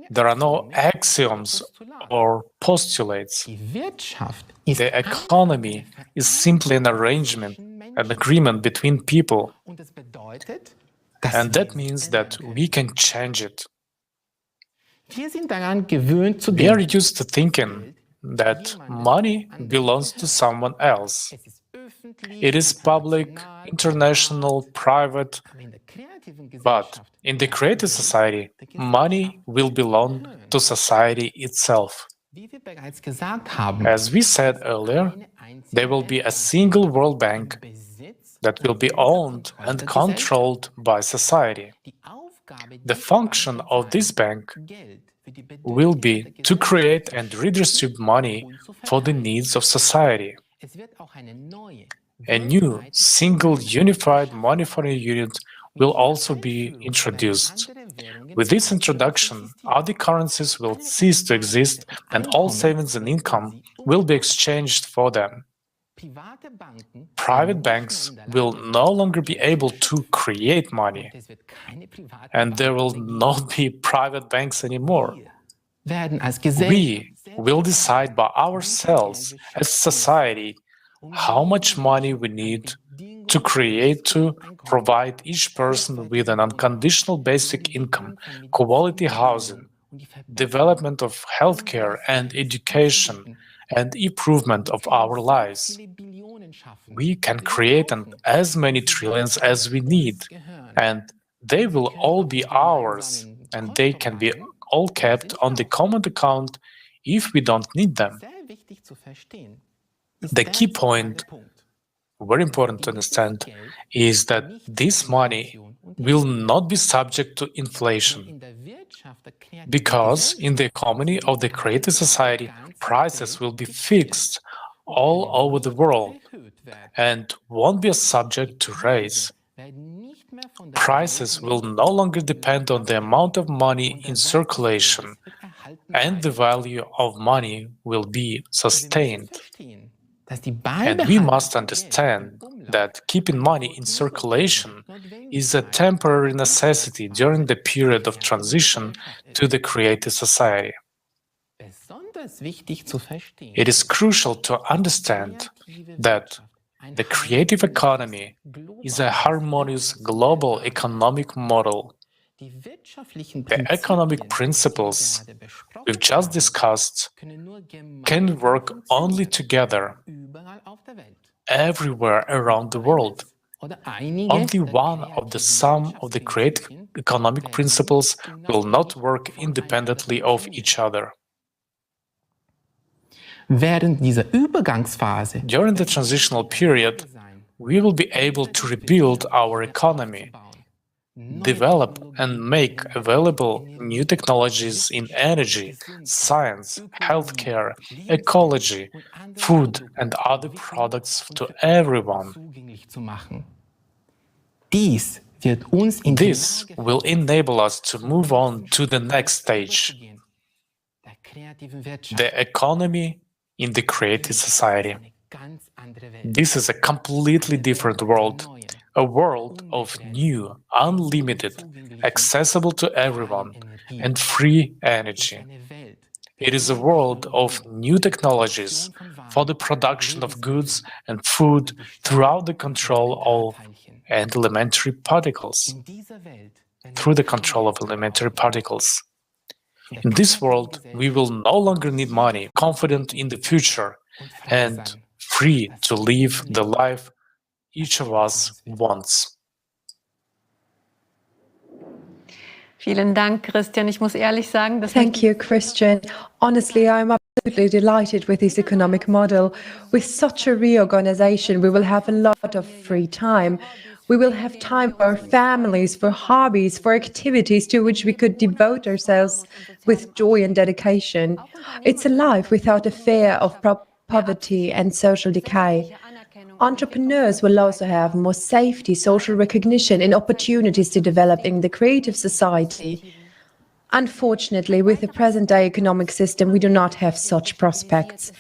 [SPEAKER 11] there are no axioms or postulates. The economy is simply an arrangement, an agreement between people. And that means that we can change it. We are used to thinking that money belongs to someone else. It is public, international, private. But in the creative society, money will belong to society itself. As we said earlier, there will be a single World Bank that will be owned and controlled by society. The function of this bank will be to create and redistribute money for the needs of society. A new, single, unified monetary unit will also be introduced. With this introduction, other currencies will cease to exist and all savings and income will be exchanged for them. Private banks will no longer be able to create money, and there will not be private banks anymore. We will decide by ourselves as society how much money we need to create to provide each person with an unconditional basic income, quality housing, development of healthcare and education, and improvement of our lives. We can create as many trillions as we need, and they will all be ours, and they can be all kept on the common account if we don't need them. The key point, very important to understand, is that this money will not be subject to inflation, because in the economy of the creative society, prices will be fixed all over the world and won't be subject to raise. Prices will no longer depend on the amount of money in circulation, and the value of money will be sustained. And we must understand that keeping money in circulation is a temporary necessity during the period of transition to the creative society. It is crucial to understand that the creative economy is a harmonious global economic model. The economic principles we've just discussed can work only together everywhere around the world. Only one of the sum of the creative economic principles will not work independently of each other. During the transitional period, we will be able to rebuild our economy, develop and make available new technologies in energy, science, healthcare, ecology, food, and other products to everyone. This will enable us to move on to the next stage, the economy in the creative society. This is a completely different world, a world of new, unlimited, accessible to everyone, and free energy. It is a world of new technologies for the production of goods and food throughout the control of elementary particles. Through the control of elementary particles. In this world, we will no longer need money, confident in the future, and free to live the life each of us wants.
[SPEAKER 3] Vielen Dank, Christian. Ich muss ehrlich sagen, dass
[SPEAKER 4] Thank you, Christian. Honestly, I'm absolutely delighted with this economic model. With such a reorganization, we will have a lot of free time. We will have time for our families, for hobbies, for activities to which we could devote ourselves with joy and dedication. It's a life without a fear of poverty and social decay. Entrepreneurs will also have more safety, social recognition, and opportunities to develop in the creative society. Unfortunately, with the present-day economic system, we do not have such prospects.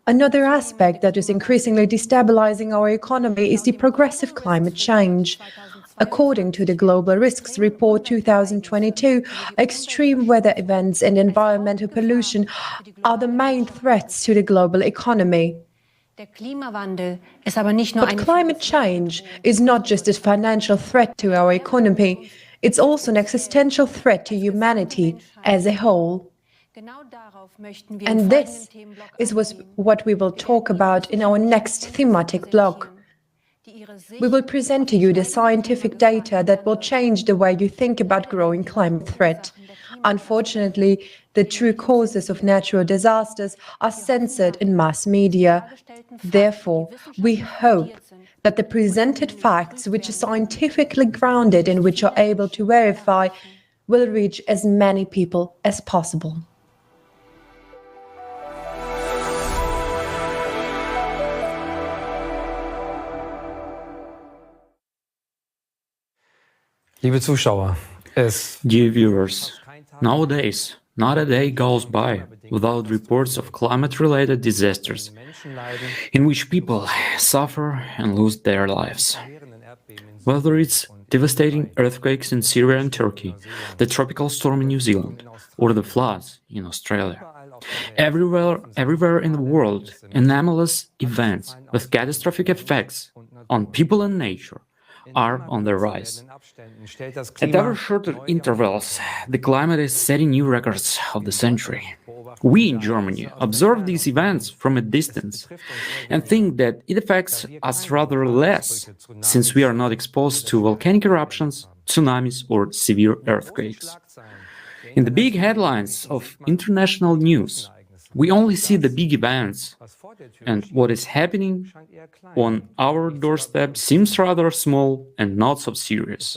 [SPEAKER 4] Another aspect that is increasingly destabilizing our economy is the progressive climate change. According to the Global Risks Report 2022, extreme weather events and environmental pollution are the main threats to the global economy. But climate change is not just a financial threat to our economy, it's also an existential threat to humanity as a whole. And this is what we will talk about in our next thematic block. We will present to you the scientific data that will change the way you think about growing climate threat. Unfortunately, the true causes of natural disasters are censored in mass media. Therefore, we hope that the presented facts, which are scientifically grounded and which are able to verify, will reach as many people as possible.
[SPEAKER 1] Liebe Zuschauer,
[SPEAKER 2] Dear viewers, nowadays, not a day goes by without reports of climate-related disasters in which people suffer and lose their lives. Whether it's devastating earthquakes in Syria and Turkey, the tropical storm in New Zealand, or the floods in Australia. Everywhere in the world, anomalous events with catastrophic effects on people and nature are on the rise. At ever shorter intervals, the climate is setting new records of the century. We in Germany observe these events from a distance and think that it affects us rather less, since we are not exposed to volcanic eruptions, tsunamis, or severe earthquakes. In the big headlines of international news, we only see the big events, and what is happening on our doorstep seems rather small and not so serious.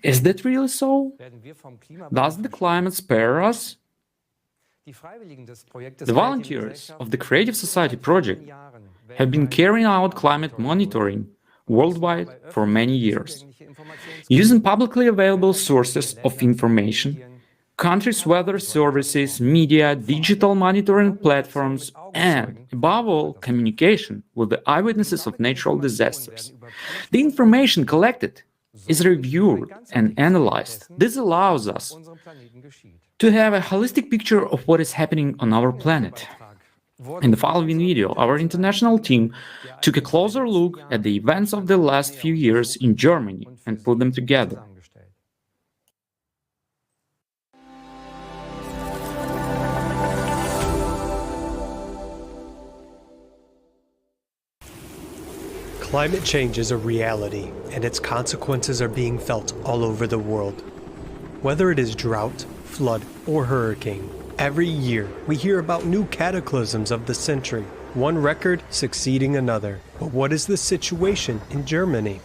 [SPEAKER 2] Is that really so? Does the climate spare us? The volunteers of the Creative Society project have been carrying out climate monitoring worldwide for many years. Using publicly available sources of information, countries' weather services, media, digital monitoring platforms, and, above all, communication with the eyewitnesses of natural disasters. The information collected is reviewed and analyzed. This allows us to have a holistic picture of what is happening on our planet. In the following video, our international team took a closer look at the events of the last few years in Germany and put them together.
[SPEAKER 12] Climate change is a reality, and its consequences are being felt all over the world. Whether it is drought, flood, or hurricane, every year we hear about new cataclysms of the century, one record succeeding another. But what is the situation in Germany?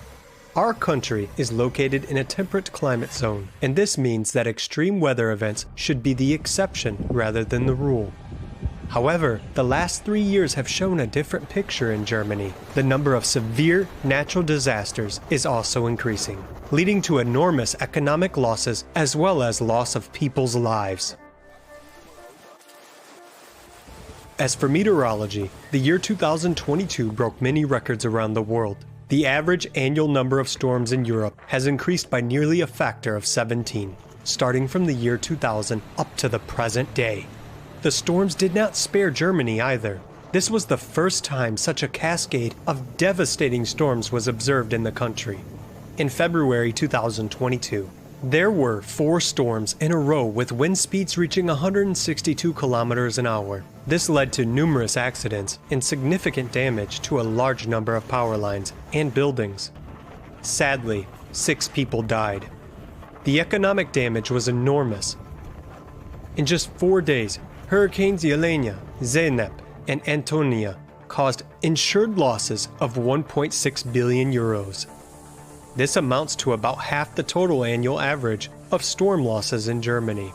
[SPEAKER 12] Our country is located in a temperate climate zone, and this means that extreme weather events should be the exception rather than the rule. However, the last 3 years have shown a different picture in Germany. The number of severe natural disasters is also increasing, leading to enormous economic losses as well as loss of people's lives. As for meteorology, the year 2022 broke many records around the world. The average annual number of storms in Europe has increased by nearly a factor of 17, starting from the year 2000 up to the present day. The storms did not spare Germany either. This was the first time such a cascade of devastating storms was observed in the country. In February 2022, there were 4 storms in a row with wind speeds reaching 162 kilometers an hour. This led to numerous accidents and significant damage to a large number of power lines and buildings. Sadly, 6 people died. The economic damage was enormous. In just 4 days, Hurricanes Yelena, Zeynep, and Antonia caused insured losses of 1.6 billion euros. This amounts to about half the total annual average of storm losses in Germany.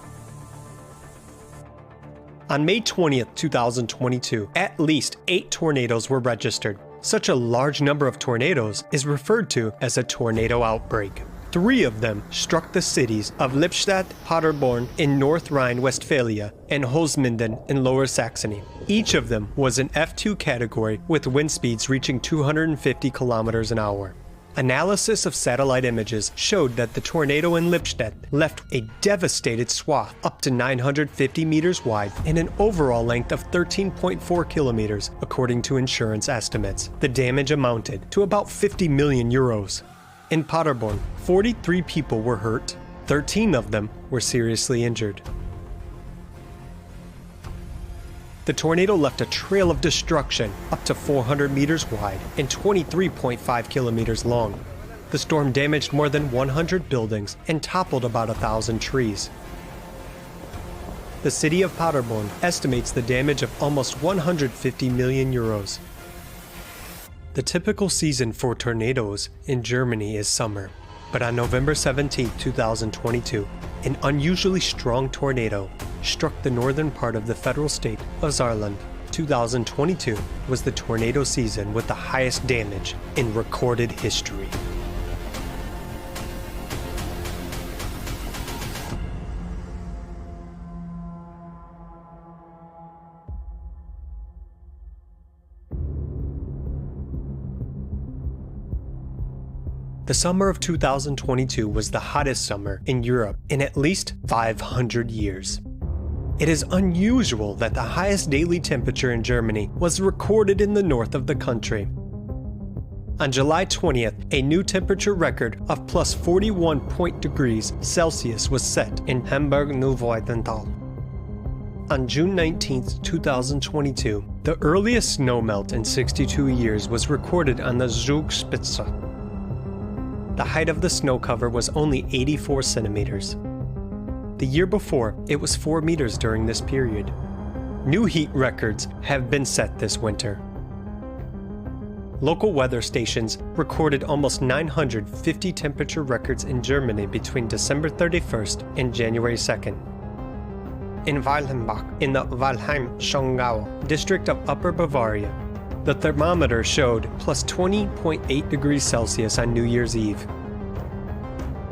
[SPEAKER 12] On May 20th, 2022, at least 8 tornadoes were registered. Such a large number of tornadoes is referred to as a tornado outbreak. 3 of them struck the cities of Lippstadt, Paderborn in North Rhine-Westphalia, and Holzminden in Lower Saxony. Each of them was an F2 category with wind speeds reaching 250 kilometers an hour. Analysis of satellite images showed that the tornado in Lippstadt left a devastated swath up to 950 meters wide and an overall length of 13.4 kilometers, according to insurance estimates. The damage amounted to about 50 million euros. In Paderborn, 43 people were hurt. 13 of them were seriously injured. The tornado left a trail of destruction up to 400 meters wide and 23.5 kilometers long. The storm damaged more than 100 buildings and toppled about 1,000 trees. The city of Paderborn estimates the damage of almost 150 million euros. The typical season for tornadoes in Germany is summer, but on November 17, 2022, an unusually strong tornado struck the northern part of the federal state of Saarland. 2022 was the tornado season with the highest damage in recorded history. The summer of 2022 was the hottest summer in Europe in at least 500 years. It is unusual that the highest daily temperature in Germany was recorded in the north of the country. On July 20th, a new temperature record of plus 41 degrees Celsius was set in Hamburg-Neuweidenthal. On June 19th, 2022, the earliest snowmelt in 62 years was recorded on the Zugspitze. The height of the snow cover was only 84 centimeters. The year before, it was 4 meters during this period. New heat records have been set this winter. Local weather stations recorded almost 950 temperature records in Germany between December 31st and January 2nd. In Weilhambach, in the Walheim-Schongau district of Upper Bavaria, the thermometer showed plus 20.8 degrees Celsius on New Year's Eve.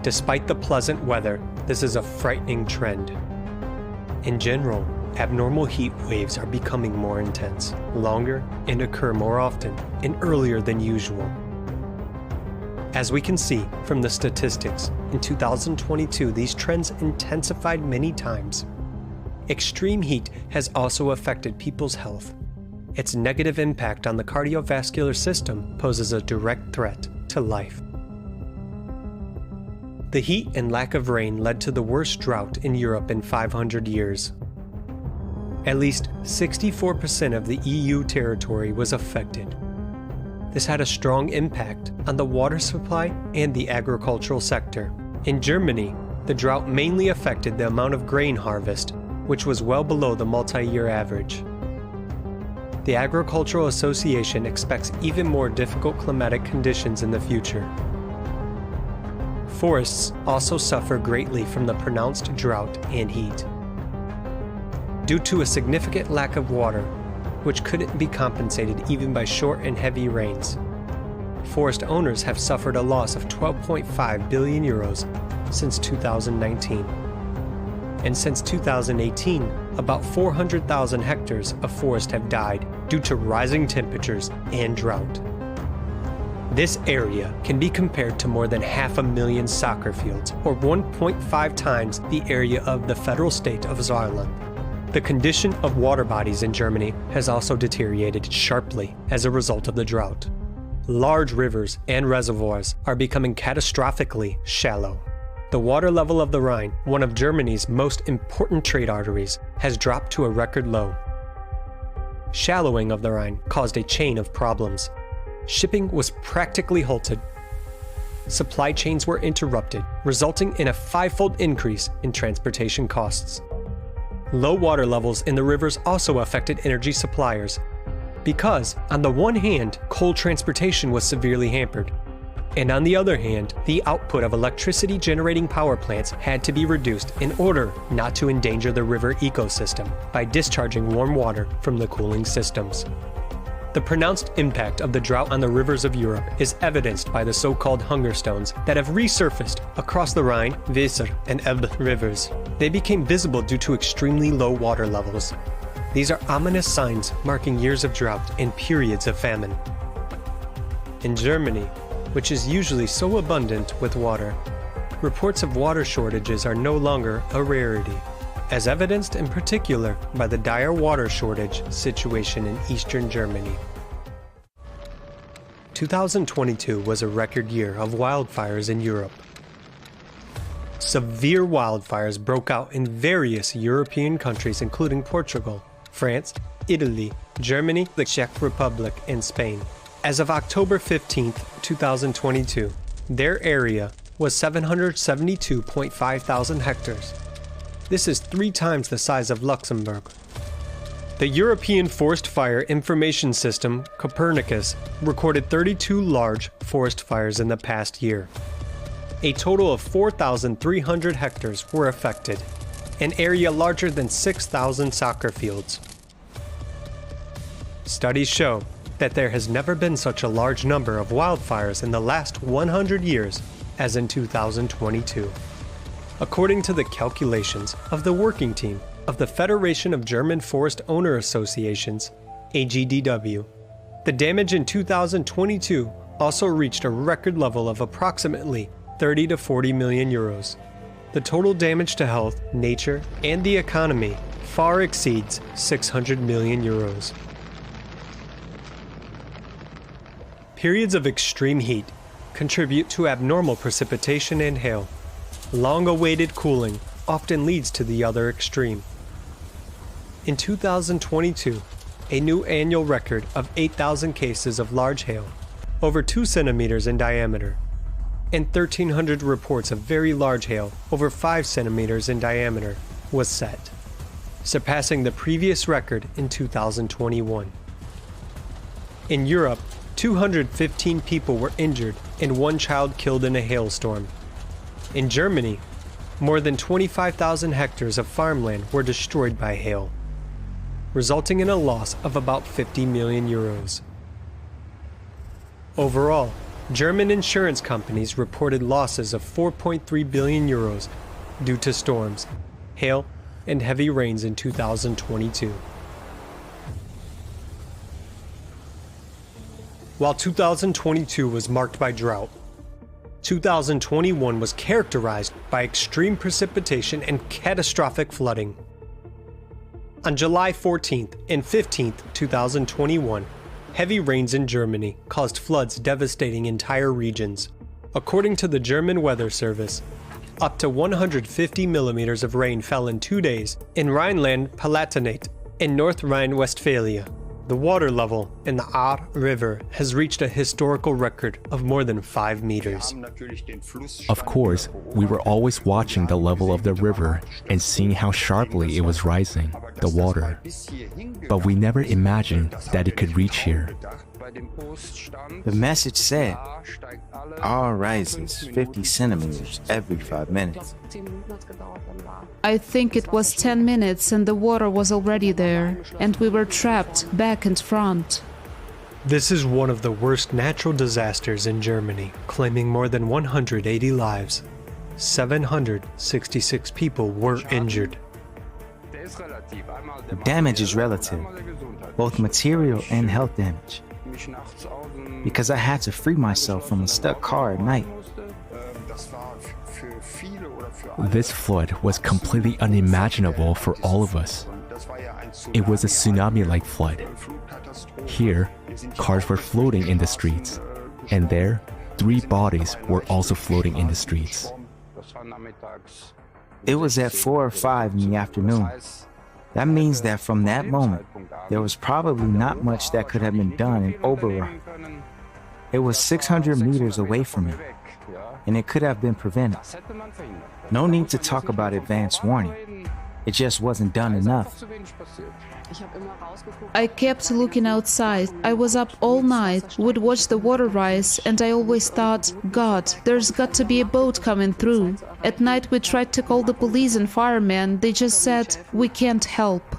[SPEAKER 12] Despite the pleasant weather, this is a frightening trend. In general, abnormal heat waves are becoming more intense, longer, and occur more often and earlier than usual. As we can see from the statistics, in 2022 these trends intensified many times. Extreme heat has also affected people's health. Its negative impact on the cardiovascular system poses a direct threat to life. The heat and lack of rain led to the worst drought in Europe in 500 years. At least 64% of the EU territory was affected. This had a strong impact on the water supply and the agricultural sector. In Germany, the drought mainly affected the amount of grain harvest, which was well below the multi-year average. The Agricultural Association expects even more difficult climatic conditions in the future. Forests also suffer greatly from the pronounced drought and heat. due to a significant lack of water, which couldn't be compensated even by short and heavy rains. Forest owners have suffered a loss of 12.5 billion euros since 2019. And since 2018, about 400,000 hectares of forest have died due to rising temperatures and drought. This area can be compared to more than 500,000 soccer fields, or 1.5 times the area of the federal state of Saarland. The condition of water bodies in Germany has also deteriorated sharply as a result of the drought. Large rivers and reservoirs are becoming catastrophically shallow. The water level of the Rhine, one of Germany's most important trade arteries, has dropped to a record low. Shallowing of the Rhine caused a chain of problems. Shipping was practically halted. Supply chains were interrupted, resulting in a fivefold increase in transportation costs. Low water levels in the rivers also affected energy suppliers, because, on the one hand, coal transportation was severely hampered, and on the other hand, the output of electricity generating power plants had to be reduced in order not to endanger the river ecosystem by discharging warm water from the cooling systems. The pronounced impact of the drought on the rivers of Europe is evidenced by the so-called hunger stones that have resurfaced across the Rhine, Weser, and Elbe rivers. They became visible due to extremely low water levels. These are ominous signs marking years of drought and periods of famine. In Germany, which is usually so abundant with water, reports of water shortages are no longer a rarity, as evidenced in particular by the dire water shortage situation in eastern Germany. 2022 was a record year of wildfires in Europe. Severe wildfires broke out in various European countries including Portugal, France, Italy, Germany, the Czech Republic, and Spain. As of October 15, 2022, their area was 772.5 thousand hectares. This is 3 times the size of Luxembourg. The European Forest Fire Information System, Copernicus, recorded 32 large forest fires in the past year. A total of 4,300 hectares were affected, an area larger than 6,000 soccer fields. Studies show that there has never been such a large number of wildfires in the last 100 years as in 2022. According to the calculations of the working team of the Federation of German Forest Owner Associations, AGDW, the damage in 2022 also reached a record level of approximately 30 to 40 million euros. The total damage to health, nature, and the economy far exceeds 600 million euros. Periods of extreme heat contribute to abnormal precipitation and hail. Long-awaited cooling often leads to the other extreme. In 2022, a new annual record of 8,000 cases of large hail, over 2 centimeters in diameter, and 1,300 reports of very large hail, over 5 centimeters in diameter, was set, surpassing the previous record in 2021. In Europe, 215 people were injured and 1 child killed in a hailstorm. In Germany, more than 25,000 hectares of farmland were destroyed by hail, resulting in a loss of about 50 million euros. Overall, German insurance companies reported losses of 4.3 billion euros due to storms, hail, and heavy rains in 2022. While 2022 was marked by drought, 2021 was characterized by extreme precipitation and catastrophic flooding. On July 14th and 15th, 2021, heavy rains in Germany caused floods devastating entire regions. According to the German Weather Service, up to 150 millimeters of rain fell in 2 days in Rhineland-Palatinate in North Rhine-Westphalia. The water level in the Ahr River has reached a historical record of more than 5 meters.
[SPEAKER 7] Of course, we were always watching the level of the river and seeing how sharply it was rising, the water. But we never imagined that it could reach here.
[SPEAKER 9] The message said, R rises 50 centimeters every 5 minutes.
[SPEAKER 8] I think it was 10 minutes and the water was already there, and we were trapped back and front.
[SPEAKER 12] This is one of the worst natural disasters in Germany, claiming more than 180 lives. 766 people were injured.
[SPEAKER 9] The damage is relative, both material and health damage. Because I had to free myself from a stuck car at night.
[SPEAKER 7] This flood was completely unimaginable for all of us. It was a tsunami-like flood. Here, cars were floating in the streets, and there, 3 bodies were also floating in the streets.
[SPEAKER 9] It was at 4 or 5 in the afternoon. That means that from that moment, there was probably not much that could have been done in Oberrah. It was 600 meters away from me, and it could have been prevented. No need to talk about advance warning. It just wasn't done enough.
[SPEAKER 8] I kept looking outside. I was up all night, would watch the water rise, and I always thought, God, there's got to be a boat coming through. At night we tried to call the police and firemen. They just said, we can't help.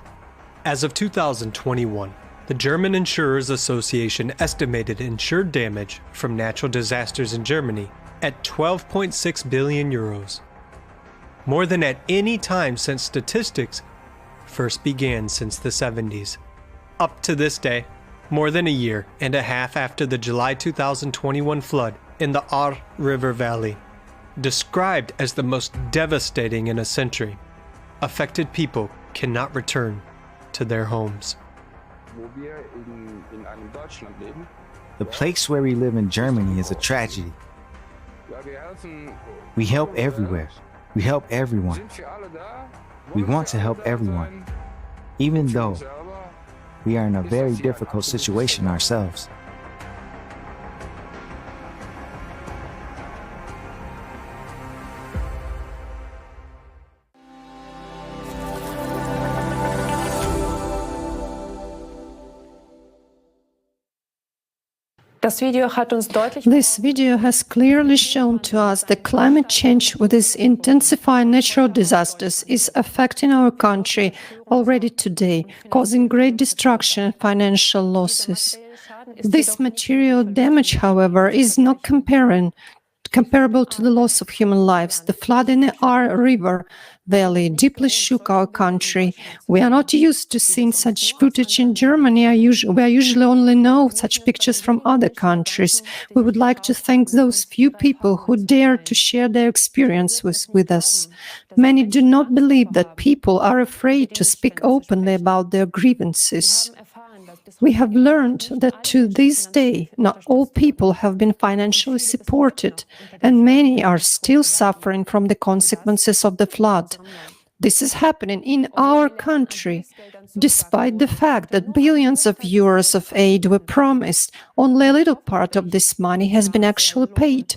[SPEAKER 12] As of 2021, the German Insurers Association estimated insured damage from natural disasters in Germany at 12.6 billion euros. More than at any time since statistics first began since the 70s. Up to this day, more than a year and a half after the July 2021 flood in the Ahr River Valley, described as the most devastating in a century, affected people cannot return to their homes.
[SPEAKER 9] The place where we live in Germany is a tragedy. We help everywhere. We help everyone. We want to help everyone, even though we are in a very difficult situation ourselves.
[SPEAKER 18] This video has clearly shown to us that climate change, with its intensifying natural disasters, is affecting our country already today, causing great destruction and financial losses. This material damage, however, is not comparable to the loss of human lives. The flood in the Ahr River Valley deeply shook our country. We are not used to seeing such footage in Germany. We usually only know such pictures from other countries. We would like to thank those few people who dared to share their experience with us. Many do not believe that people are afraid to speak openly about their grievances. We have learned that to this day, not all people have been financially supported, and many are still suffering from the consequences of the flood. This is happening in our country. Despite the fact that billions of euros of aid were promised, only a little part of this money has been actually paid.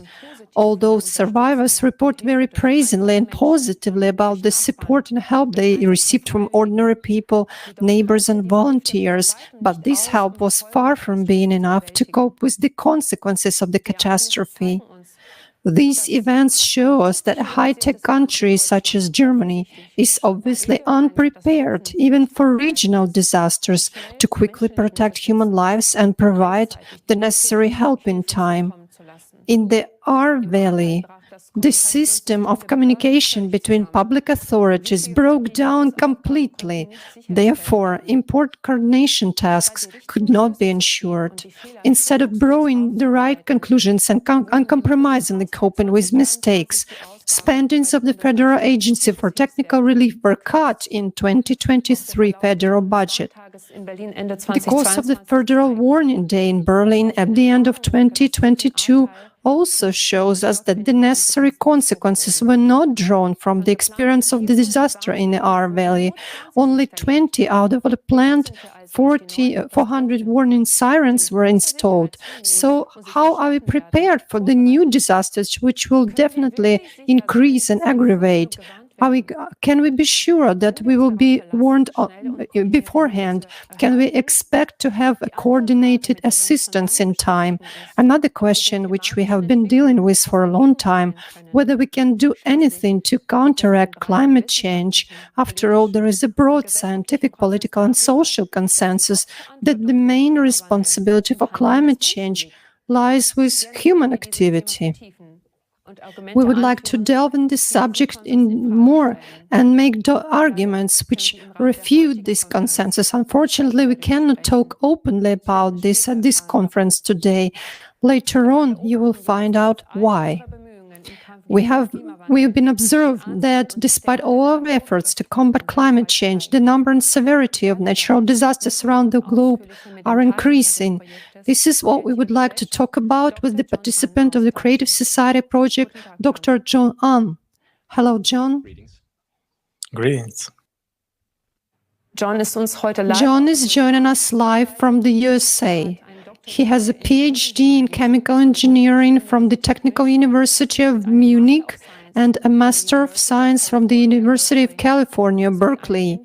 [SPEAKER 18] Although survivors report very praisingly and positively about the support and help they received from ordinary people, neighbors and volunteers, but this help was far from being enough to cope with the consequences of the catastrophe. These events show us that a high-tech country such as Germany is obviously unprepared even for regional disasters to quickly protect human lives and provide the necessary help in time. In the Ahr Valley, the system of communication between public authorities broke down completely. Therefore, important coordination tasks could not be ensured. Instead of drawing the right conclusions and uncompromisingly coping with mistakes, spendings of the Federal Agency for Technical Relief were cut in 2023 federal budget. The course of the Federal Warning Day in Berlin at the end of 2022 also shows us that the necessary consequences were not drawn from the experience of the disaster in the Ahr Valley. Only 20 out of the planned 400 warning sirens were installed. So how are we prepared for the new disasters, which will definitely increase and aggravate?
[SPEAKER 20] Can we be sure that we will be warned beforehand? Can we expect to have a coordinated assistance in time? Another question which we have been dealing with for a long time, whether we can do anything to counteract climate change. After all, there is a broad scientific, political, and social consensus that the main responsibility for climate change lies with human activity. We would like to delve in this subject in more and make arguments which refute this consensus. Unfortunately, we cannot talk openly about this at this conference today. Later on, you will find out why. We have been observed that despite all our efforts to combat climate change, the number and severity of natural disasters around the globe are increasing. This is what we would like to talk about with the participant of the Creative Society project, Dr. John An. Hello, John.
[SPEAKER 11] Greetings.
[SPEAKER 20] John is joining us live from the USA. He has a PhD in chemical engineering from the Technical University of Munich and a Master of Science from the University of California, Berkeley,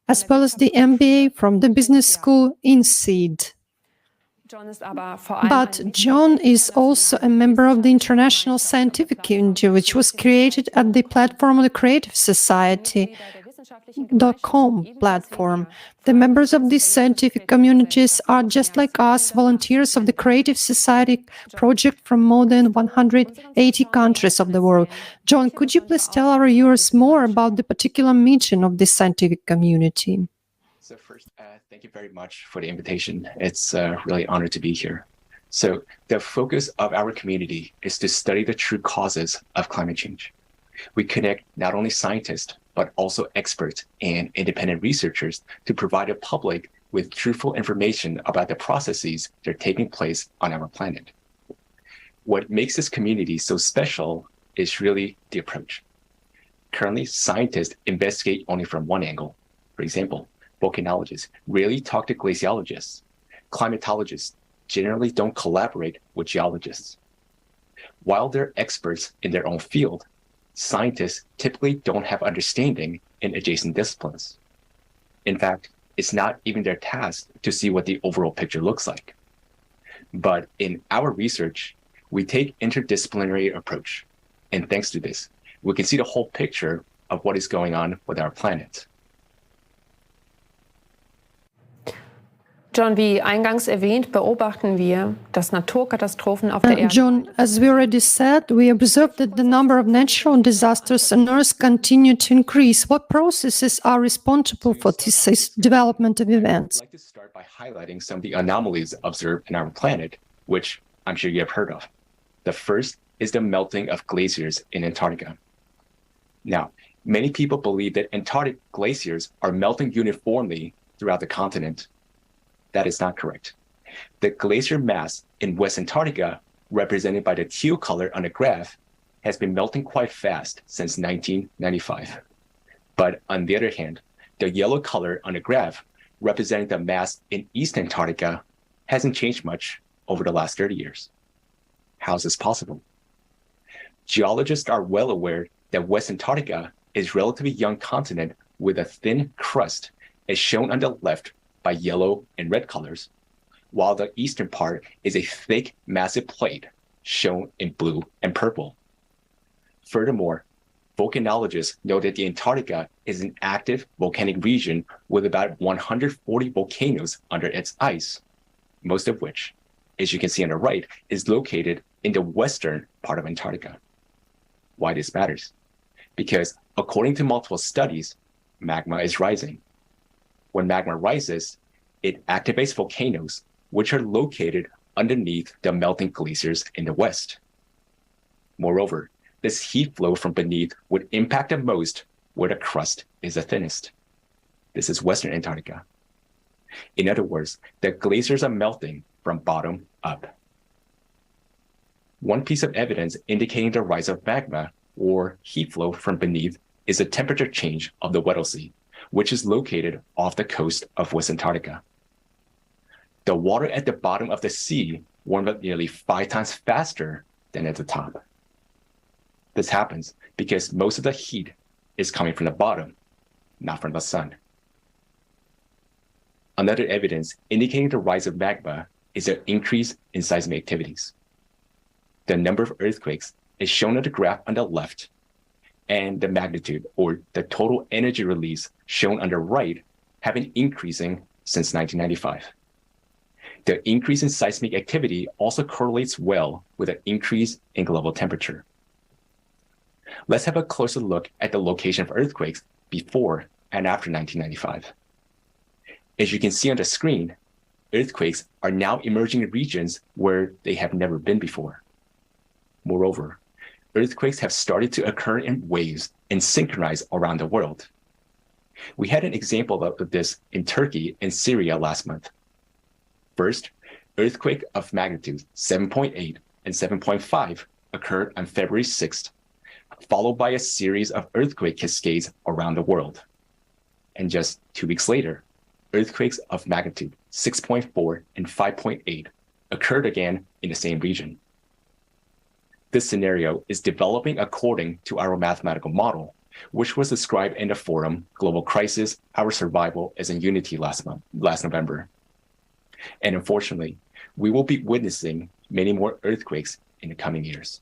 [SPEAKER 20] as well as the MBA from the Business School in Seed. But John is also a member of the International Scientific Community, which was created at the platform of the Creative Society. .com platform. The members of these scientific communities are just like us, volunteers of the Creative Society project from more than 180 countries of the world. John, could you please tell our viewers more about the particular mission of this scientific community?
[SPEAKER 21] So first, thank you very much for the invitation. It's really an honor to be here. So the focus of our community is to study the true causes of climate change. We connect not only scientists, but also experts and independent researchers to provide the public with truthful information about the processes that are taking place on our planet. What makes this community so special is really the approach. Currently, scientists investigate only from one angle. For example, volcanologists rarely talk to glaciologists. Climatologists generally don't collaborate with geologists. While they're experts in their own field, scientists typically don't have understanding in adjacent disciplines. In fact, it's not even their task to see what the overall picture looks like. But in our research, we take interdisciplinary approach. And thanks to this, we can see the whole picture of what is going on with our planet.
[SPEAKER 22] John, wie eingangs erwähnt, beobachten wir, dass Naturkatastrophen auf der Erde...
[SPEAKER 20] John, as we already said, we observed that the number of natural disasters on Earth continue to increase. What processes are responsible for this development of events?
[SPEAKER 21] I'd like to start by highlighting some of the anomalies observed in our planet, which I'm sure you have heard of. The first is the melting of glaciers in Antarctica. Now, many people believe that Antarctic glaciers are melting uniformly throughout the continent. That is not correct. The glacier mass in West Antarctica, represented by the teal color on the graph, has been melting quite fast since 1995. But on the other hand, the yellow color on the graph, representing the mass in East Antarctica, hasn't changed much over the last 30 years. How is this possible? Geologists are well aware that West Antarctica is a relatively young continent with a thin crust, as shown on the left by yellow and red colors, while the eastern part is a thick, massive plate shown in blue and purple. Furthermore, volcanologists know that the Antarctica is an active volcanic region with about 140 volcanoes under its ice, most of which, as you can see on the right, is located in the western part of Antarctica. Why this matters? Because according to multiple studies, magma is rising. When magma rises, it activates volcanoes, which are located underneath the melting glaciers in the west. Moreover, this heat flow from beneath would impact the most where the crust is the thinnest. This is Western Antarctica. In other words, the glaciers are melting from bottom up. One piece of evidence indicating the rise of magma or heat flow from beneath is the temperature change of the Weddell Sea, which is located off the coast of West Antarctica. The water at the bottom of the sea warmed up nearly 5 times faster than at the top. This happens because most of the heat is coming from the bottom, not from the sun. Another evidence indicating the rise of magma is an increase in seismic activities. The number of earthquakes is shown on the graph on the left, and the magnitude, or the total energy release, shown on the right, have been increasing since 1995. The increase in seismic activity also correlates well with an increase in global temperature. Let's have a closer look at the location of earthquakes before and after 1995. As you can see on the screen, earthquakes are now emerging in regions where they have never been before. Moreover, earthquakes have started to occur in waves and synchronize around the world. We had an example of this in Turkey and Syria last month. First, earthquake of magnitude 7.8 and 7.5 occurred on February 6th, followed by a series of earthquake cascades around the world. And just 2 weeks later, earthquakes of magnitude 6.4 and 5.8 occurred again in the same region. This scenario is developing according to our mathematical model, which was described in the forum Global Crisis, Our Survival as in Unity last November. And unfortunately, we will be witnessing many more earthquakes in the coming years.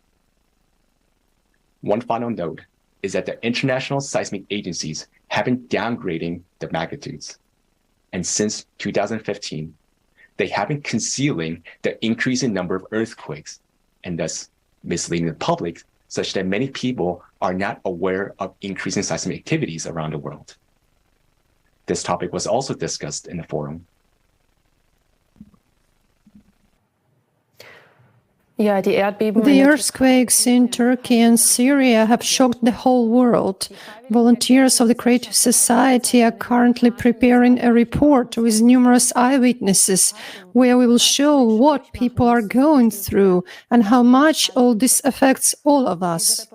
[SPEAKER 21] One final note is that the international seismic agencies have been downgrading the magnitudes. And since 2015, they have been concealing the increasing number of earthquakes and thus misleading the public such that many people are not aware of increasing seismic activities around the world. This topic was also discussed in the forum.
[SPEAKER 20] The earthquakes in Turkey and Syria have shocked the whole world. Volunteers of the Creative Society are currently preparing a report with numerous eyewitnesses where we will show what people are going through and how much all this affects all of us.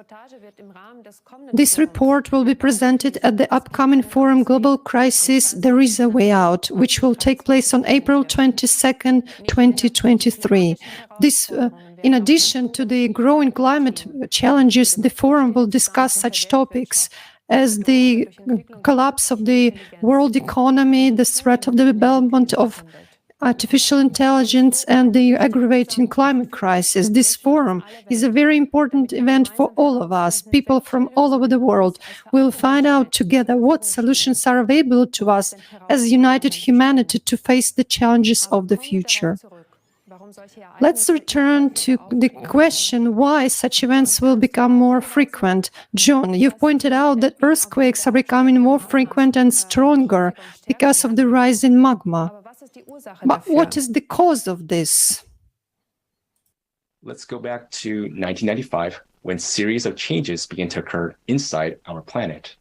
[SPEAKER 20] This report will be presented at the upcoming forum Global Crisis, There is a Way Out, which will take place on April 22nd, 2023. In addition to the growing climate challenges, the forum will discuss such topics as the collapse of the world economy, the threat of the development of artificial intelligence, and the aggravating climate crisis. This forum is a very important event for all of us. People from all over the world will find out together what solutions are available to us as united humanity to face the challenges of the future. Let's return to the question why such events will become more frequent. John, you've pointed out that earthquakes are becoming more frequent and stronger because of the rise in magma. But what is the cause of this?
[SPEAKER 21] Let's go back to 1995, when a series of changes began to occur inside our planet.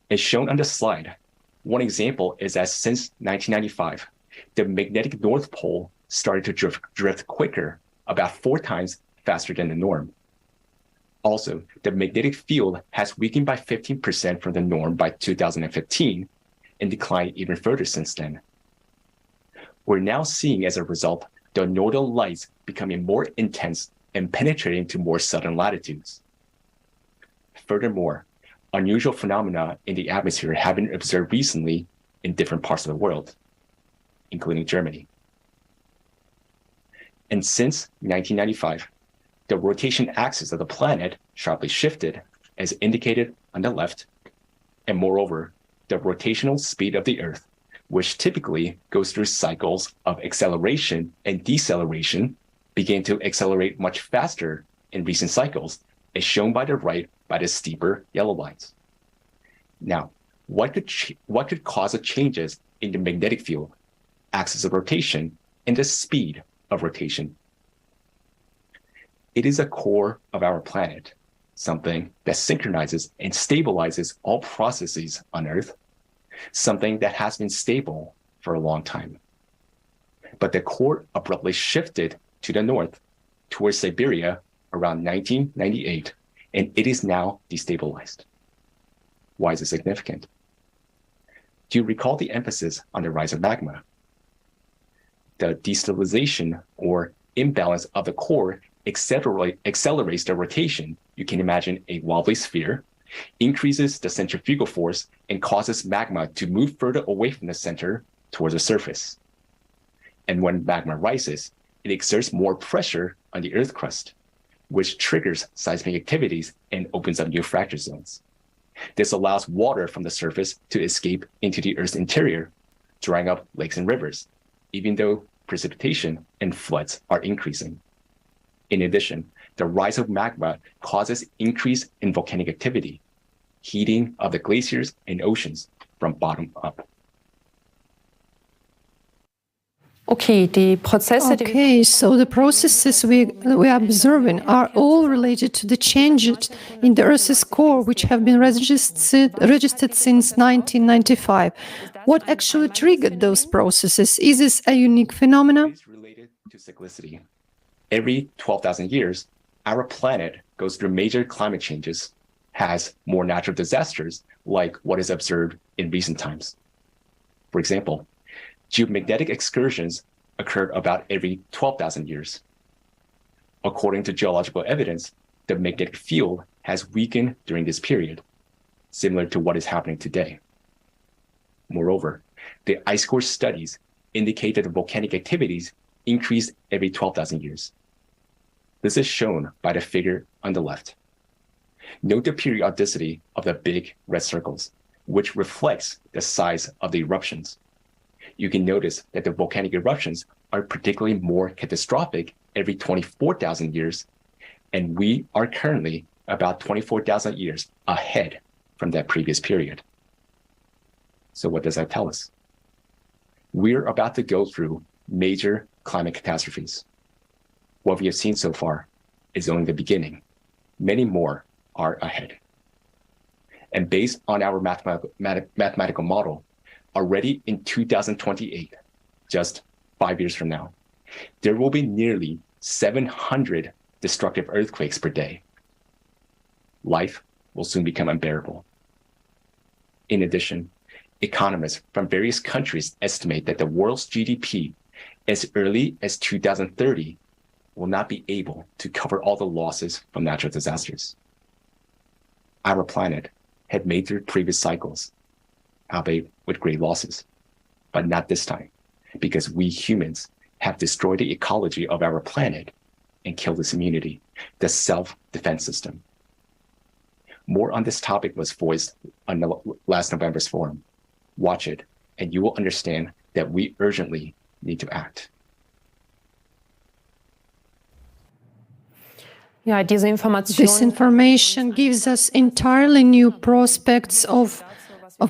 [SPEAKER 21] As shown on the slide, one example is that since 1995, the magnetic North Pole started to drift quicker, about 4 times faster than the norm. Also, the magnetic field has weakened by 15% from the norm by 2015 and declined even further since then. We're now seeing, as a result, the northern lights becoming more intense and penetrating to more southern latitudes. Furthermore, unusual phenomena in the atmosphere have been observed recently in different parts of the world, including Germany. And since 1995, the rotation axis of the planet sharply shifted, as indicated on the left, and moreover, the rotational speed of the Earth, which typically goes through cycles of acceleration and deceleration, began to accelerate much faster in recent cycles, as shown by the right by the steeper yellow lines. Now, what could cause the changes in the magnetic field, axis of rotation, and the speed of rotation? It is a core of our planet, something that synchronizes and stabilizes all processes on Earth, something that has been stable for a long time. But the core abruptly shifted to the north, towards Siberia, around 1998, and it is now destabilized. Why is it significant? Do you recall the emphasis on the rise of magma? The destabilization or imbalance of the core accelerates the rotation. You can imagine a wobbly sphere, increases the centrifugal force and causes magma to move further away from the center towards the surface. And when magma rises, it exerts more pressure on the Earth crust, which triggers seismic activities and opens up new fracture zones. This allows water from the surface to escape into the Earth's interior, drying up lakes and rivers, even though precipitation and floods are increasing. In addition, the rise of magma causes increase in volcanic activity, heating of the glaciers and oceans from bottom up.
[SPEAKER 22] Okay,
[SPEAKER 20] so the processes we are observing are all related to the changes in the Earth's core, which have been registered since 1995. What actually triggered those processes? Is this a unique phenomenon?
[SPEAKER 21] It is related to cyclicity. Every 12,000 years, our planet goes through major climate changes, has more natural disasters like what is observed in recent times. For example, geomagnetic excursions occurred about every 12,000 years. According to geological evidence, the magnetic field has weakened during this period, similar to what is happening today. Moreover, the ice core studies indicate that the volcanic activities increase every 12,000 years. This is shown by the figure on the left. Note the periodicity of the big red circles, which reflects the size of the eruptions. You can notice that the volcanic eruptions are particularly more catastrophic every 24,000 years, and we are currently about 24,000 years ahead from that previous period. So what does that tell us? We're about to go through major climate catastrophes. What we have seen so far is only the beginning. Many more are ahead. And based on our mathematical model, already in 2028, just 5 years from now, there will be nearly 700 destructive earthquakes per day. Life will soon become unbearable. In addition, economists from various countries estimate that the world's GDP as early as 2030 will not be able to cover all the losses from natural disasters. Our planet had made through previous cycles, albeit with great losses, but not this time, because we humans have destroyed the ecology of our planet and killed its immunity, the self-defense system. More on this topic was voiced on last November's forum. Watch it, and you will understand that we urgently need to act.
[SPEAKER 20] This information gives us entirely new prospects of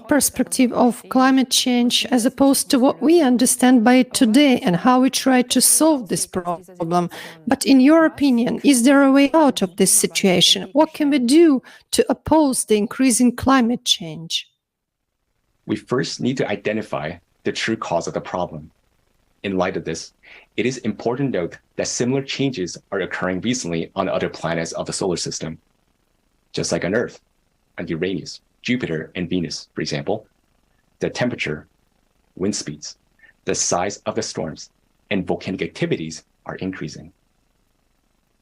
[SPEAKER 20] perspective of climate change as opposed to what we understand by it today and how we try to solve this problem. But in your opinion, is there a way out of this situation? What can we do to oppose the increasing climate change?
[SPEAKER 21] We first need to identify the true cause of the problem. In light of this, it is important to note that similar changes are occurring recently on other planets of the solar system. Just like on Earth, on Uranus, Jupiter, and Venus, for example, the temperature, wind speeds, the size of the storms, and volcanic activities are increasing.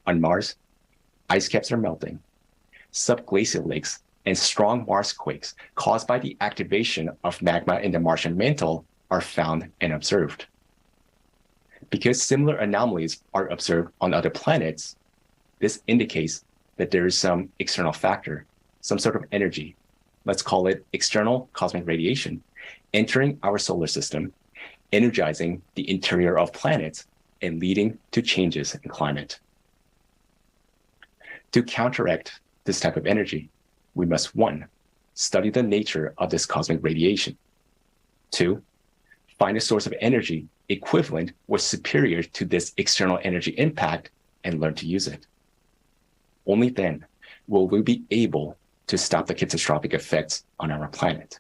[SPEAKER 21] On Mars, ice caps are melting. Subglacial lakes and strong Mars quakes caused by the activation of magma in the Martian mantle are found and observed. Because similar anomalies are observed on other planets, this indicates that there is some external factor, some sort of energy, let's call it external cosmic radiation, entering our solar system, energizing the interior of planets and leading to changes in climate. To counteract this type of energy, we must 1, study the nature of this cosmic radiation. 2, find a source of energy equivalent or superior to this external energy impact and learn to use it. Only then will we be able to stop the catastrophic effects on our planet.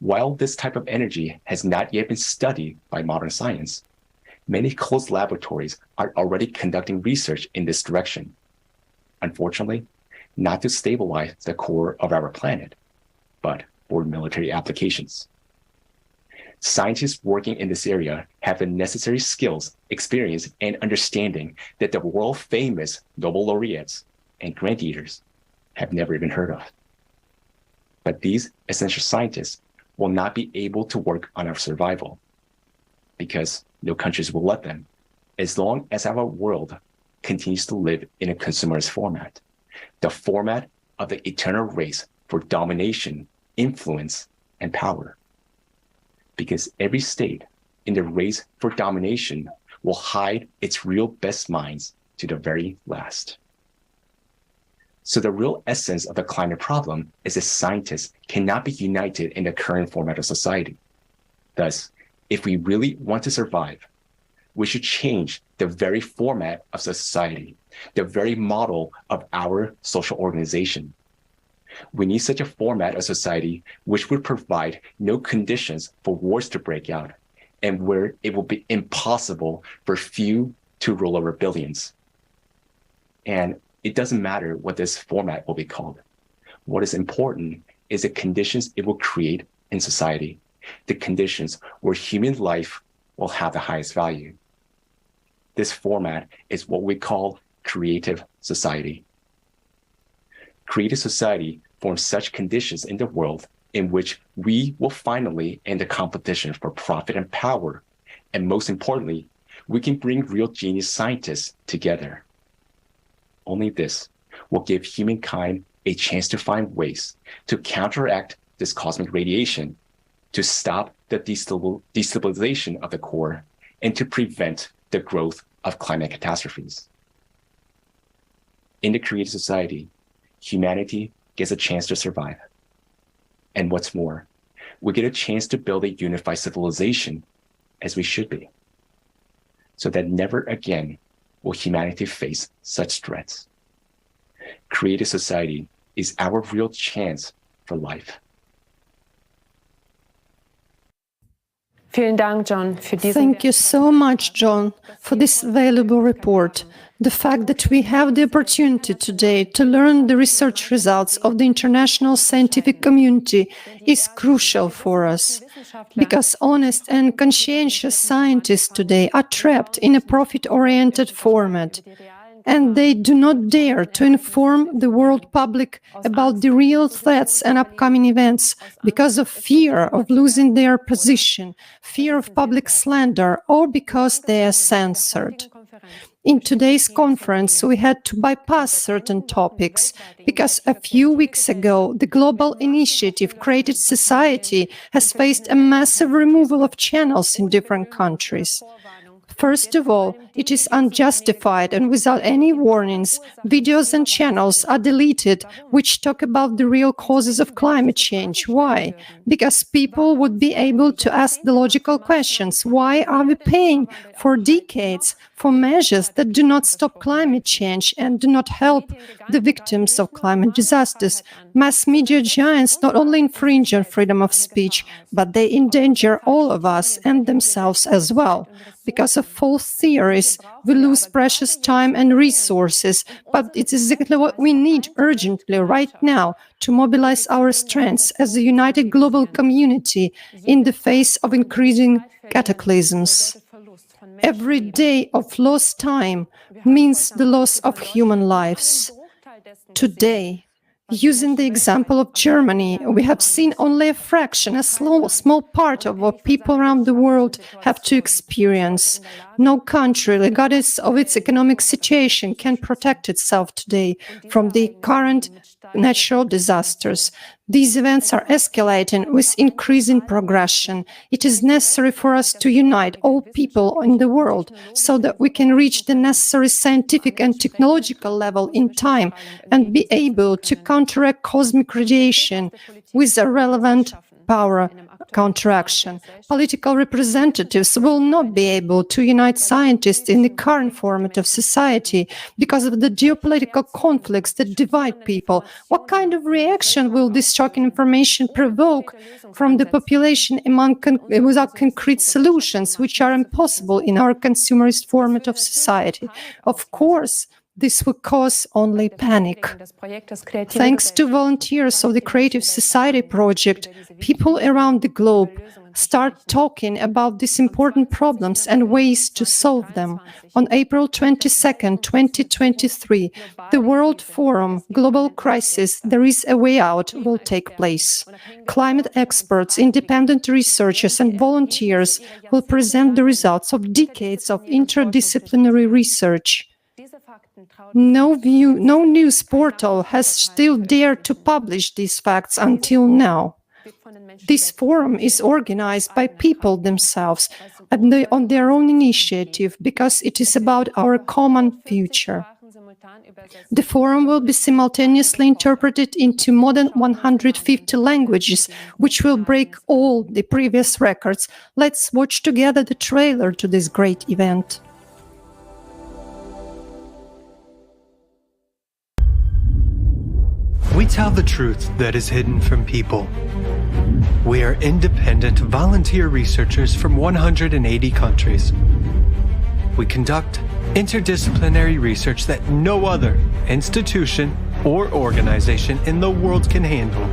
[SPEAKER 21] While this type of energy has not yet been studied by modern science, many closed laboratories are already conducting research in this direction. Unfortunately, not to stabilize the core of our planet, but for military applications. Scientists working in this area have the necessary skills, experience, and understanding that the world-famous Nobel laureates and grant eaters have never even heard of. But these essential scientists will not be able to work on our survival because no countries will let them, as long as our world continues to live in a consumerist format, the format of the eternal race for domination, influence, and power. Because every state in the race for domination will hide its real best minds to the very last. So the real essence of the climate problem is that scientists cannot be united in the current format of society. Thus, if we really want to survive, we should change the very format of society, the very model of our social organization. We need such a format of society which would provide no conditions for wars to break out and where it will be impossible for few to rule over billions. And it doesn't matter what this format will be called. What is important is the conditions it will create in society, the conditions where human life will have the highest value. This format is what we call creative society. Creative society forms such conditions in the world in which we will finally end the competition for profit and power. And most importantly, we can bring real genius scientists together. Only this will give humankind a chance to find ways to counteract this cosmic radiation, to stop the destabilization of the core, and to prevent the growth of climate catastrophes. In the creative society, humanity gets a chance to survive. And what's more, we get a chance to build a unified civilization, as we should be, so that never again will humanity face such threats. Creative society is our real chance for life.
[SPEAKER 22] Vielen Dank, John, für diesen
[SPEAKER 20] Thank you so much, John, for this valuable report. The fact that we have the opportunity today to learn the research results of the international scientific community is crucial for us, because honest and conscientious scientists today are trapped in a profit-oriented format, and they do not dare to inform the world public about the real threats and upcoming events because of fear of losing their position, fear of public slander, or because they are censored. In today's conference, we had to bypass certain topics because a few weeks ago, the global initiative Creative Society has faced a massive removal of channels in different countries. First of all, it is unjustified and without any warnings, videos and channels are deleted which talk about the real causes of climate change. Why? Because people would be able to ask the logical questions. Why are we paying for decades for measures that do not stop climate change and do not help the victims of climate disasters? Mass media giants not only infringe on freedom of speech, but they endanger all of us and themselves as well. Because of false theories, we lose precious time and resources, but it's exactly what we need urgently right now to mobilize our strengths as a united global community in the face of increasing cataclysms. Every day of lost time means the loss of human lives. Today, using the example of Germany, we have seen only a fraction, a small part of what people around the world have to experience. No country, regardless of its economic situation, can protect itself today from the current natural disasters. These events are escalating with increasing progression. It is necessary for us to unite all people in the world so that we can reach the necessary scientific and technological level in time and be able to counteract cosmic radiation with a relevant power counteraction. Political representatives will not be able to unite scientists in the current format of society because of the geopolitical conflicts that divide people. What kind of reaction will this shocking information provoke from the population without concrete solutions, which are impossible in our consumerist format of society? Of course, this will cause only panic. Thanks to volunteers of the Creative Society project, people around the globe start talking about these important problems and ways to solve them. On April 22nd, 2023, the World Forum Global Crisis There is a Way Out will take place. Climate experts, independent researchers and volunteers will present the results of decades of interdisciplinary research. No news portal has still dared to publish these facts until now. This forum is organized by people themselves and on their own initiative because it is about our common future. The forum will be simultaneously interpreted into more than 150 languages, which will break all the previous records. Let's watch together the trailer to this great event.
[SPEAKER 12] We tell the truth that is hidden from people. We are independent volunteer researchers from 180 countries. We conduct interdisciplinary research that no other institution or organization in the world can handle.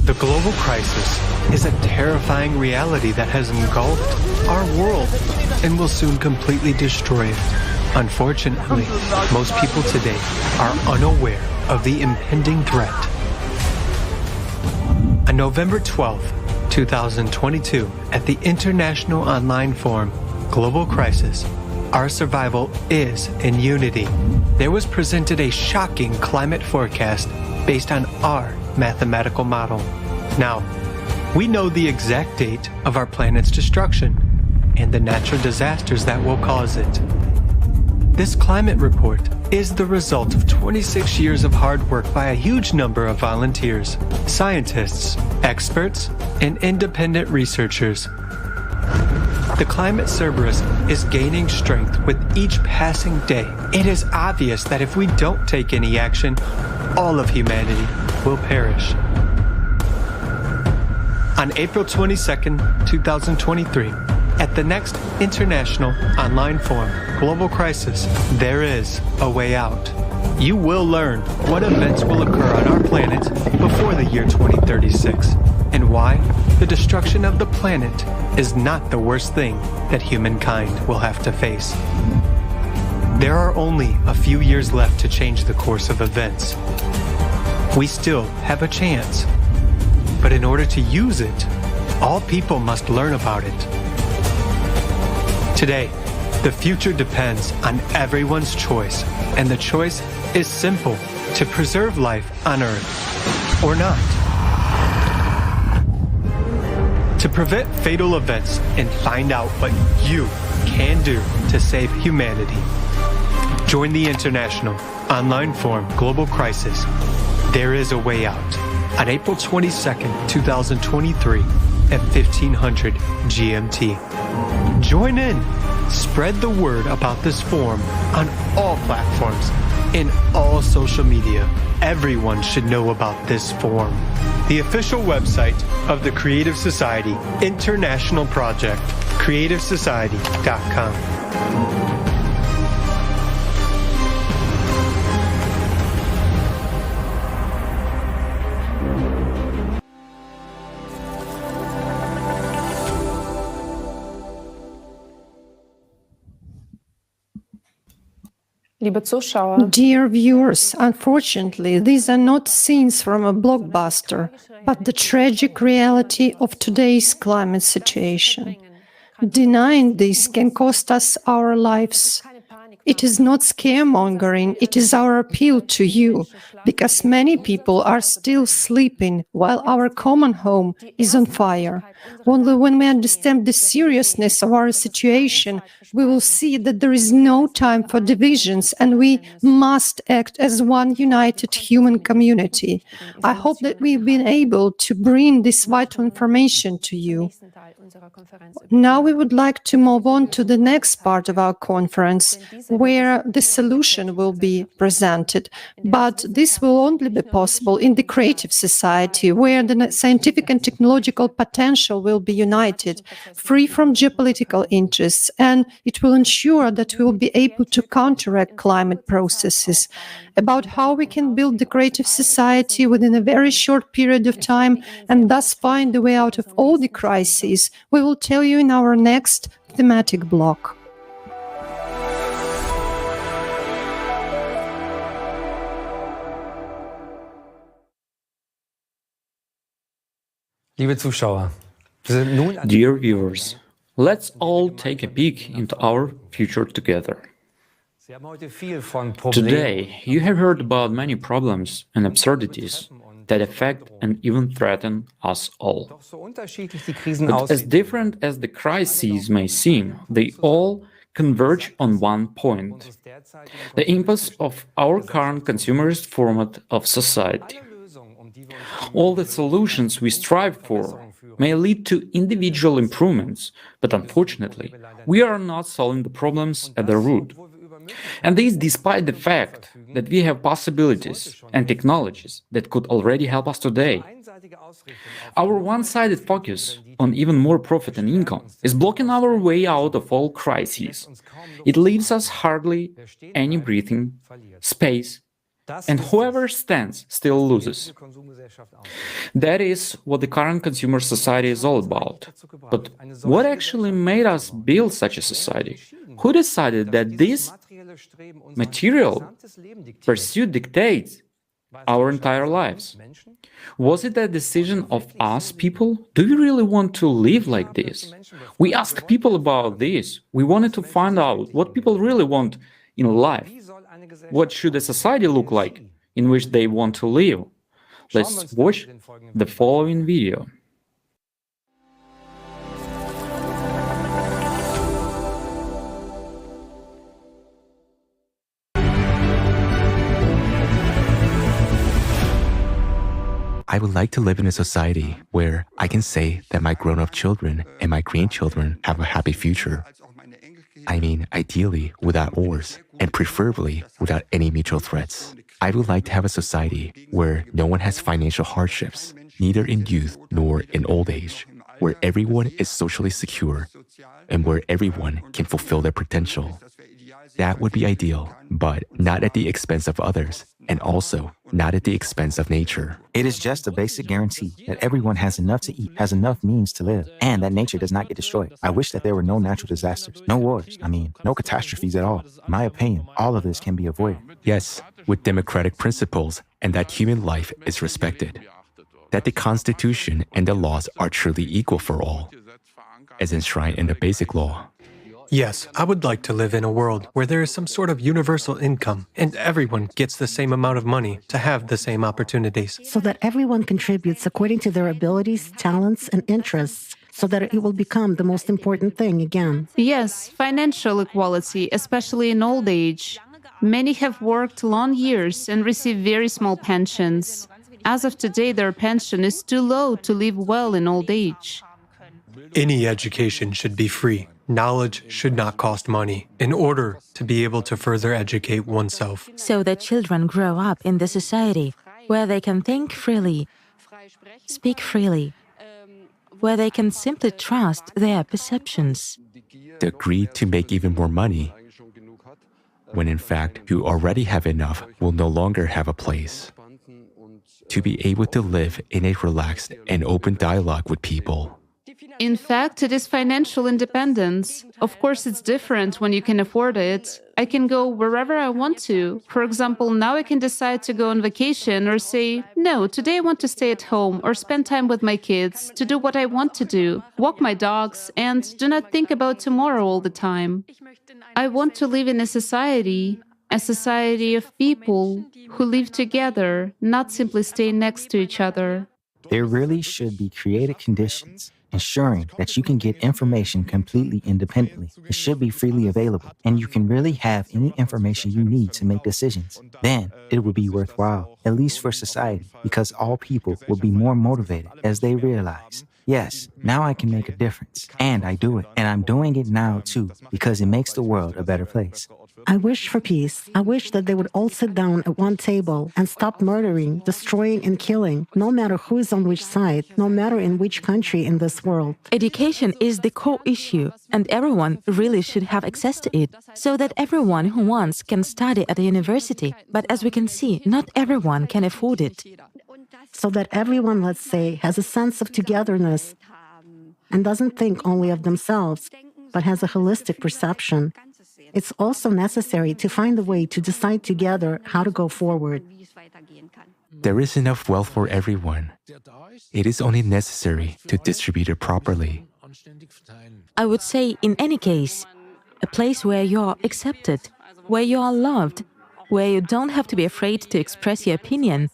[SPEAKER 12] The global crisis is a terrifying reality that has engulfed our world and will soon completely destroy it. Unfortunately, most people today are unaware of the impending threat. On November 12, 2022, at the International Online Forum, Global Crisis, Our Survival is in Unity, there was presented a shocking climate forecast based on our mathematical model. Now, we know the exact date of our planet's destruction and the natural disasters that will cause it. This climate report is the result of 26 years of hard work by a huge number of volunteers, scientists, experts, and independent researchers. The climate Cerberus is gaining strength with each passing day. It is obvious that if we don't take any action, all of humanity will perish. On April 22nd, 2023, at the next International Online Forum, Global Crisis, There is a Way Out. You will learn what events will occur on our planet before the year 2036, and why the destruction of the planet is not the worst thing that humankind will have to face. There are only a few years left to change the course of events. We still have a chance, but in order to use it, all people must learn about it. Today, the future depends on everyone's choice, and the choice is simple: to preserve life on Earth or not. To prevent fatal events and find out what you can do to save humanity, join the International Online Forum Global Crisis, There is a Way Out, on April 22nd, 2023 at 1500 GMT. Join in. Spread the word about this forum on all platforms, in all social media. Everyone should know about this forum. The official website of the Creative Society International Project, creativesociety.com.
[SPEAKER 20] Dear viewers, unfortunately, these are not scenes from a blockbuster, but the tragic reality of today's climate situation. Denying this can cost us our lives. It is not scaremongering, it is our appeal to you, because many people are still sleeping while our common home is on fire. Only when we understand the seriousness of our situation, we will see that there is no time for divisions and we must act as one united human community. I hope that we've been able to bring this vital information to you. Now we would like to move on to the next part of our conference. where the solution will be presented. But this will only be possible in the creative society, where the scientific and technological potential will be united, free from geopolitical interests, and it will ensure that we will be able to counteract climate processes. About how we can build the creative society within a very short period of time and thus find the way out of all the crises, we will tell you in our next thematic block.
[SPEAKER 1] Liebe Zuschauer, wir sind nun an
[SPEAKER 2] Dear viewers, let's all take a peek into our future together.
[SPEAKER 1] Sie haben heute viel von Problemen.
[SPEAKER 2] Today, you have heard about many problems and absurdities that affect and even threaten us all.
[SPEAKER 1] Doch so unterschiedlich die Krisen
[SPEAKER 2] But as
[SPEAKER 1] aussehen,
[SPEAKER 2] different as the crises may seem, they all converge on one point: the impasse of our current consumerist format of society. All the solutions we strive for may lead to individual improvements, but unfortunately, we are not solving the problems at the root. And this despite the fact that we have possibilities and technologies that could already help us today. Our one-sided focus on even more profit and income is blocking our way out of all crises. It leaves us hardly any breathing space, and whoever stands still loses. That is what the current consumer society is all about. But what actually made us build such a society? Who decided that this material pursuit dictates our entire lives? Was it a decision of us people? Do we really want to live like this? We asked people about this. We wanted to find out what people really want in life. What should a society look like in which they want to live? Let's watch the following video.
[SPEAKER 7] I would like to live in a society where I can say that my grown-up children and my grandchildren have a happy future. I mean, ideally without wars, and preferably without any mutual threats. I would like to have a society where no one has financial hardships, neither in youth nor in old age, where everyone is socially secure, and where everyone can fulfill their potential. That would be ideal, but not at the expense of others, and also not at the expense of nature.
[SPEAKER 9] It is just a basic guarantee that everyone has enough to eat, has enough means to live, and that nature does not get destroyed. I wish that there were no natural disasters, no wars, no catastrophes at all. In my opinion, all of this can be avoided.
[SPEAKER 7] Yes, with democratic principles, and that human life is respected. That the Constitution and the laws are truly equal for all, as enshrined in the Basic Law.
[SPEAKER 12] Yes, I would like to live in a world where there is some sort of universal income and everyone gets the same amount of money to have the same opportunities.
[SPEAKER 5] So that everyone contributes according to their abilities, talents, and interests, so that it will become the most important thing again.
[SPEAKER 8] Yes, financial equality, especially in old age. Many have worked long years and receive very small pensions. As of today, their pension is too low to live well in old age.
[SPEAKER 12] Any education should be free. Knowledge should not cost money in order to be able to further educate oneself.
[SPEAKER 6] So that children grow up in the society where they can think freely, speak freely, where they can simply trust their perceptions.
[SPEAKER 7] The greed to make even more money, when in fact who already have enough will no longer have a place. To be able to live in a relaxed and open dialogue with people.
[SPEAKER 8] In fact, it is financial independence. Of course, it's different when you can afford it. I can go wherever I want to. For example, now I can decide to go on vacation or say, no, today I want to stay at home or spend time with my kids, to do what I want to do, walk my dogs, and do not think about tomorrow all the time. I want to live in a society of people who live together, not simply stay next to each other.
[SPEAKER 9] There really should be created conditions ensuring that you can get information completely independently. It should be freely available, and you can really have any information you need to make decisions. Then it will be worthwhile, at least for society, because all people will be more motivated as they realize, yes, now I can make a difference. And I do it. And I'm doing it now too, because it makes the world a better place.
[SPEAKER 5] I wish for peace. I wish that they would all sit down at one table and stop murdering, destroying, and killing, no matter who is on which side, no matter in which country in this world.
[SPEAKER 6] Education is the core issue, and everyone really should have access to it, so that everyone who wants can study at a university. But as we can see, not everyone can afford it.
[SPEAKER 5] So that everyone, let's say, has a sense of togetherness and doesn't think only of themselves, but has a holistic perception. It's also necessary to find a way to decide together how to go forward.
[SPEAKER 7] There is enough wealth for everyone. It is only necessary to distribute it properly.
[SPEAKER 6] I would say, in any case, a place where you are accepted, where you are loved, where you don't have to be afraid to express your opinion,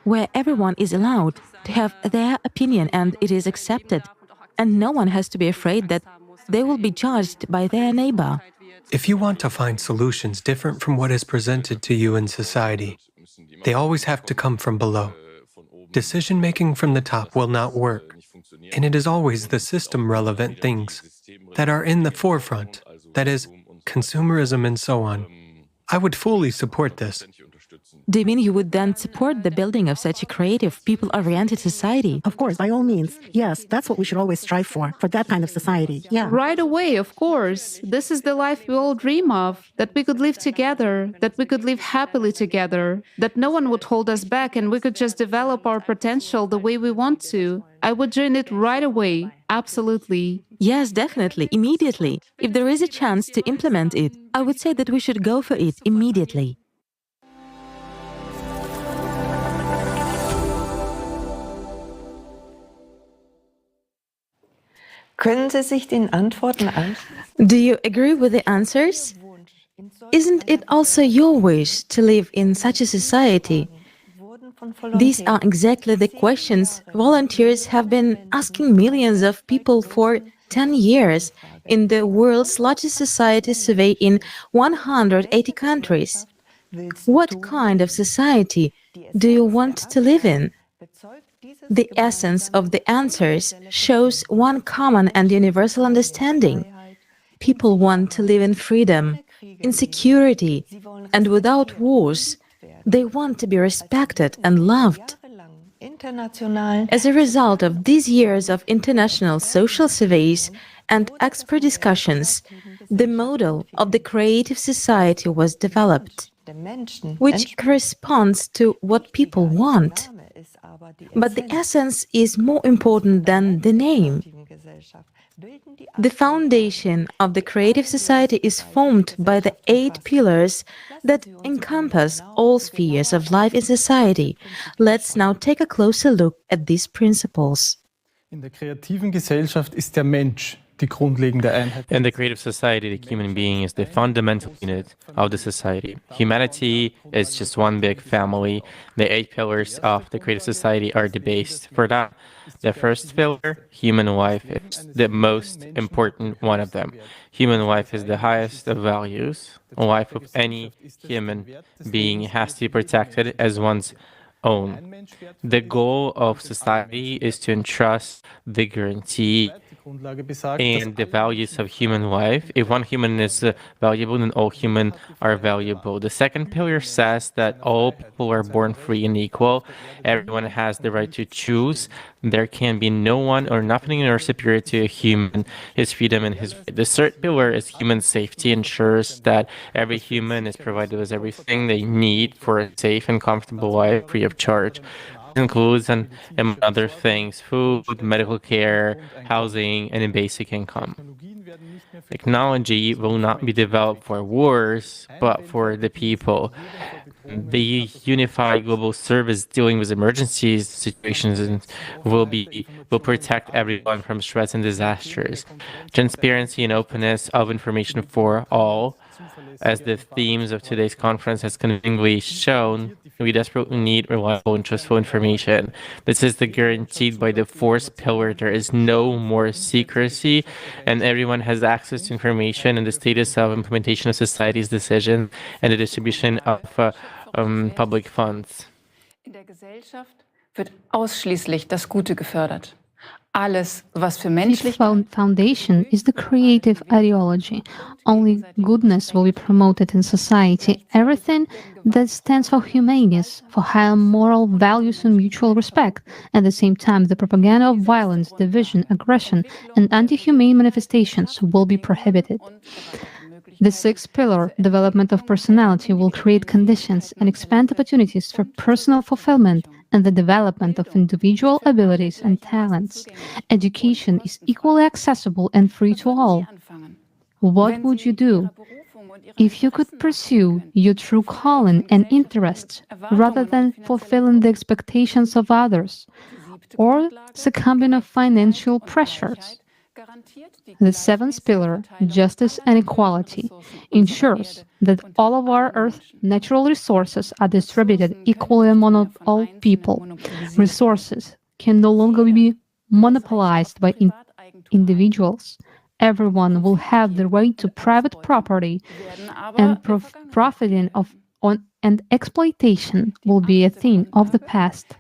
[SPEAKER 6] where everyone is allowed to have their opinion and it is accepted, and no one has to be afraid that they will be judged by their neighbor.
[SPEAKER 12] If you want to find solutions different from what is presented to you in society, they always have to come from below. Decision-making from the top will not work, and it is always the system-relevant things that are in the forefront, that is, consumerism and so on. I would fully support this.
[SPEAKER 6] Do you mean you would then support the building of such a creative, people-oriented society?
[SPEAKER 5] Of course, by all means. Yes, that's what we should always strive for that kind of society. Yeah.
[SPEAKER 8] Right away, of course. This is the life we all dream of, that we could live together, that we could live happily together, that no one would hold us back and we could just develop our potential the way we want to. I would join it right away. Absolutely.
[SPEAKER 6] Yes, definitely, immediately. If there is a chance to implement it, I would say that we should go for it immediately.
[SPEAKER 10] Können Sie sich den Antworten
[SPEAKER 6] Do you agree with the answers? Isn't it also your wish to live in such a society? These are exactly the questions volunteers have been asking millions of people for 10 years in the world's largest society survey in 180 countries. What kind of society do you want to live in? The essence of the answers shows one common and universal understanding. People want to live in freedom, in security, and without wars. They want to be respected and loved. As a result of these years of international social surveys and expert discussions, the model of the creative society was developed, which corresponds to what people want. But the essence is more important than the name. The foundation of the creative society is formed by the 8 pillars that encompass all spheres of life in society. Let's now take a closer look at these principles.
[SPEAKER 13] In der kreativen Gesellschaft ist der Mensch die grundlegende Einheit.
[SPEAKER 16] In the creative society, the human being is the fundamental unit of the society. Humanity is just one big family. The 8 pillars of the creative society are the base for that. The first pillar, human life, is the most important one of them. Human life is the highest of values. The life of any human being has to be protected as one's own. The goal of society is to entrust the guarantee and the values of human life. If one human is valuable, then all humans are valuable. The second pillar says that all people are born free and equal. Everyone has the right to choose. There can be no one or nothing or superior to a human, his freedom and his right. The third pillar is human safety, ensures that every human is provided with everything they need for a safe and comfortable life free of charge. Includes, and other things, food, medical care, housing, and a basic income. Technology will not be developed for wars, but for the people. The unified global service dealing with emergencies situations will protect everyone from threats and disasters. Transparency and openness of information for all, as the themes of today's conference has convincingly shown. We desperately need reliable and trustful information. This is guaranteed by the fourth pillar. There is no more secrecy, and everyone has access to information and the status of implementation of society's decisions and the distribution of public funds.
[SPEAKER 19] In der Gesellschaft wird ausschließlich das Gute gefördert. alles, was für
[SPEAKER 18] The
[SPEAKER 19] menschlich
[SPEAKER 18] foundation is the creative ideology. Only goodness will be promoted in society. Everything that stands for humaneness, for higher moral values and mutual respect. At the same time, the propaganda of violence, division, aggression, and anti-humane manifestations will be prohibited. The sixth pillar, development of personality, will create conditions and expand opportunities for personal fulfillment and the development of individual abilities and talents. Education is equally accessible and free to all. What would you do if you could pursue your true calling and interests rather than fulfilling the expectations of others or succumbing to financial pressures? The seventh pillar, justice and equality, ensures that all of our Earth's natural resources are distributed equally among all people. Resources can no longer be monopolized by individuals. Everyone will have the right to private property, and profiting and exploitation will be a thing of the past.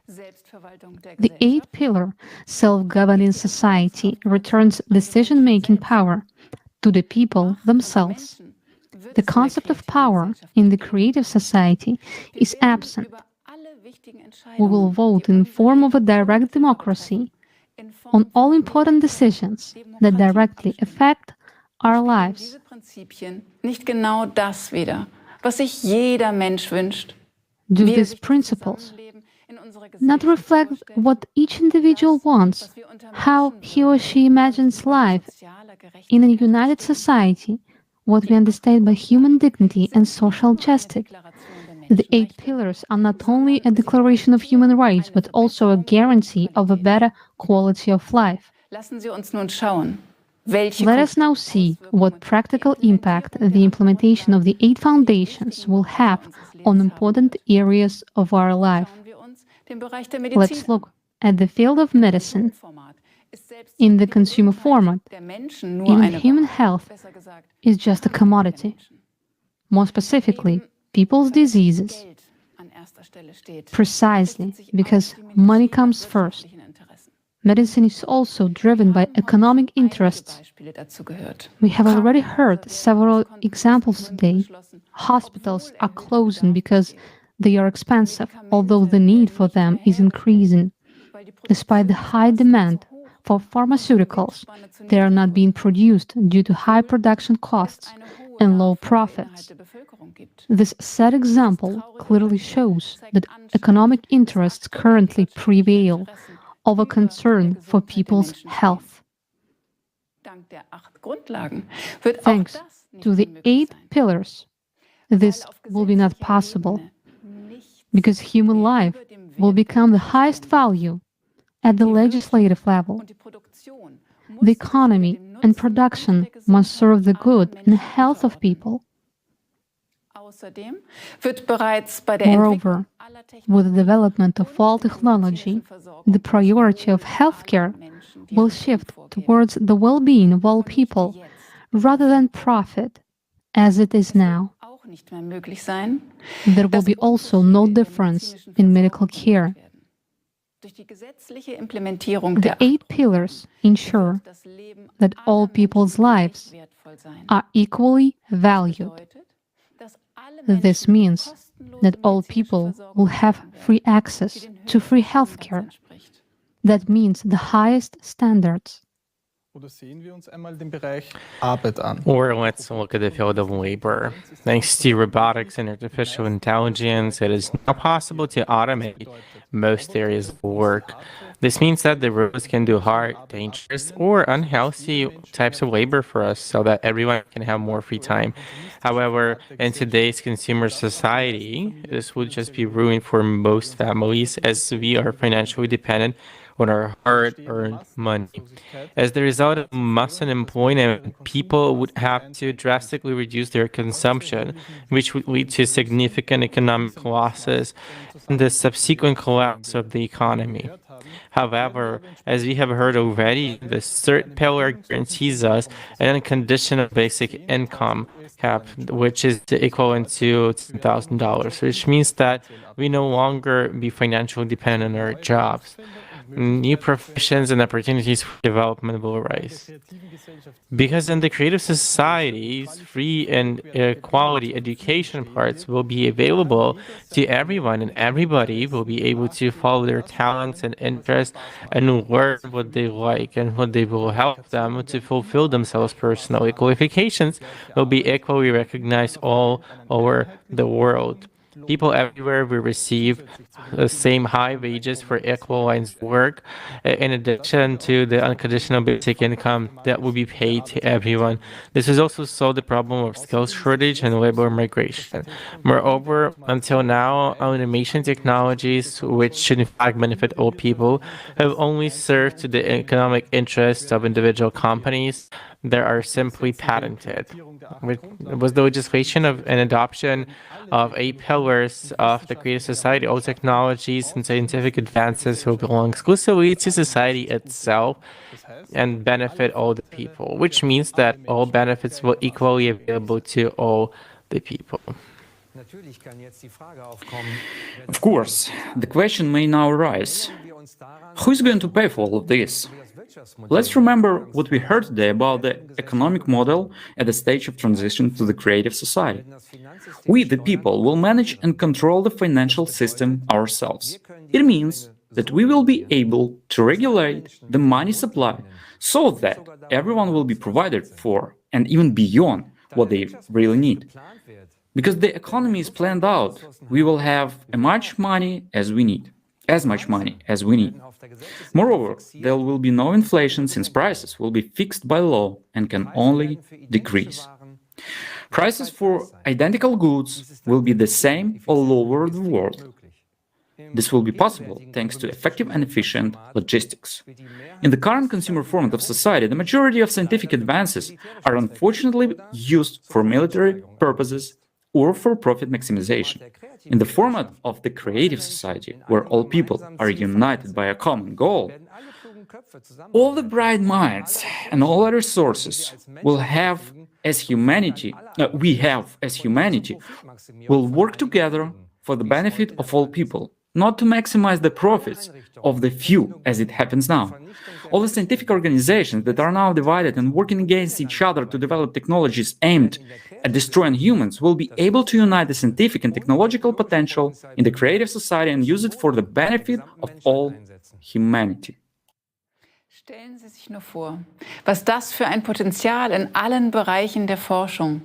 [SPEAKER 18] The eighth pillar, self-governing society, returns decision-making power to the people themselves. The concept of power in the creative society is absent. We will vote in the form of a direct democracy on all important decisions that directly affect our lives.
[SPEAKER 19] nicht genau das wieder, was sich jeder Mensch wünscht?
[SPEAKER 18] Do these principles not reflect what each individual wants, how he or she imagines life in a united society, what we understand by human dignity and social justice? The eight pillars are not only a declaration of human rights, but also a guarantee of a better quality of life.
[SPEAKER 19] Lassen Sie uns nun schauen, welche
[SPEAKER 18] Let us now see what practical impact the implementation of the eight foundations will have on important areas of our life.
[SPEAKER 19] den Bereich der
[SPEAKER 18] Let's look at the field of medicine. In the consumer format, even human health is just a commodity. More specifically, people's diseases. Precisely because money comes first. Medicine is also driven by economic interests. We have already heard several examples today. Hospitals are closing because they are expensive, although the need for them is increasing. Despite the high demand for pharmaceuticals, they are not being produced due to high production costs and low profits. This sad example clearly shows that economic interests currently prevail over concern for people's health. Thanks to the eight pillars, this will be not possible, because human life will become the highest value at the legislative level. The economy and production must serve the good and health of people. Moreover, with the development of all technology, the priority of healthcare will shift towards the well-being of all people rather than profit, as it is now. There will be also no difference in medical care. The eight pillars ensure that all people's lives are equally valued. This means that all people will have free access to free healthcare. That means the highest standards.
[SPEAKER 16] Or let's look at the field of labor. Thanks to robotics and artificial intelligence, it is now possible to automate most areas of work. This means that the robots can do hard, dangerous, or unhealthy types of labor for us so that everyone can have more free time. However, in today's consumer society, this would just be ruined for most families as we are financially dependent on our hard-earned money. As the result of mass unemployment, people would have to drastically reduce their consumption, which would lead to significant economic losses and the subsequent collapse of the economy. However, as we have heard already, the third pillar guarantees us an unconditional basic income cap, which is equivalent to $10,000, which means that we no longer be financially dependent on our jobs. new professions and opportunities for development will arise. Because in the creative societies, free and quality education parts will be available to everyone, and everybody will be able to follow their talents and interests and learn what they like and what they will help them to fulfill themselves personally. Qualifications will be equally recognized all over the world. People everywhere will receive the same high wages for equal lines of work, in addition to the unconditional basic income that will be paid to everyone. This will also solve the problem of skills shortage and labor migration. Moreover, until now, automation technologies, which should in fact benefit all people, have only served to the economic interests of individual companies that are simply patented. With the legislation of an adoption of 8 pillars of the creative society, all technologies and scientific advances will belong exclusively to society itself and benefit all the people, which means that all benefits will equally available to all the people.
[SPEAKER 14] Of course, the question may now arise, who is going to pay for all of this? Let's remember what we heard today about the economic model at the stage of transition to the creative society. We, the people, will manage and control the financial system ourselves. It means that we will be able to regulate the money supply so that everyone will be provided for and even beyond what they really need. Because the economy is planned out, we will have as much money as we need. Moreover, there will be no inflation since prices will be fixed by law and can only decrease. Prices for identical goods will be the same all over the world. This will be possible thanks to effective and efficient logistics. In the current consumer format of society, the majority of scientific advances are unfortunately used for military purposes or for profit maximization. In the format of the creative society, where all people are united by a common goal, all the bright minds and all the resources we have as humanity will work together for the benefit of all people, not to maximize the profits of the few as it happens now. All the scientific organizations that are now divided and working against each other to develop technologies aimed at destroying humans will be able to unite the scientific and technological potential in the creative society and use it for the benefit of all humanity.
[SPEAKER 19] Stellen Sie sich nur vor, was das für ein Potenzial in allen Bereichen der Forschung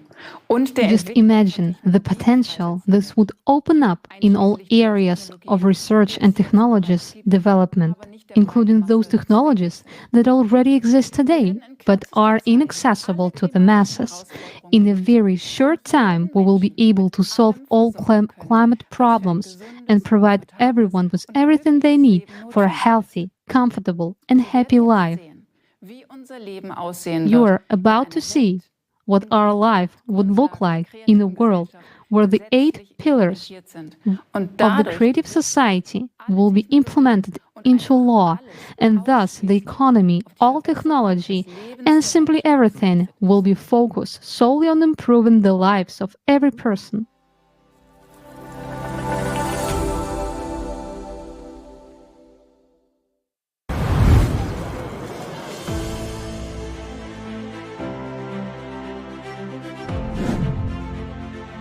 [SPEAKER 19] und der
[SPEAKER 18] Just imagine the potential this would open up in all areas of research and technologies development, including those technologies that already exist today, but are inaccessible to the masses. In a very short time, we will be able to solve all climate problems and provide everyone with everything they need for a healthy, comfortable, and happy life. You are about to see what our life would look like in a world where the 8 pillars of the creative society will be implemented into law, and thus the economy, all technology, and simply everything will be focused solely on improving the lives of every person.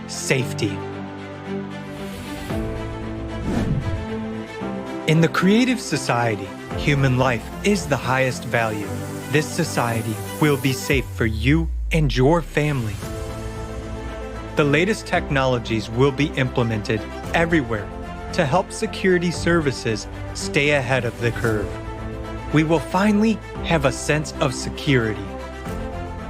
[SPEAKER 12] Safety. In the creative society, human life is the highest value. This society will be safe for you and your family. The latest technologies will be implemented everywhere to help security services stay ahead of the curve. We will finally have a sense of security.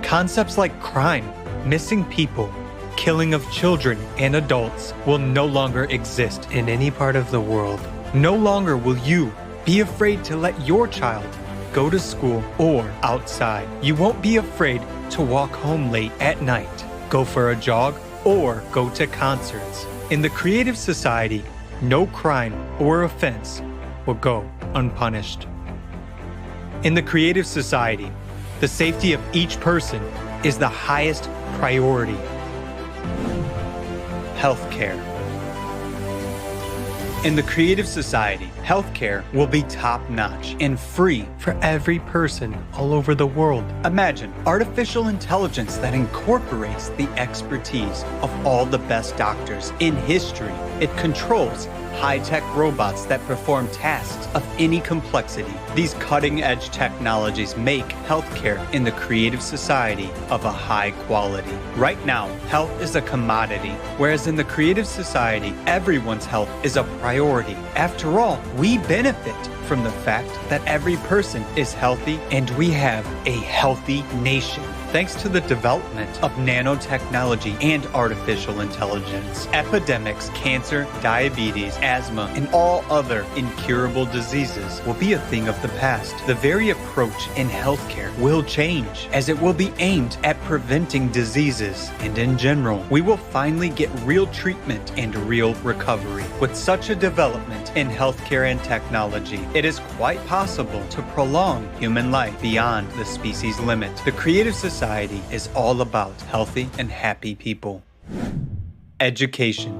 [SPEAKER 12] Concepts like crime, missing people, killing of children and adults will no longer exist in any part of the world. No longer will you be afraid to let your child go to school or outside. You won't be afraid to walk home late at night, go for a jog, or go to concerts. In the creative society, no crime or offense will go unpunished. In the creative society, the safety of each person is the highest priority. Healthcare.
[SPEAKER 15] In the creative society, healthcare will be top-notch and free
[SPEAKER 12] for every person all over the world.
[SPEAKER 15] Imagine artificial intelligence that incorporates the expertise of all the best doctors in history. It controls high-tech robots that perform tasks of any complexity. These cutting-edge technologies make healthcare in the creative society of a high quality. Right now, health is a commodity, whereas in the creative society, everyone's health is a priority. After all, we benefit from the fact that every person is healthy and we have a healthy nation. Thanks to the development of nanotechnology and artificial intelligence, epidemics, cancer, diabetes, asthma, and all other incurable diseases will be a thing of the past. The very approach in healthcare will change, as it will be aimed at preventing diseases. And in general, we will finally get real treatment and real recovery. With such a development in healthcare and technology, it is quite possible to prolong human life beyond the species limit. The creative society is all about healthy and happy people. Education.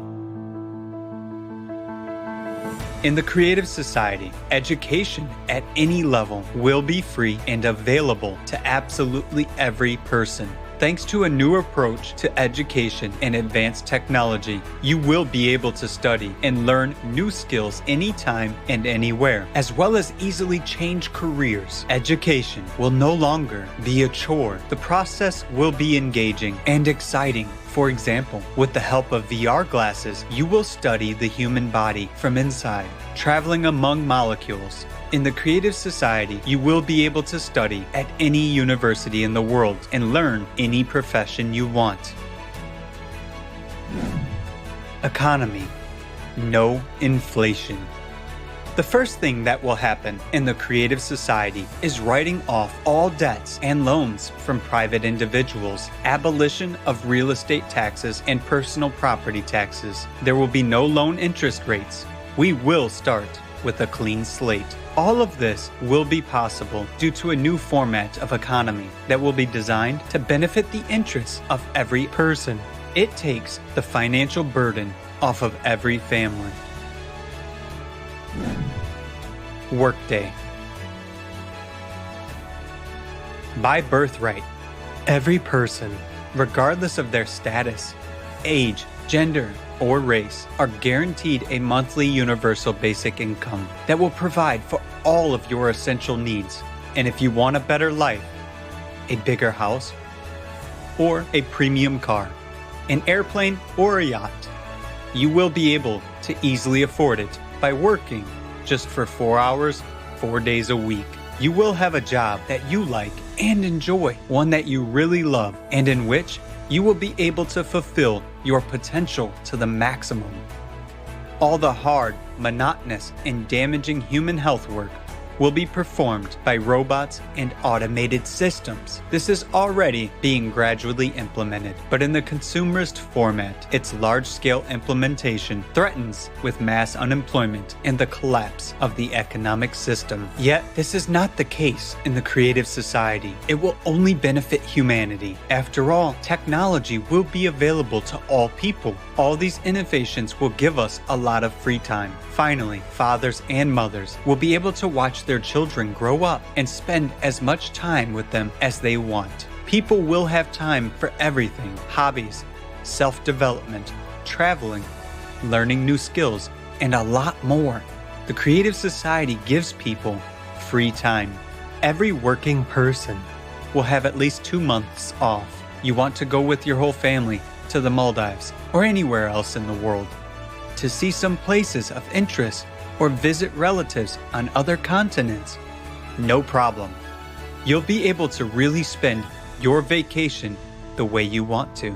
[SPEAKER 15] In the creative society, education at any level will be free and available to absolutely every person. Thanks to a new approach to education and advanced technology, you will be able to study and learn new skills anytime and anywhere, as well as easily change careers. Education will no longer be a chore. The process will be engaging and exciting. For example, with the help of VR glasses, you will study the human body from inside, traveling among molecules. In the creative society, you will be able to study at any university in the world and learn any profession you want. Economy. No inflation. The first thing that will happen in the creative society is writing off all debts and loans from private individuals, abolition of real estate taxes and personal property taxes. There will be no loan interest rates. We will start with a clean slate. All of this will be possible due to a new format of economy that will be designed to benefit the interests of every person. It takes the financial burden off of every family. Workday. By birthright, every person, regardless of their status, age, gender, or race, are guaranteed a monthly universal basic income that will provide for all of your essential needs. And if you want a better life, a bigger house, or a premium car, an airplane or a yacht, you will be able to easily afford it by working just for 4 hours, 4 days a week. You will have a job that you like and enjoy, one that you really love, and in which you will be able to fulfill your potential to the maximum. All the hard, monotonous, and damaging human health work will be performed by robots and automated systems. This is already being gradually implemented, but in the consumerist format, its large-scale implementation threatens with mass unemployment and the collapse of the economic system. Yet, this is not the case in the creative society. It will only benefit humanity. After all, technology will be available to all people. All these innovations will give us a lot of free time. Finally, fathers and mothers will be able to watch their children grow up and spend as much time with them as they want. People will have time for everything: hobbies, self-development, traveling, learning new skills, and a lot more. The creative society gives people free time. Every working person will have at least 2 months off. You want to go with your whole family to the Maldives or anywhere else in the world to see some places of interest or visit relatives on other continents. No problem. You'll be able to really spend your vacation the way you want to,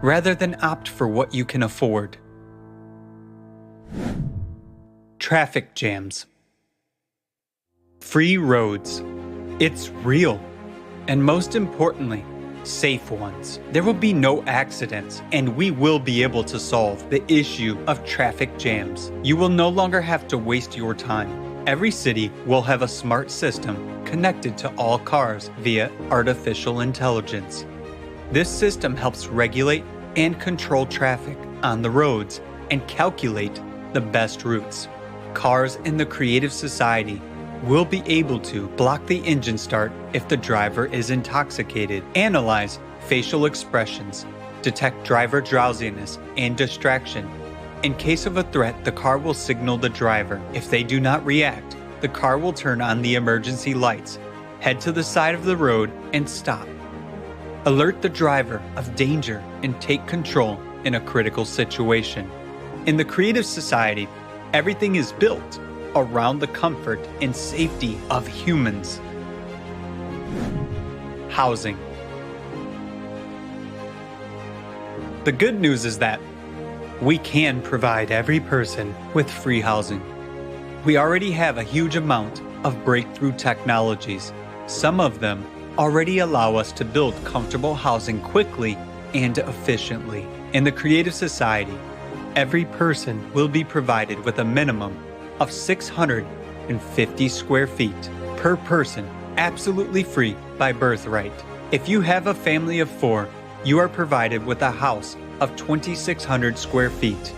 [SPEAKER 15] rather than opt for what you can afford. Traffic jams. Free roads. It's real. And most importantly, safe ones. There will be no accidents, and we will be able to solve the issue of traffic jams. You will no longer have to waste your time. Every city will have a smart system connected to all cars via artificial intelligence. This system helps regulate and control traffic on the roads and calculate the best routes. Cars in the creative society will be able to block the engine start if the driver is intoxicated, analyze facial expressions, detect driver drowsiness and distraction. In case of a threat, the car will signal the driver. If they do not react, the car will turn on the emergency lights, head to the side of the road and stop. Alert the driver of danger and take control in a critical situation. In the creative society, everything is built around the comfort and safety of humans. Housing. The good news is that we can provide every person with free housing. We already have a huge amount of breakthrough technologies. Some of them already allow us to build comfortable housing quickly and efficiently. In the creative society, every person will be provided with a minimum of 650 square feet per person, absolutely free by birthright. If you have a family of 4, you are provided with a house of 2,600 square feet.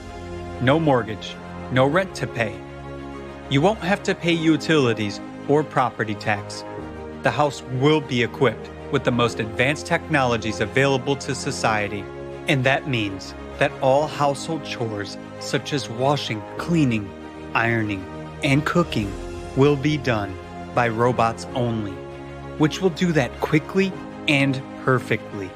[SPEAKER 15] No mortgage, no rent to pay. You won't have to pay utilities or property tax. The house will be equipped with the most advanced technologies available to society. And that means that all household chores, such as washing, cleaning, ironing, and cooking, will be done by robots only, which will do that quickly and perfectly.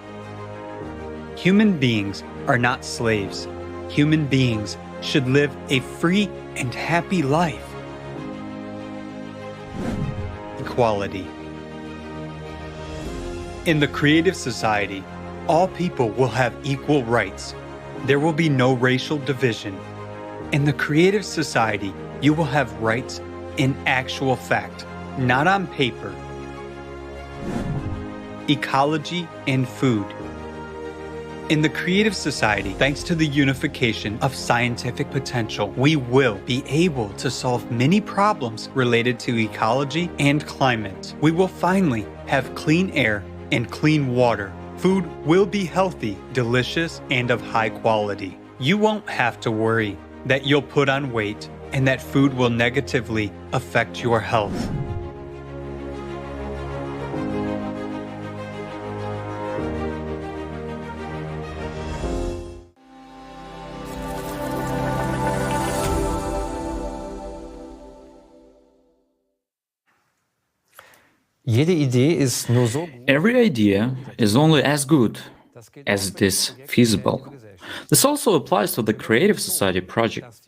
[SPEAKER 15] Human beings are not slaves. Human beings should live a free and happy life. Equality. In the creative society, all people will have equal rights. There will be no racial division. In the creative society, you will have rights in actual fact, not on paper. Ecology and food. In the creative society, thanks to the unification of scientific potential, we will be able to solve many problems related to ecology and climate. We will finally have clean air and clean water. Food will be healthy, delicious, and of high quality. You won't have to worry that you'll put on weight and that food will negatively affect your health.
[SPEAKER 2] Every idea is only as good as it is feasible. This also applies to the Creative Society project.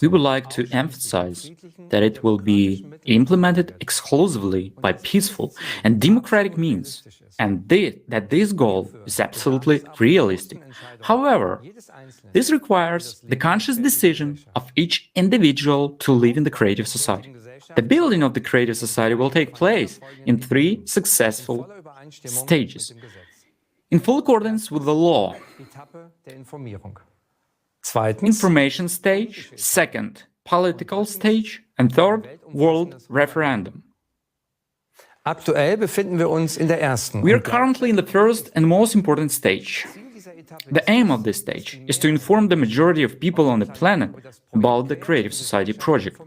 [SPEAKER 2] We would like to emphasize that it will be implemented exclusively by peaceful and democratic means, and that this goal is absolutely realistic. However, this requires the conscious decision of each individual to live in the Creative Society. The building of the Creative Society will take place in 3 successful stages, in full accordance with the law. Information stage, second, political stage, and third, world referendum. We are currently in the first and most important stage. The aim of this stage is to inform the majority of people on the planet about the Creative Society project.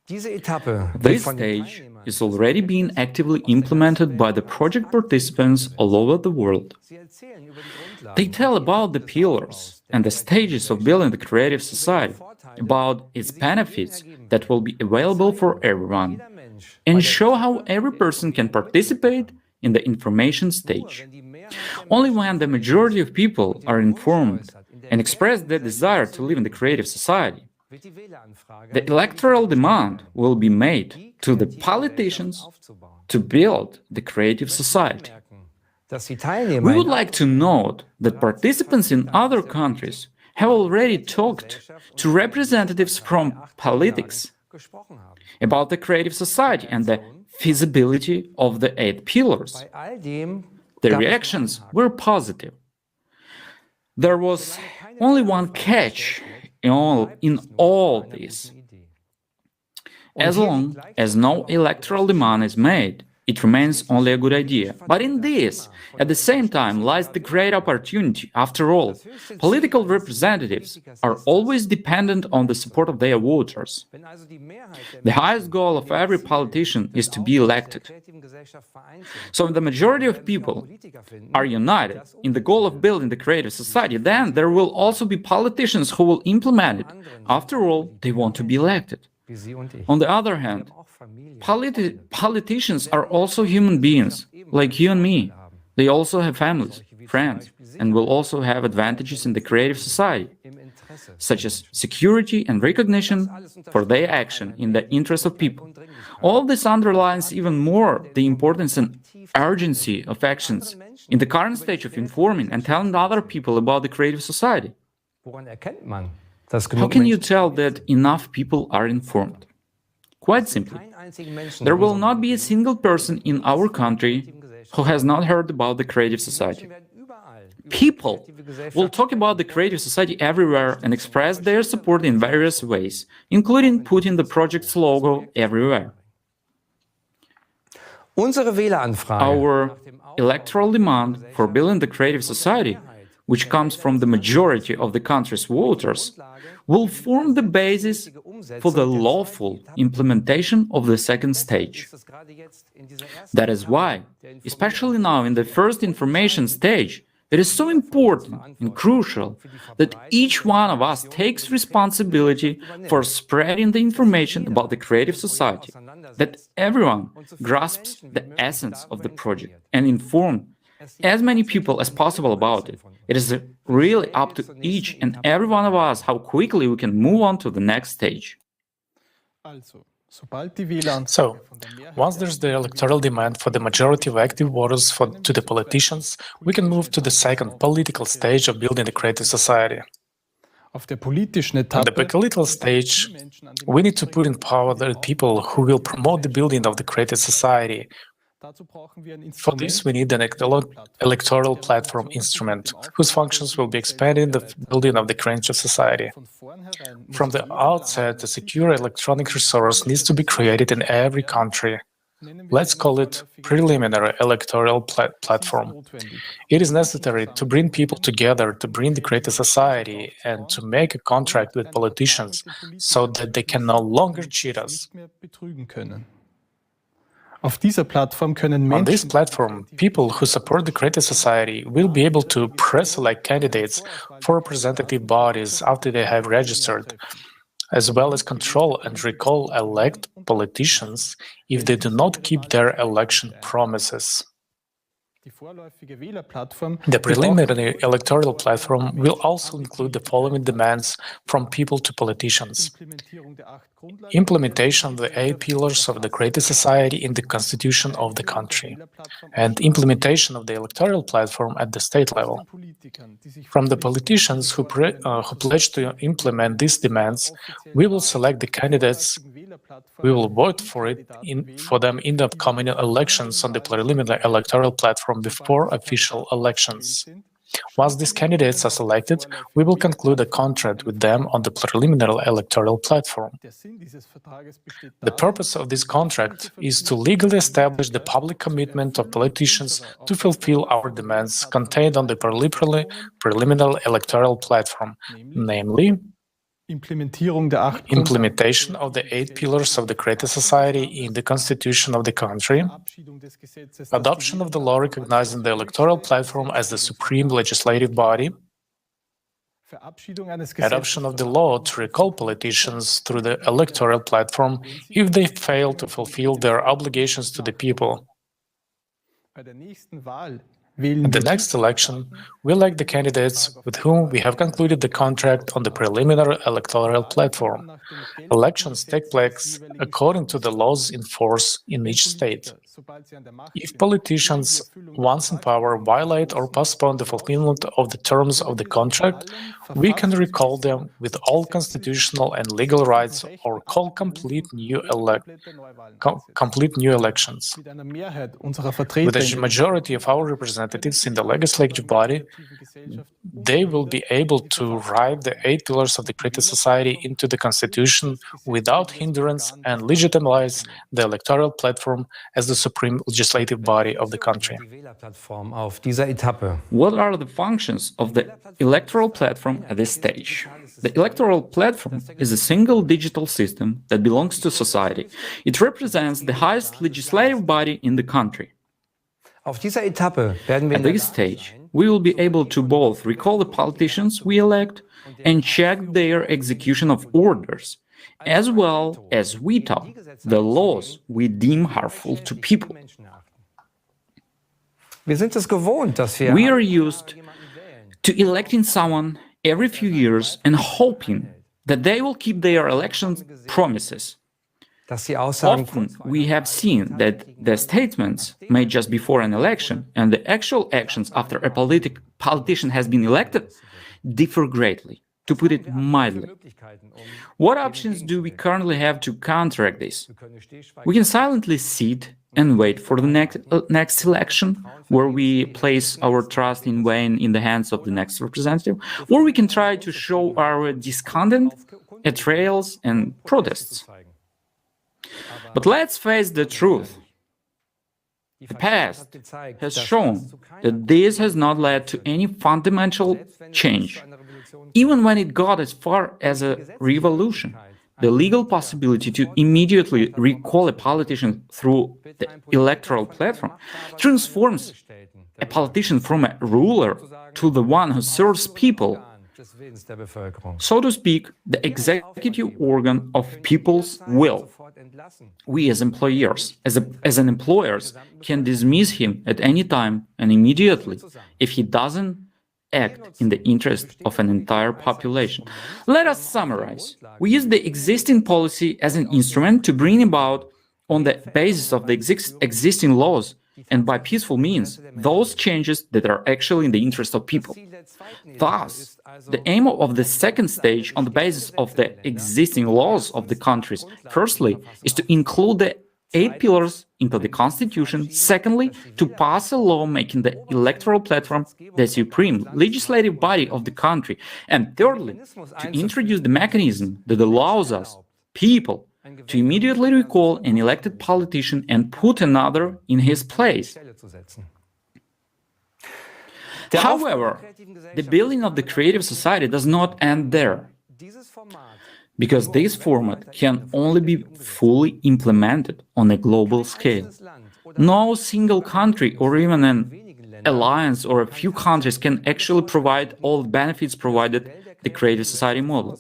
[SPEAKER 2] This stage is already being actively implemented by the project participants all over the world. They tell about the pillars and the stages of building the Creative Society, about its benefits that will be available for everyone, and show how every person can participate in the information stage. Only when the majority of people are informed and express their desire to live in the Creative Society, the electoral demand will be made to the politicians to build the Creative Society. We would like to note that participants in other countries have already talked to representatives from politics about the Creative Society and the feasibility of the 8 pillars. The reactions were positive. There was only one catch in all this. As long as no electoral demand is made,
[SPEAKER 14] it remains only a good idea. But in this, at the same time, lies the great opportunity. After all, political representatives are always dependent on the support of their voters. The highest goal of every politician is to be elected. So if the majority of people are united in the goal of building the creative society, then there will also be politicians who will implement it. After all, they want to be elected. On the other hand, politicians are also human beings, like you and me. They also have families, friends, and will also have advantages in the creative society, such as security and recognition for their action in the interest of people. All this underlines even more the importance and urgency of actions in the current stage of informing and telling other people about the creative society. How can you tell that enough people are informed? Quite simply, there will not be a single person in our country who has not heard about the creative society. People will talk about the creative society everywhere and express their support in various ways, including putting the project's logo everywhere. Our electoral demand for building the creative society, which comes from the majority of the country's voters, will form the basis for the lawful implementation of the second stage. That is why, especially now in the first information stage, it is so important and crucial that each one of us takes responsibility for spreading the information about the creative society, that everyone grasps the essence of the project and inform as many people as possible about it. It is really up to each and every one of us how quickly we can move on to the next stage.
[SPEAKER 11] So, once there's the electoral demand for the majority of active voters to the politicians, we can move to the second political stage of building the creative society. On the political stage, we need to put in power the people who will promote the building of the creative society. For this, we need an electoral platform instrument, whose functions will be expanded in the building of the creative society. From the outset, a secure electronic resource needs to be created in every country. Let's call it preliminary electoral platform. It is necessary to bring people together, to bring the creative society, and to make a contract with politicians so that they can no longer cheat us. On this platform, people who support the creative society will be able to pre-select candidates for representative bodies after they have registered, as well as control and elect politicians if they do not keep their election promises. The preliminary electoral platform will also include the following demands from people to politicians: implementation of the 8 pillars of the creative society in the constitution of the country, and implementation of the electoral platform at the state level. From the politicians who pledge to implement these demands, we will select the candidates. We will vote for them in the upcoming elections on the preliminary electoral platform before official elections. Once these candidates are selected, we will conclude a contract with them on the preliminary electoral platform. The purpose of this contract is to legally establish the public commitment of politicians to fulfill our demands contained on the preliminary electoral platform, namely, implementation of the 8 pillars of the creative society in the constitution of the country, adoption of the law recognizing the electoral platform as the supreme legislative body, adoption of the law to recall politicians through the electoral platform if they fail to fulfill their obligations to the people. In the next election, we elect the candidates with whom we have concluded the contract on the preliminary electoral platform. Elections take place according to the laws in force in each state. If politicians, once in power, violate or postpone the fulfillment of the terms of the contract, we can recall them with all constitutional and legal rights or call complete new elections. With a majority of our representatives representatives in the legislative body, they will be able to write the 8 pillars of the creative society into the constitution without hindrance and legitimize the electoral platform as the supreme legislative body of the country.
[SPEAKER 2] What are the functions of the electoral platform at this stage? The electoral platform is a single digital system that belongs to society. It represents the highest legislative body in the country. At this stage, we will be able to both recall the politicians we elect and check their execution of orders, as well as veto the laws we deem harmful to people. We are used to electing someone every few years and hoping that they will keep their election promises. Often we have seen that the statements made just before an election and the actual actions after a politician has been elected differ greatly, to put it mildly. What options do we currently have to counteract this? We can silently sit and wait for the next election, where we place our trust in vain in the hands of the next representative, or we can try to show our discontent at trials and protests. But let's face the truth. The past has shown that this has not led to any fundamental change. Even when it got as far as a revolution, the legal possibility to immediately recall a politician through the electoral platform transforms a politician from a ruler to the one who serves people. So to speak, the executive organ of people's will. We as employers, as an employers, can dismiss him at any time and immediately if he doesn't act in the interest of an entire population. Let us summarize. We use the existing policy as an instrument to bring about, on the basis of the existing laws and by peaceful means, those changes that are actually in the interest of people. Thus, the aim of the second stage, on the basis of the existing laws of the countries, firstly, is to include the 8 pillars into the constitution. Secondly, to pass a law making the electoral platform the supreme legislative body of the country. And thirdly, to introduce the mechanism that allows us, people, to immediately recall an elected politician and put another in his place. However, the building of the creative society does not end there, because this format can only be fully implemented on a global scale. No single country or even an alliance or a few countries can actually provide all the benefits provided the creative society model.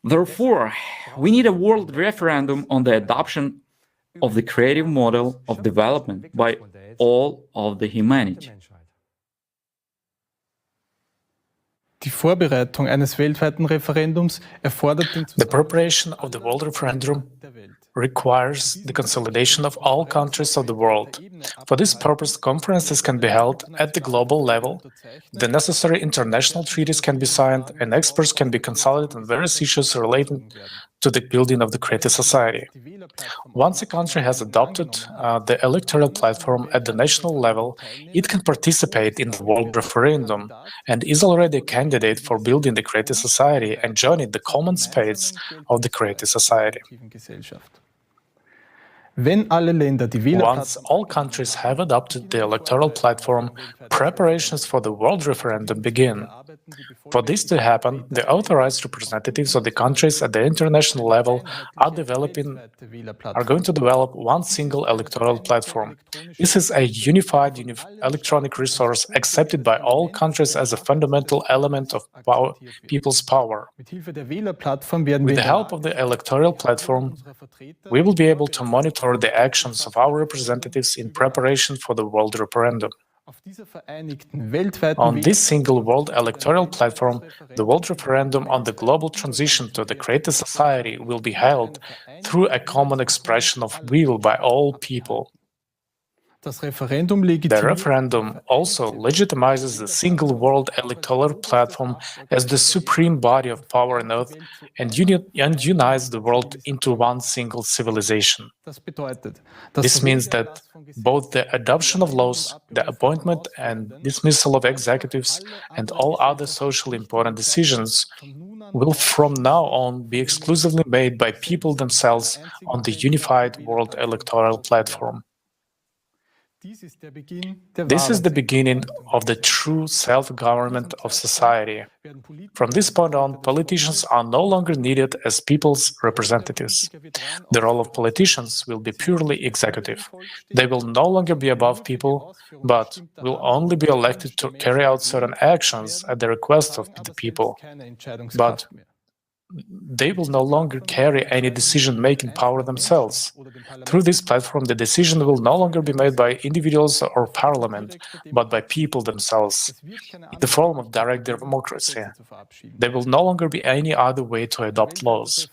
[SPEAKER 2] Therefore, we need a world referendum on the adoption of the creative model of development by all of the humanity.
[SPEAKER 13] Die Vorbereitung eines weltweiten Referendums erfordert den
[SPEAKER 11] The preparation of the world referendum requires the consolidation of all countries of the world. For this purpose, conferences can be held at the global level, the necessary international treaties can be signed, and experts can be consulted on various issues relating to the building of the creative society. Once a country has adopted the electoral platform at the national level, it can participate in the world referendum and is already a candidate for building the creative society and joining the common space of the creative society. Once all countries have adopted the electoral platform, preparations for the world referendum begin. For this to happen, the authorized representatives of the countries at the international level are going to develop one single electoral platform. This is a unified electronic resource accepted by all countries as a fundamental element of people's power. With the help of the electoral platform, we will be able to monitor the actions of our representatives in preparation for the world referendum. On this single world electoral platform, the world referendum on the global transition to the creative society will be held through a common expression of will by all people. The referendum also legitimizes the single world electoral platform as the supreme body of power on earth and unites the world into one single civilization. This means that both the adoption of laws, the appointment and dismissal of executives, and all other socially important decisions will from now on be exclusively made by people themselves on the unified world electoral platform. This is the beginning of the true self-government of society. From this point on, politicians are no longer needed as people's representatives. The role of politicians will be purely executive. They will no longer be above people, but will only be elected to carry out certain actions at the request of the people. But they will no longer carry any decision-making power themselves. Through this platform, the decision will no longer be made by individuals or parliament, but by people themselves, in the form of direct democracy. There will no longer be any other way to adopt laws.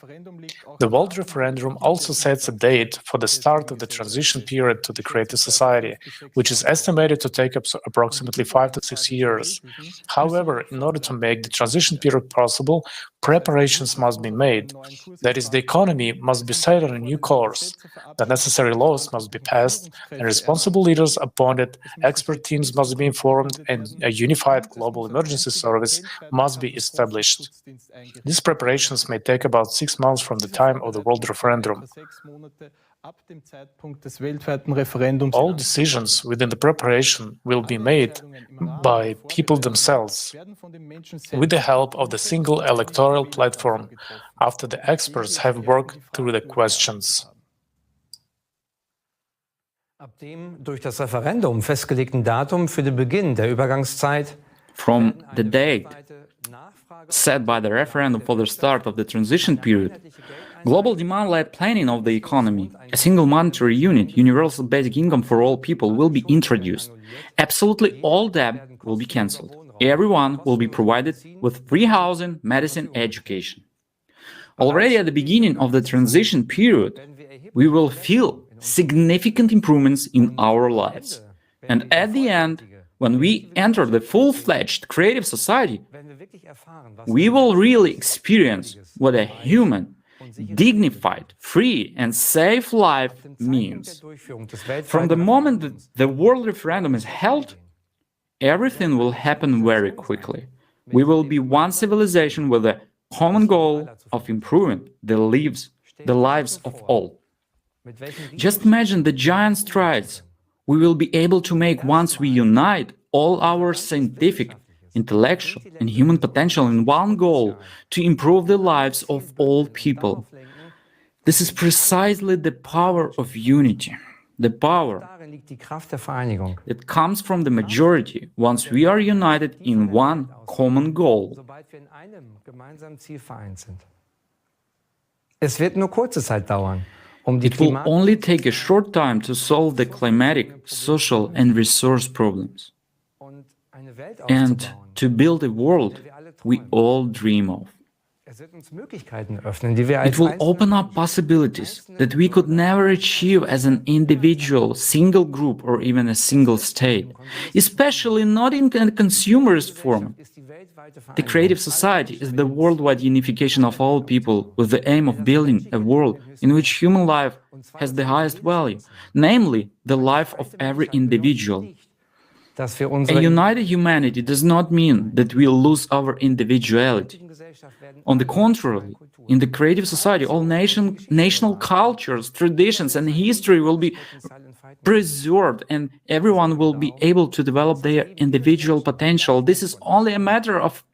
[SPEAKER 11] The World Referendum also sets a date for the start of the transition period to the creative society, which is estimated to take up approximately 5 to 6 years. However, in order to make the transition period possible, preparations must be made. That is, the economy must be set on a new course. The necessary laws must be passed, and responsible leaders appointed, expert teams must be informed, and a unified global emergency service must be established. These preparations may take about 6 months from the time of the World Referendum. All decisions within the preparation will be made by people themselves, with the help of the single electoral platform, after the experts have worked through the questions.
[SPEAKER 1] Ab dem durch das Referendum festgelegten Datum für den Beginn der Übergangszeit
[SPEAKER 2] from the date set by the referendum for the start of the transition period, global demand-led planning of the economy, a single monetary unit, universal basic income for all people will be introduced. Absolutely all debt will be cancelled. Everyone will be provided with free housing, medicine, education. Already at the beginning of the transition period, we will feel significant improvements in our lives. And at the end, when we enter the full-fledged creative society, we will really experience what a human, dignified, free, and safe life means. From the moment that the world referendum is held, everything will happen very quickly. We will be one civilization with a common goal of improving the lives of all. Just imagine the giant strides we will be able to make once we unite all our scientific, intellectual, and human potential in one goal to improve the lives of all people. This is precisely the power of unity, the power that comes from the majority once we are united in one common goal.
[SPEAKER 1] Es wird nur kurze Zeit dauern.
[SPEAKER 2] It will only take a short time to solve the climatic, social, and resource problems, and to build a world we all dream of. It will open up possibilities that we could never achieve as an individual, single group, or even a single state, especially not in a consumerist form. The creative society is the worldwide unification of all people with the aim of building a world in which human life has the highest value, namely the life of every individual. A united humanity does not mean that we'll lose our individuality. On the contrary, in the creative society, all national cultures, traditions, and history will be preserved, and everyone will be able to develop their individual potential. This is only a matter of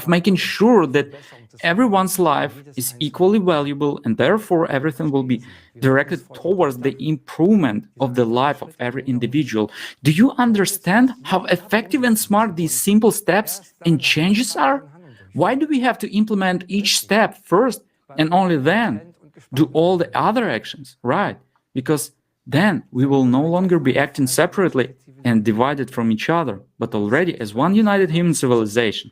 [SPEAKER 2] making sure that everyone's life is equally valuable, and therefore everything will be directed towards the improvement of the life of every individual. Do you understand how effective and smart these simple steps and changes are? Why do we have to implement each step first and only then do all the other actions? Right, because then we will no longer be acting separately and divided from each other, but already as one united human civilization.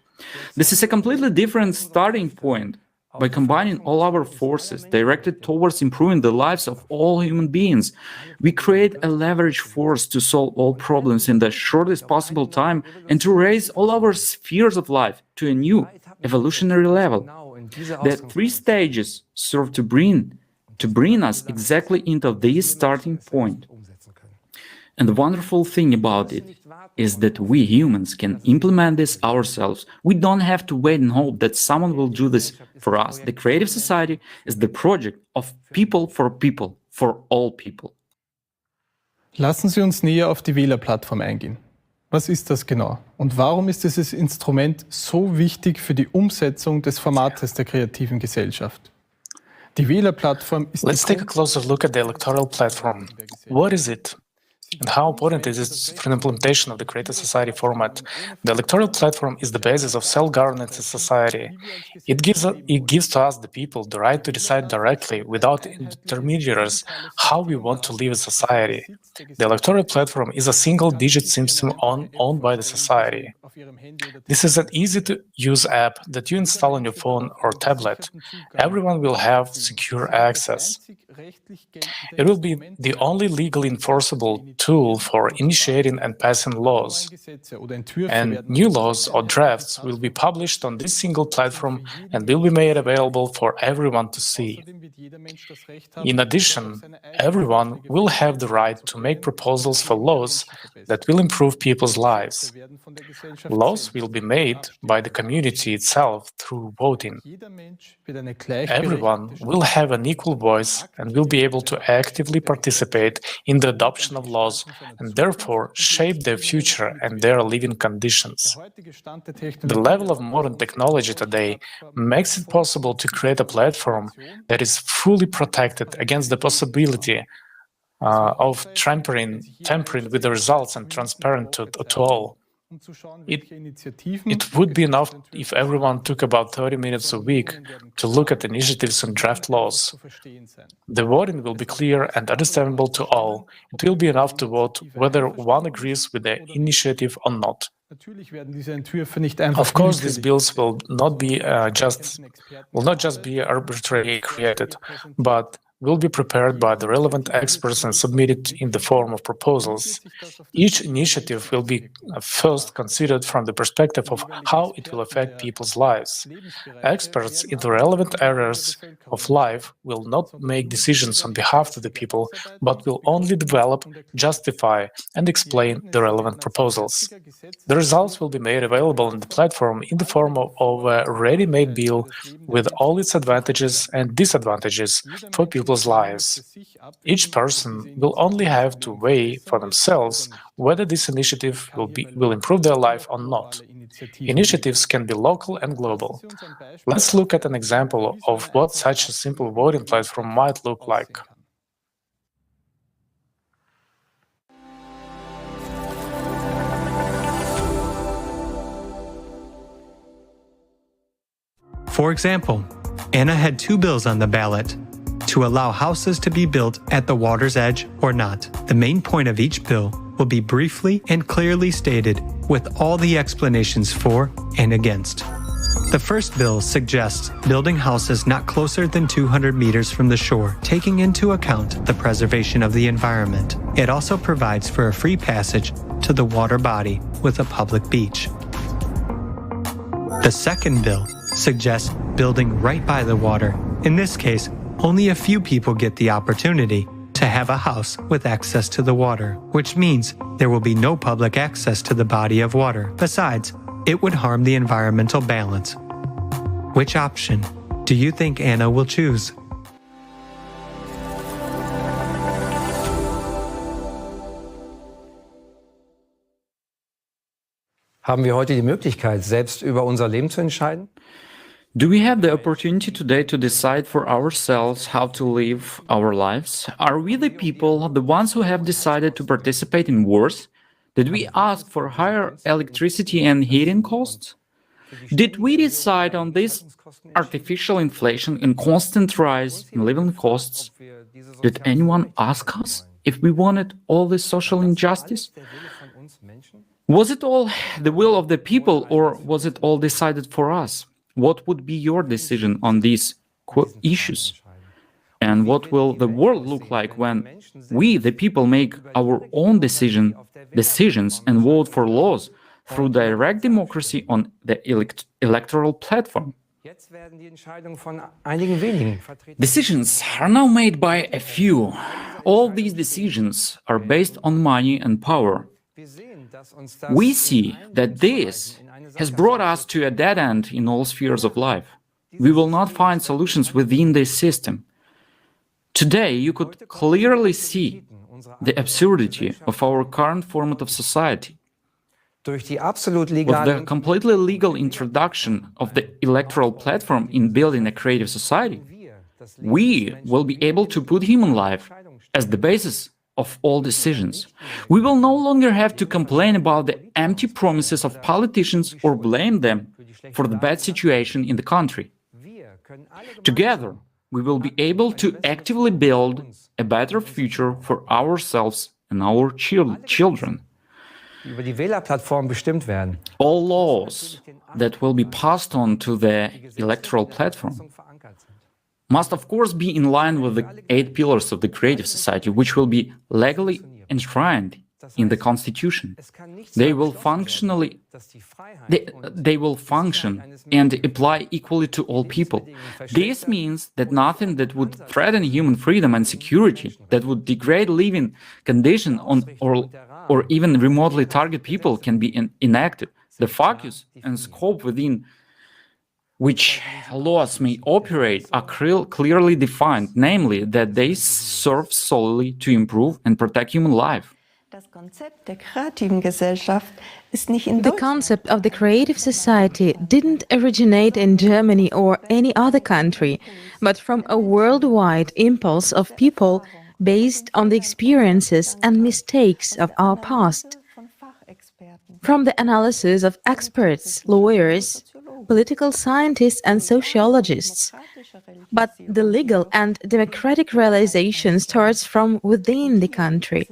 [SPEAKER 2] This is a completely different starting point By combining all our forces directed towards improving the lives of all human beings, we create a leverage force to solve all problems in the shortest possible time and to raise all our spheres of life to a new evolutionary level. The three stages serve to bring us exactly into this starting point. And the wonderful thing about it is that we humans can implement this ourselves. We don't have to wait and hope that someone will do this for us. The creative society is the project of people, for all people.
[SPEAKER 13] Lassen Sie uns näher auf die Wählerplattform eingehen. Was ist das genau? Und warum ist dieses Instrument so wichtig für die Umsetzung des Formates der kreativen Gesellschaft? Die Wählerplattform ist
[SPEAKER 11] Let's take a closer look at the electoral platform. What is it? And how important is it for the implementation of the creative society format? The electoral platform is the basis of self-governance in society. It gives to us, the people, the right to decide directly, without intermediaries, how we want to live in society. The electoral platform is a single-digit system owned by the society. This is an easy-to-use app that you install on your phone or tablet. Everyone will have secure access. It will be the only legally enforceable tool for initiating and passing laws. And new laws or drafts will be published on this single platform and will be made available for everyone to see. In addition, everyone will have the right to make proposals for laws that will improve people's lives. Laws will be made by the community itself through voting. Everyone will have an equal voice and will be able to actively participate in the adoption of laws and therefore shape their future and their living conditions. The level of modern technology today makes it possible to create a platform that is fully protected against the possibility of tampering with the results and transparent to all. It would be enough if everyone took about 30 minutes a week to look at initiatives and draft laws. The voting will be clear and understandable to all. It will be enough to vote whether one agrees with the initiative or not. Of course, these bills will not just be arbitrarily created, but will be prepared by the relevant experts and submitted in the form of proposals. Each initiative will be first considered from the perspective of how it will affect people's lives. Experts in the relevant areas of life will not make decisions on behalf of the people, but will only develop, justify, and explain the relevant proposals. The results will be made available on the platform in the form of a ready-made bill with all its advantages and disadvantages for people's lives. Each person will only have to weigh for themselves whether this initiative will improve their life or not. Initiatives can be local and global. Let's look at an example of what such a simple voting platform might look like.
[SPEAKER 12] For example, Anna had two bills on the ballot: to allow houses to be built at the water's edge or not. The main point of each bill will be briefly and clearly stated with all the explanations for and against. The first bill suggests building houses not closer than 200 meters from the shore, taking into account the preservation of the environment. It also provides for a free passage to the water body with a public beach. The second bill suggests building right by the water. In this case, only a few people get the opportunity to have a house with access to the water, which means there will be no public access to the body of water. Besides, it would harm the environmental balance. Which option do you think Anna will choose?
[SPEAKER 1] Haben wir heute die Möglichkeit, selbst über unser Leben zu entscheiden?
[SPEAKER 2] Do we have the opportunity today to decide for ourselves how to live our lives? Are we the people, the ones who have decided to participate in wars? Did we ask for higher electricity and heating costs? Did we decide on this artificial inflation and constant rise in living costs? Did anyone ask us if we wanted all this social injustice? Was it all the will of the people, or was it all decided for us? What would be your decision on these issues? And what will the world look like when we, the people, make our own decisions and vote for laws through direct democracy on the electoral platform? Decisions are now made by a few. All these decisions are based on money and power. We see that this has brought us to a dead end in all spheres of life. We will not find solutions within this system. Today, you could clearly see the absurdity of our current format of society. With the completely legal introduction of the electoral platform in building a creative society, we will be able to put human life as the basis of all decisions. We will no longer have to complain about the empty promises of politicians or blame them for the bad situation in the country. Together, we will be able to actively build a better future for ourselves and our children. All laws that will be passed on to the electoral platform must of course be in line with the 8 pillars of the creative society, which will be legally enshrined in the constitution. They will function and apply equally to all people. This means that nothing that would threaten human freedom and security, that would degrade living conditions or even remotely target people can be enacted. The focus and scope within which laws may operate are clearly defined, namely that they serve solely to improve and protect human life.
[SPEAKER 10] The
[SPEAKER 6] concept of the creative society didn't originate in Germany or any other country, but from a worldwide impulse of people based on the experiences and mistakes of our past. From the analysis of experts, lawyers, political scientists and sociologists. But the legal and democratic realization starts from within the country.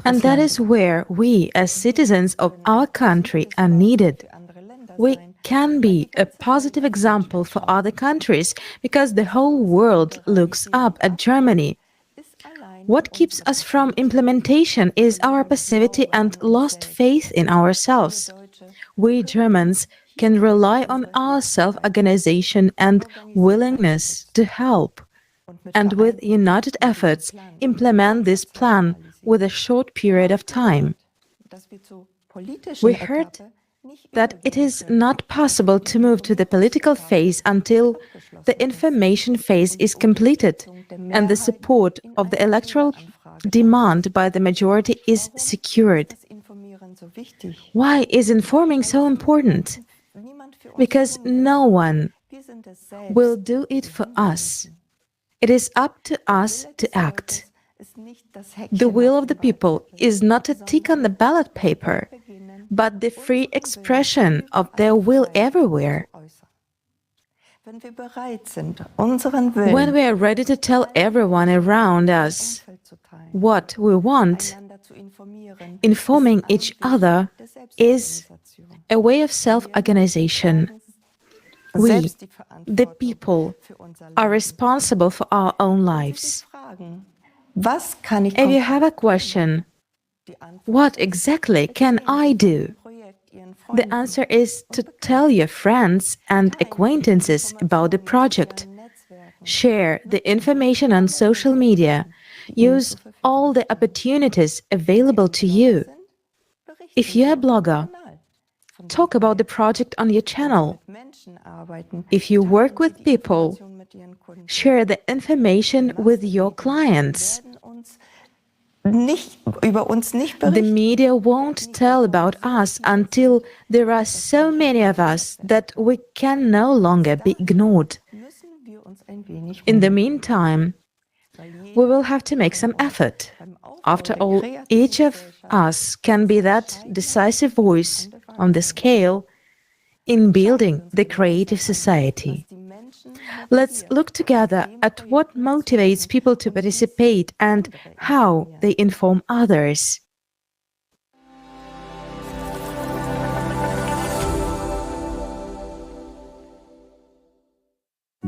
[SPEAKER 6] And that is where we, as citizens of our country, are needed. We can be a positive example for other countries because the whole world looks up at Germany. What keeps us from implementation is our passivity and lost faith in ourselves. We Germans can rely on our self-organization and willingness to help, and with united efforts implement this plan with a short period of time. We heard that it is not possible to move to the political phase until the information phase is completed and the support of the electoral demand by the majority is secured. Why is informing so important? Because no one will do it for us. It is up to us to act. The will of the people is not a tick on the ballot paper, but the free expression of their will everywhere. When we are ready to tell everyone around us what we want, informing each other is a way of self-organization. We, the people, are responsible for our own lives. If you have a question, what exactly can I do? The answer is to tell your friends and acquaintances about the project. Share the information on social media. Use all the opportunities available to you. If you're a blogger, talk about the project on your channel. If you work with people, share the information with your clients. The media won't tell about us until there are so many of us that we can no longer be ignored. In the meantime, we will have to make some effort. After all, each of us can be that decisive voice on the scale in building the creative society. Let's look together at what motivates people to participate and how they inform others.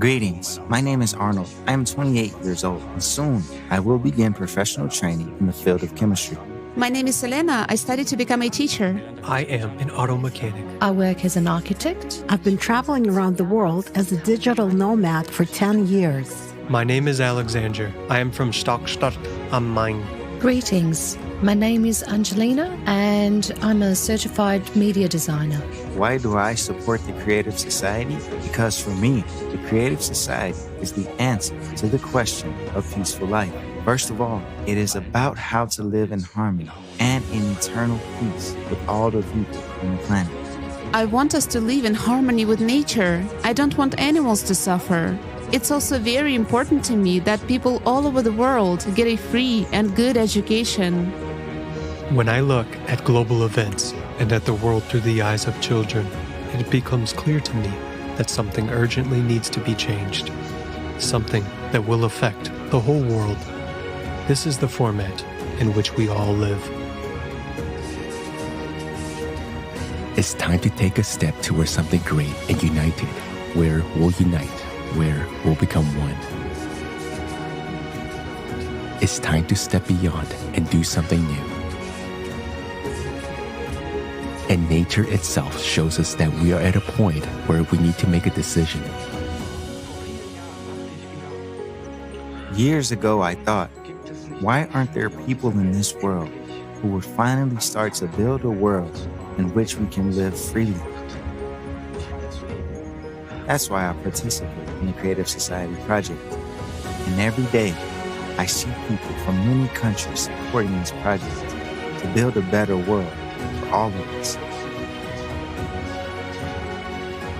[SPEAKER 9] Greetings, my name is Arnold. I am 28 years old, and soon I will begin professional training in the field of chemistry.
[SPEAKER 3] My name is Selena. I study to become a teacher.
[SPEAKER 12] I am an auto mechanic.
[SPEAKER 17] I work as an architect.
[SPEAKER 5] I've been traveling around the world as a digital nomad for 10 years.
[SPEAKER 12] My name is Alexander. I am from Stockstadt am Main.
[SPEAKER 17] Greetings. My name is Angelina, and I'm a certified media designer.
[SPEAKER 9] Why do I support the Creative Society? Because for me, the Creative Society is the answer to the question of peaceful life. First of all, it is about how to live in harmony and in eternal peace with all the people on the planet.
[SPEAKER 3] I want us to live in harmony with nature. I don't want animals to suffer. It's also very important to me that people all over the world get a free and good education.
[SPEAKER 12] When I look at global events and at the world through the eyes of children, it becomes clear to me that something urgently needs to be changed. Something that will affect the whole world. This is the format in which we all live.
[SPEAKER 7] It's time to take a step towards something great and united, where we'll unite, where we'll become one. It's time to step beyond and do something new. And nature itself shows us that we are at a point where we need to make a decision.
[SPEAKER 9] Years ago, I thought, why aren't there people in this world who would finally start to build a world in which we can live freely? That's why I participate in the Creative Society project. And every day, I see people from many countries supporting this project to build a better world for all of us.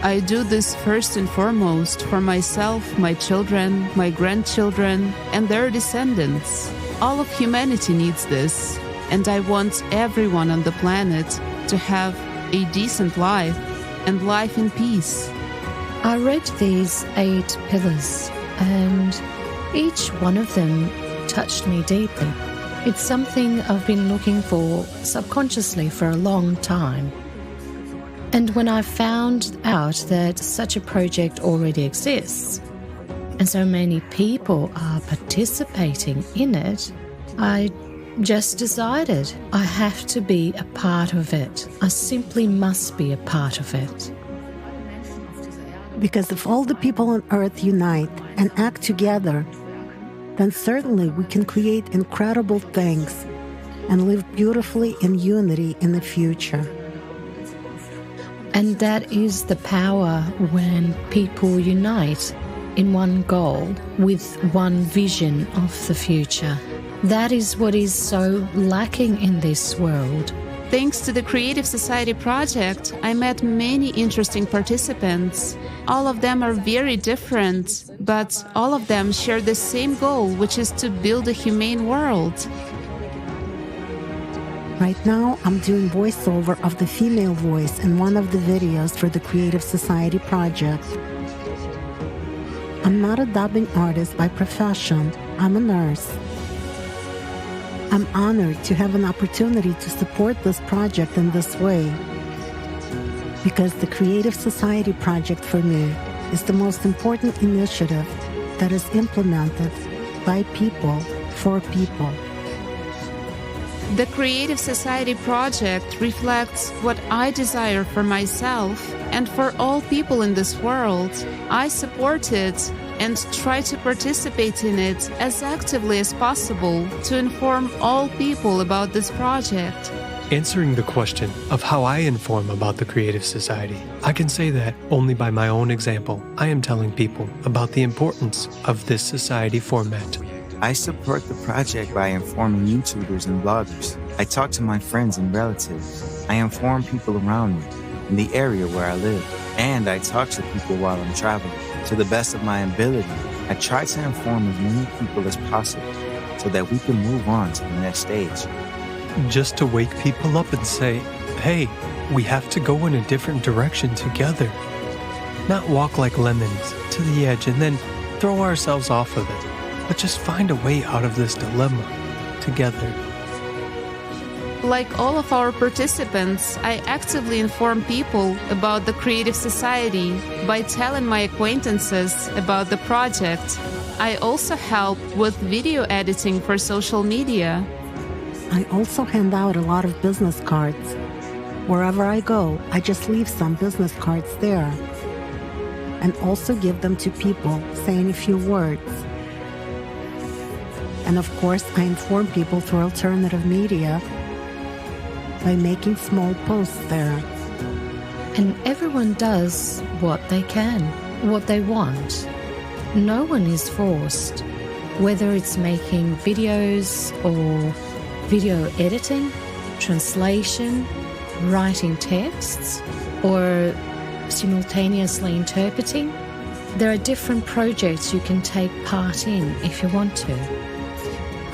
[SPEAKER 8] I do this first and foremost for myself, my children, my grandchildren, and their descendants. All of humanity needs this, and I want everyone on the planet to have a decent life and life in peace.
[SPEAKER 17] I read these 8 pillars, and each one of them touched me deeply. It's something I've been looking for subconsciously for a long time. And when I found out that such a project already exists, and so many people are participating in it, I just decided I have to be a part of it. I simply must be a part of it.
[SPEAKER 5] Because if all the people on Earth unite and act together, then certainly we can create incredible things and live beautifully in unity in the future.
[SPEAKER 17] And that is the power when people unite in one goal with one vision of the future. That is what is so lacking in this world.
[SPEAKER 3] Thanks to the Creative Society project, I met many interesting participants. All of them are very different, but all of them share the same goal, which is to build a humane world.
[SPEAKER 5] Right now, I'm doing voiceover of the female voice in one of the videos for the Creative Society project. I'm not a dubbing artist by profession. I'm a nurse. I'm honored to have an opportunity to support this project in this way, because the Creative Society project for me is the most important initiative that is implemented by people for people.
[SPEAKER 3] The Creative Society project reflects what I desire for myself and for all people in this world. I support it and try to participate in it as actively as possible to inform all people about this project.
[SPEAKER 12] Answering the question of how I inform about the Creative Society, I can say that only by my own example, I am telling people about the importance of this society format.
[SPEAKER 9] I support the project by informing YouTubers and bloggers. I talk to my friends and relatives. I inform people around me in the area where I live. And I talk to people while I'm traveling. To the best of my ability, I try to inform as many people as possible so that we can move on to the next stage.
[SPEAKER 12] Just to wake people up and say, hey, we have to go in a different direction together. Not walk like lemons to the edge and then throw ourselves off of it, but just find a way out of this dilemma together.
[SPEAKER 3] Like all of our participants, I actively inform people about the Creative Society by telling my acquaintances about the project. I also help with video editing for social media.
[SPEAKER 5] I also hand out a lot of business cards. Wherever I go, I just leave some business cards there. And also give them to people, saying a few words. And of course, I inform people through alternative media by making small posts there.
[SPEAKER 17] And everyone does what they can, what they want. No one is forced, whether it's making videos or video editing, translation, writing texts, or simultaneously interpreting. There are different projects you can take part in if you want to.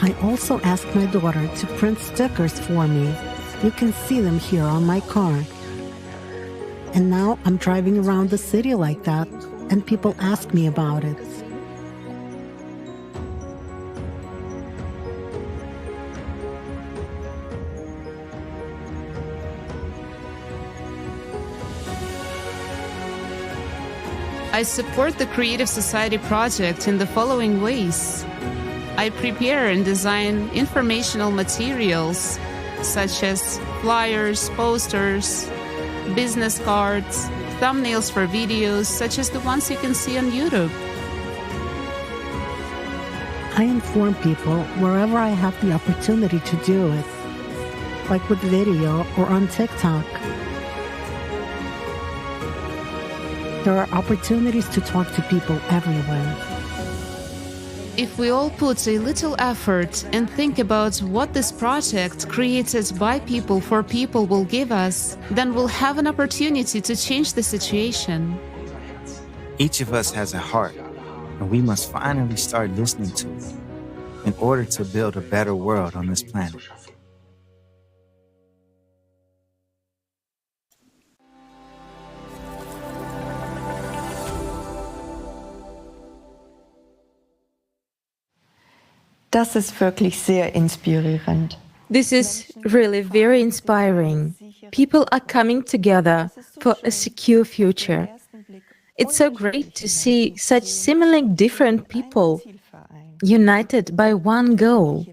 [SPEAKER 5] I also asked my daughter to print stickers for me. You can see them here on my car. And now I'm driving around the city like that, and people ask me about it.
[SPEAKER 3] I support the Creative Society project in the following ways. I prepare and design informational materials such as flyers, posters, business cards, thumbnails for videos such as the ones you can see on YouTube.
[SPEAKER 5] I inform people wherever I have the opportunity to do it, like with video or on TikTok. There are opportunities to talk to people everywhere.
[SPEAKER 3] If we all put a little effort and think about what this project created by people for people will give us, then we'll have an opportunity to change the situation.
[SPEAKER 9] Each of us has a heart, and we must finally start listening to it in order to build a better world on this planet.
[SPEAKER 10] Das ist wirklich sehr inspirierend.
[SPEAKER 6] This is really very inspiring. People are coming together for a secure future. It's so great to see such seemingly different people united by one goal,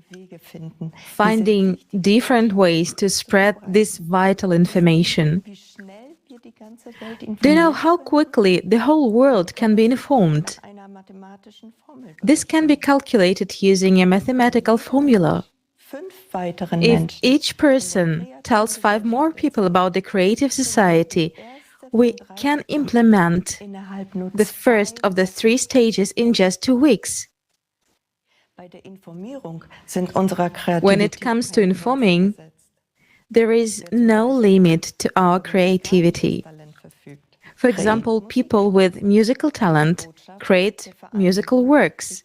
[SPEAKER 6] finding different ways to spread this vital information. Do you know how quickly the whole world can be informed? This can be calculated using a mathematical formula. If each person tells 5 more people about the Creative Society, we can implement the first of the 3 stages in just 2 weeks. When it comes to informing, there is no limit to our creativity. For example, people with musical talent create musical works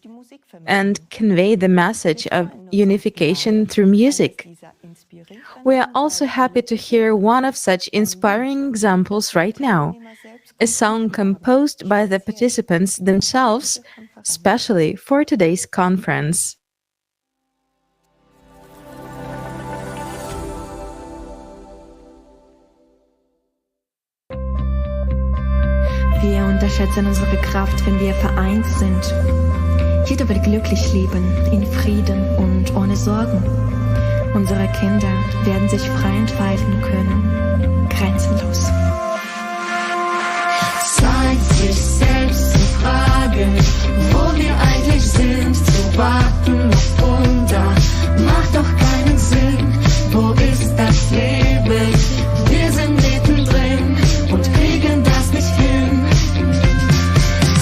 [SPEAKER 6] and convey the message of unification through music. We are also happy to hear one of such inspiring examples right now, a song composed by the participants themselves, especially for today's conference.
[SPEAKER 4] Wir unterschätzen unsere Kraft, wenn wir vereint sind. Jeder wird glücklich leben, in Frieden und ohne Sorgen. Unsere Kinder werden sich frei entfalten können, grenzenlos.
[SPEAKER 21] Zeit, sich selbst zu fragen, wo wir eigentlich sind, zu warten auf Wunder, macht doch keinen Sinn. Wo ist das Leben? Wir sind mittendrin und kriegen das nicht hin.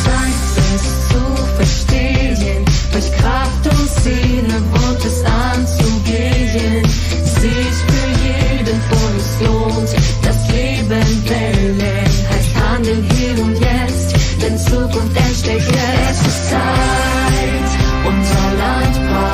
[SPEAKER 21] Zeit, es zu verstehen, durch Kraft und Seele wohnt es anzugehen. Sich für jeden von uns lohnt, das Leben wählen, heißt handeln hier und jetzt, denn Zukunft entsteht jetzt. Es ist Zeit, unser Land braucht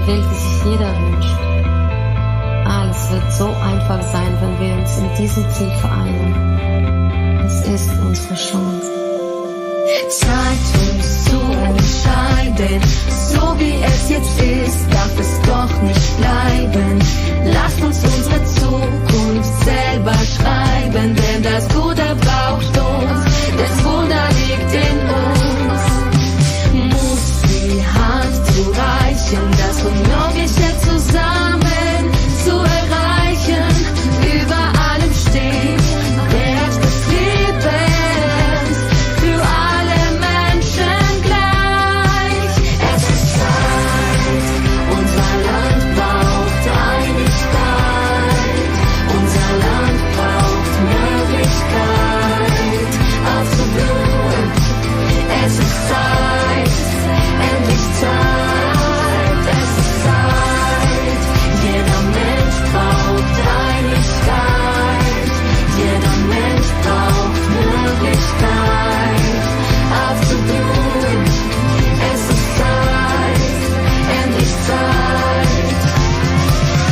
[SPEAKER 21] die Welt, die sich jeder wünscht. Alles wird so einfach sein, wenn wir uns in diesem Ziel vereinen. Es ist unsere Chance. Zeit uns zu entscheiden, so wie es jetzt ist, darf es doch nicht bleiben. Lasst uns unsere Zukunft selber schreiben, denn das Gute braucht uns, das Wunder liegt in uns. Muss die Hand zu reichen, das Unmögliche zusammen zu erreichen, über allem steht der Herz des Lebens, für alle Menschen gleich. Es ist Zeit, unser Land braucht Einigkeit, unser Land braucht Möglichkeit aufzublühen. Es ist Zeit, endlich Zeit, es ist Zeit. Jeder Mensch braucht Einigkeit, jeder Mensch braucht Möglichkeit aufzublühen. Es ist Zeit, endlich Zeit.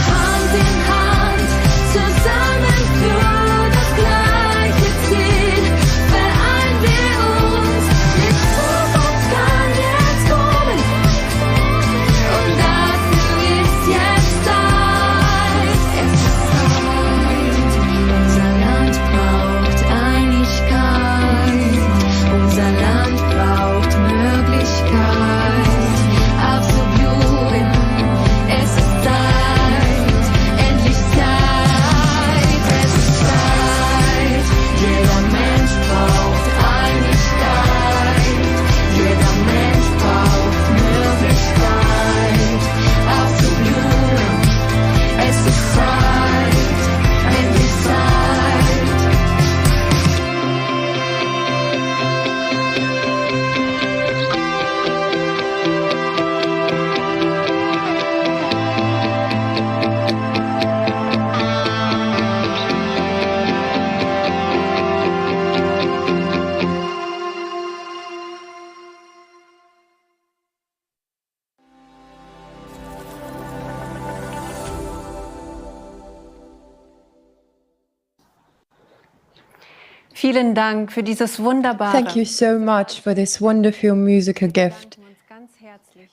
[SPEAKER 21] Hand in Hand, zusammen für das gleiche Ziel, vereinen wir uns. Die Zukunft kann jetzt kommen und dafür ist jetzt Zeit. Es ist Zeit, unser Land braucht Einigkeit, unser Land braucht Möglichkeit aufzublühen. Es ist Zeit, endlich Zeit. Es ist Zeit, jeder Mensch braucht Einigkeit, jeder Mensch braucht Möglichkeit aufzublühen. Es ist Zeit, endlich Zeit.
[SPEAKER 10] Vielen Dank für dieses wunderbare.
[SPEAKER 20] Thank you so much for this wonderful musical gift.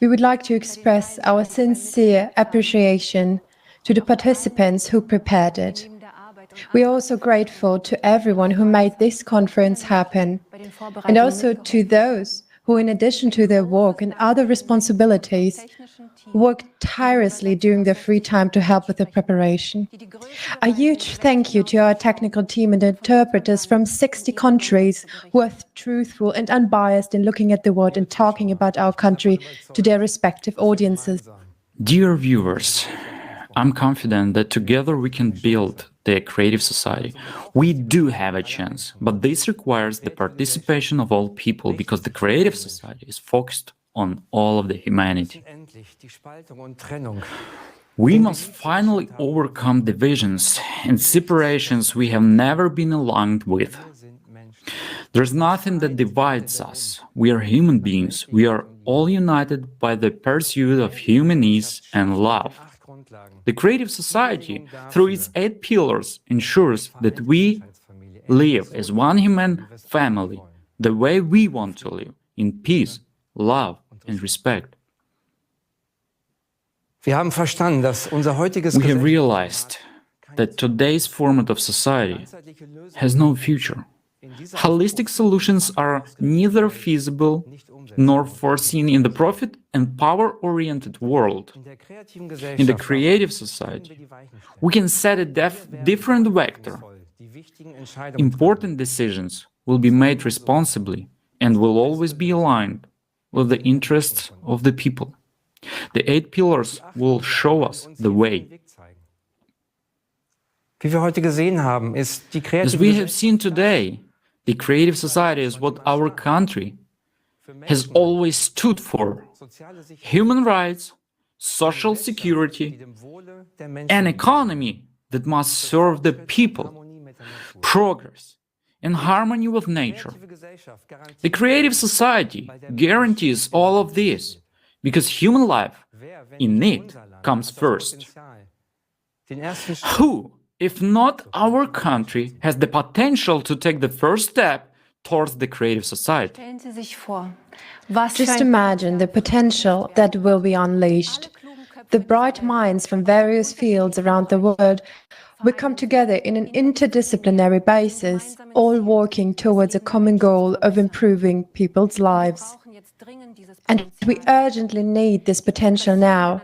[SPEAKER 20] We would like to express our sincere appreciation to the participants who prepared it. We are also grateful to everyone who made this conference happen, and also to those who, in addition to their work and other responsibilities, worked tirelessly during their free time to help with the preparation. A huge thank you to our technical team and interpreters from 60 countries who are truthful and unbiased in looking at the world and talking about our country to their respective audiences.
[SPEAKER 2] Dear viewers, I'm confident that together we can build the creative society. We do have a chance, but this requires the participation of all people because the creative society is focused on all of the humanity. We must finally overcome divisions and separations we have never been aligned with. There's nothing that divides us. We are human beings. We are all united by the pursuit of human ease and love. The creative society, through its 8 pillars, ensures that we live as one human family, the way we want to live, in peace, love, and respect.
[SPEAKER 1] Wir haben verstanden, dass unser heutiges
[SPEAKER 2] We have realized that today's format of society has no future. Holistic solutions are neither feasible nor foreseen in the profit and power-oriented world. In the creative society, we can set a different vector. Important decisions will be made responsibly and will always be aligned with the interests of the people. The 8 pillars will show us the way.
[SPEAKER 1] Wie wir heute gesehen haben, ist die
[SPEAKER 2] As we have seen today, the creative society is what our country has always stood for: human rights, social security, an economy that must serve the people, progress, and harmony with nature. The creative society guarantees all of this
[SPEAKER 14] because human life in need comes first. Who, if not our country, has the potential to take the first step towards the creative society?
[SPEAKER 20] Just imagine the potential that will be unleashed. The bright minds from various fields around the world will come together in an interdisciplinary basis, all working towards a common goal of improving people's lives. And we urgently need this potential now,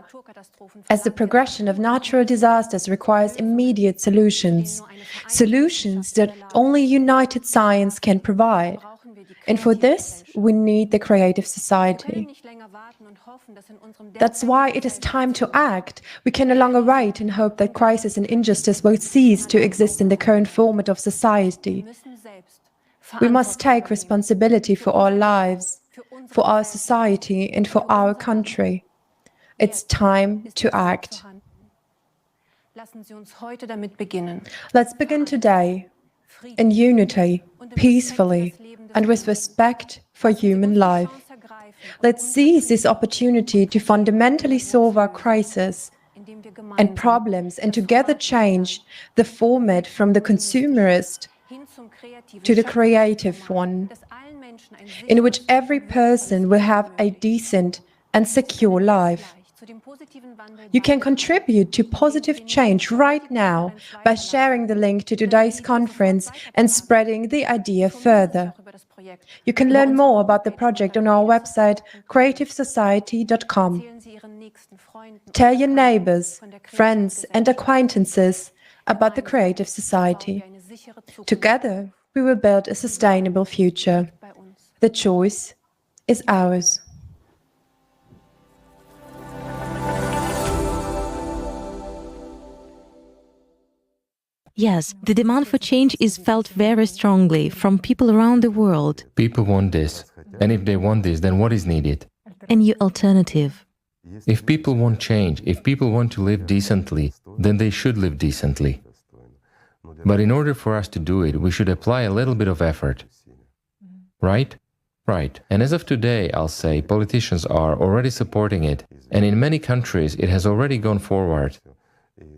[SPEAKER 20] as the progression of natural disasters requires immediate solutions, solutions that only united science can provide. And for this, we need the creative society. That's why it is time to act. We can no longer wait and hope that crisis and injustice will cease to exist in the current format of society. We must take responsibility for our lives, for our society, and for our country. It's time to act. Let's begin today, in unity, peacefully, and with respect for human life. Let's seize this opportunity to fundamentally solve our crisis and problems and together change the format from the consumerist to the creative one, in which every person will have a decent and secure life. You can contribute to positive change right now by sharing the link to today's conference and spreading the idea further. You can learn more about the project on our website, creativesociety.com. Tell your neighbors, friends, and acquaintances about the Creative Society. Together, we will build a sustainable future. The choice is ours.
[SPEAKER 6] Yes, the demand for change is felt very strongly from people around the world.
[SPEAKER 7] People want this. And if they want this, then what is needed?
[SPEAKER 6] A new alternative.
[SPEAKER 7] If people want change, if people want to live decently, then they should live decently. But in order for us to do it, we should apply a little bit of effort. Right? Right. And as of today, I'll say, politicians are already supporting it. And in many countries, it has already gone forward.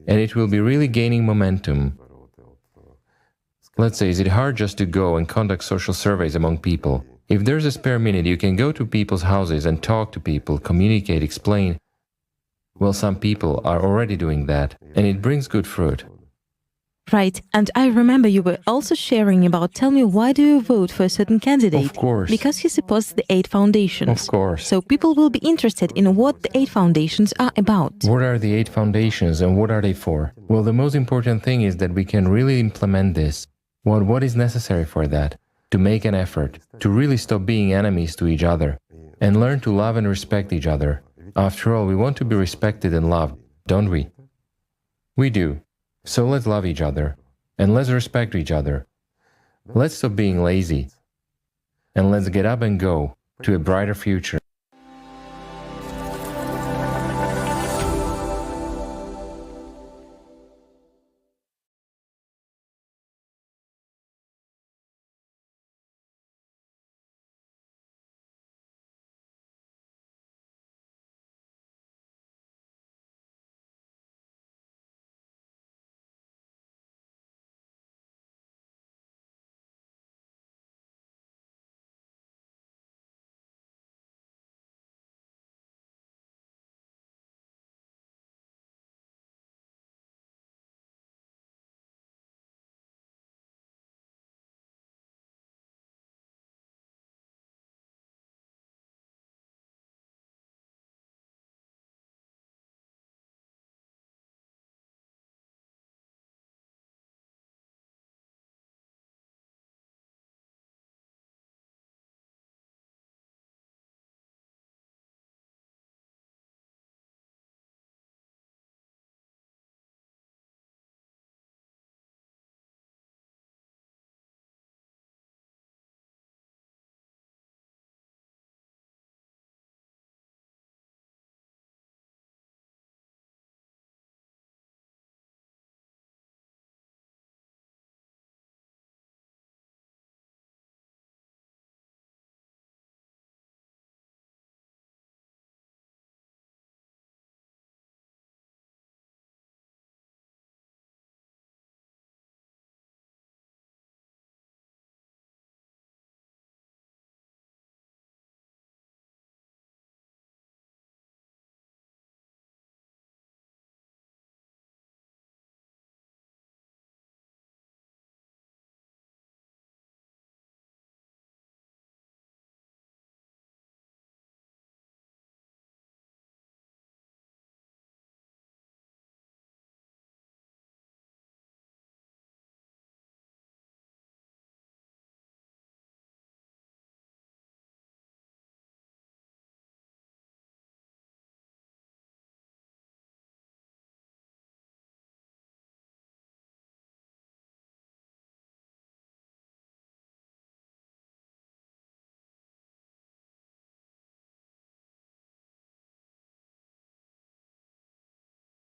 [SPEAKER 7] And it will be really gaining momentum. Let's say, is it hard just to go and conduct social surveys among people? If there's a spare minute, you can go to people's houses and talk to people, communicate, explain. Well, some people are already doing that, and it brings good fruit.
[SPEAKER 6] Right, and I remember you were also sharing about, tell me, why do you vote for a certain candidate?
[SPEAKER 7] Of course.
[SPEAKER 6] Because he supports the 8 foundations.
[SPEAKER 7] Of course.
[SPEAKER 6] So people will be interested in what the 8 foundations are about.
[SPEAKER 7] What are the 8 foundations and what are they for? Well, the most important thing is that we can really implement this. What is necessary for that? To make an effort, to really stop being enemies to each other, and learn to love and respect each other. After all, we want to be respected and loved, don't we? We do. So let's love each other, and let's respect each other. Let's stop being lazy, and let's get up and go to a brighter future.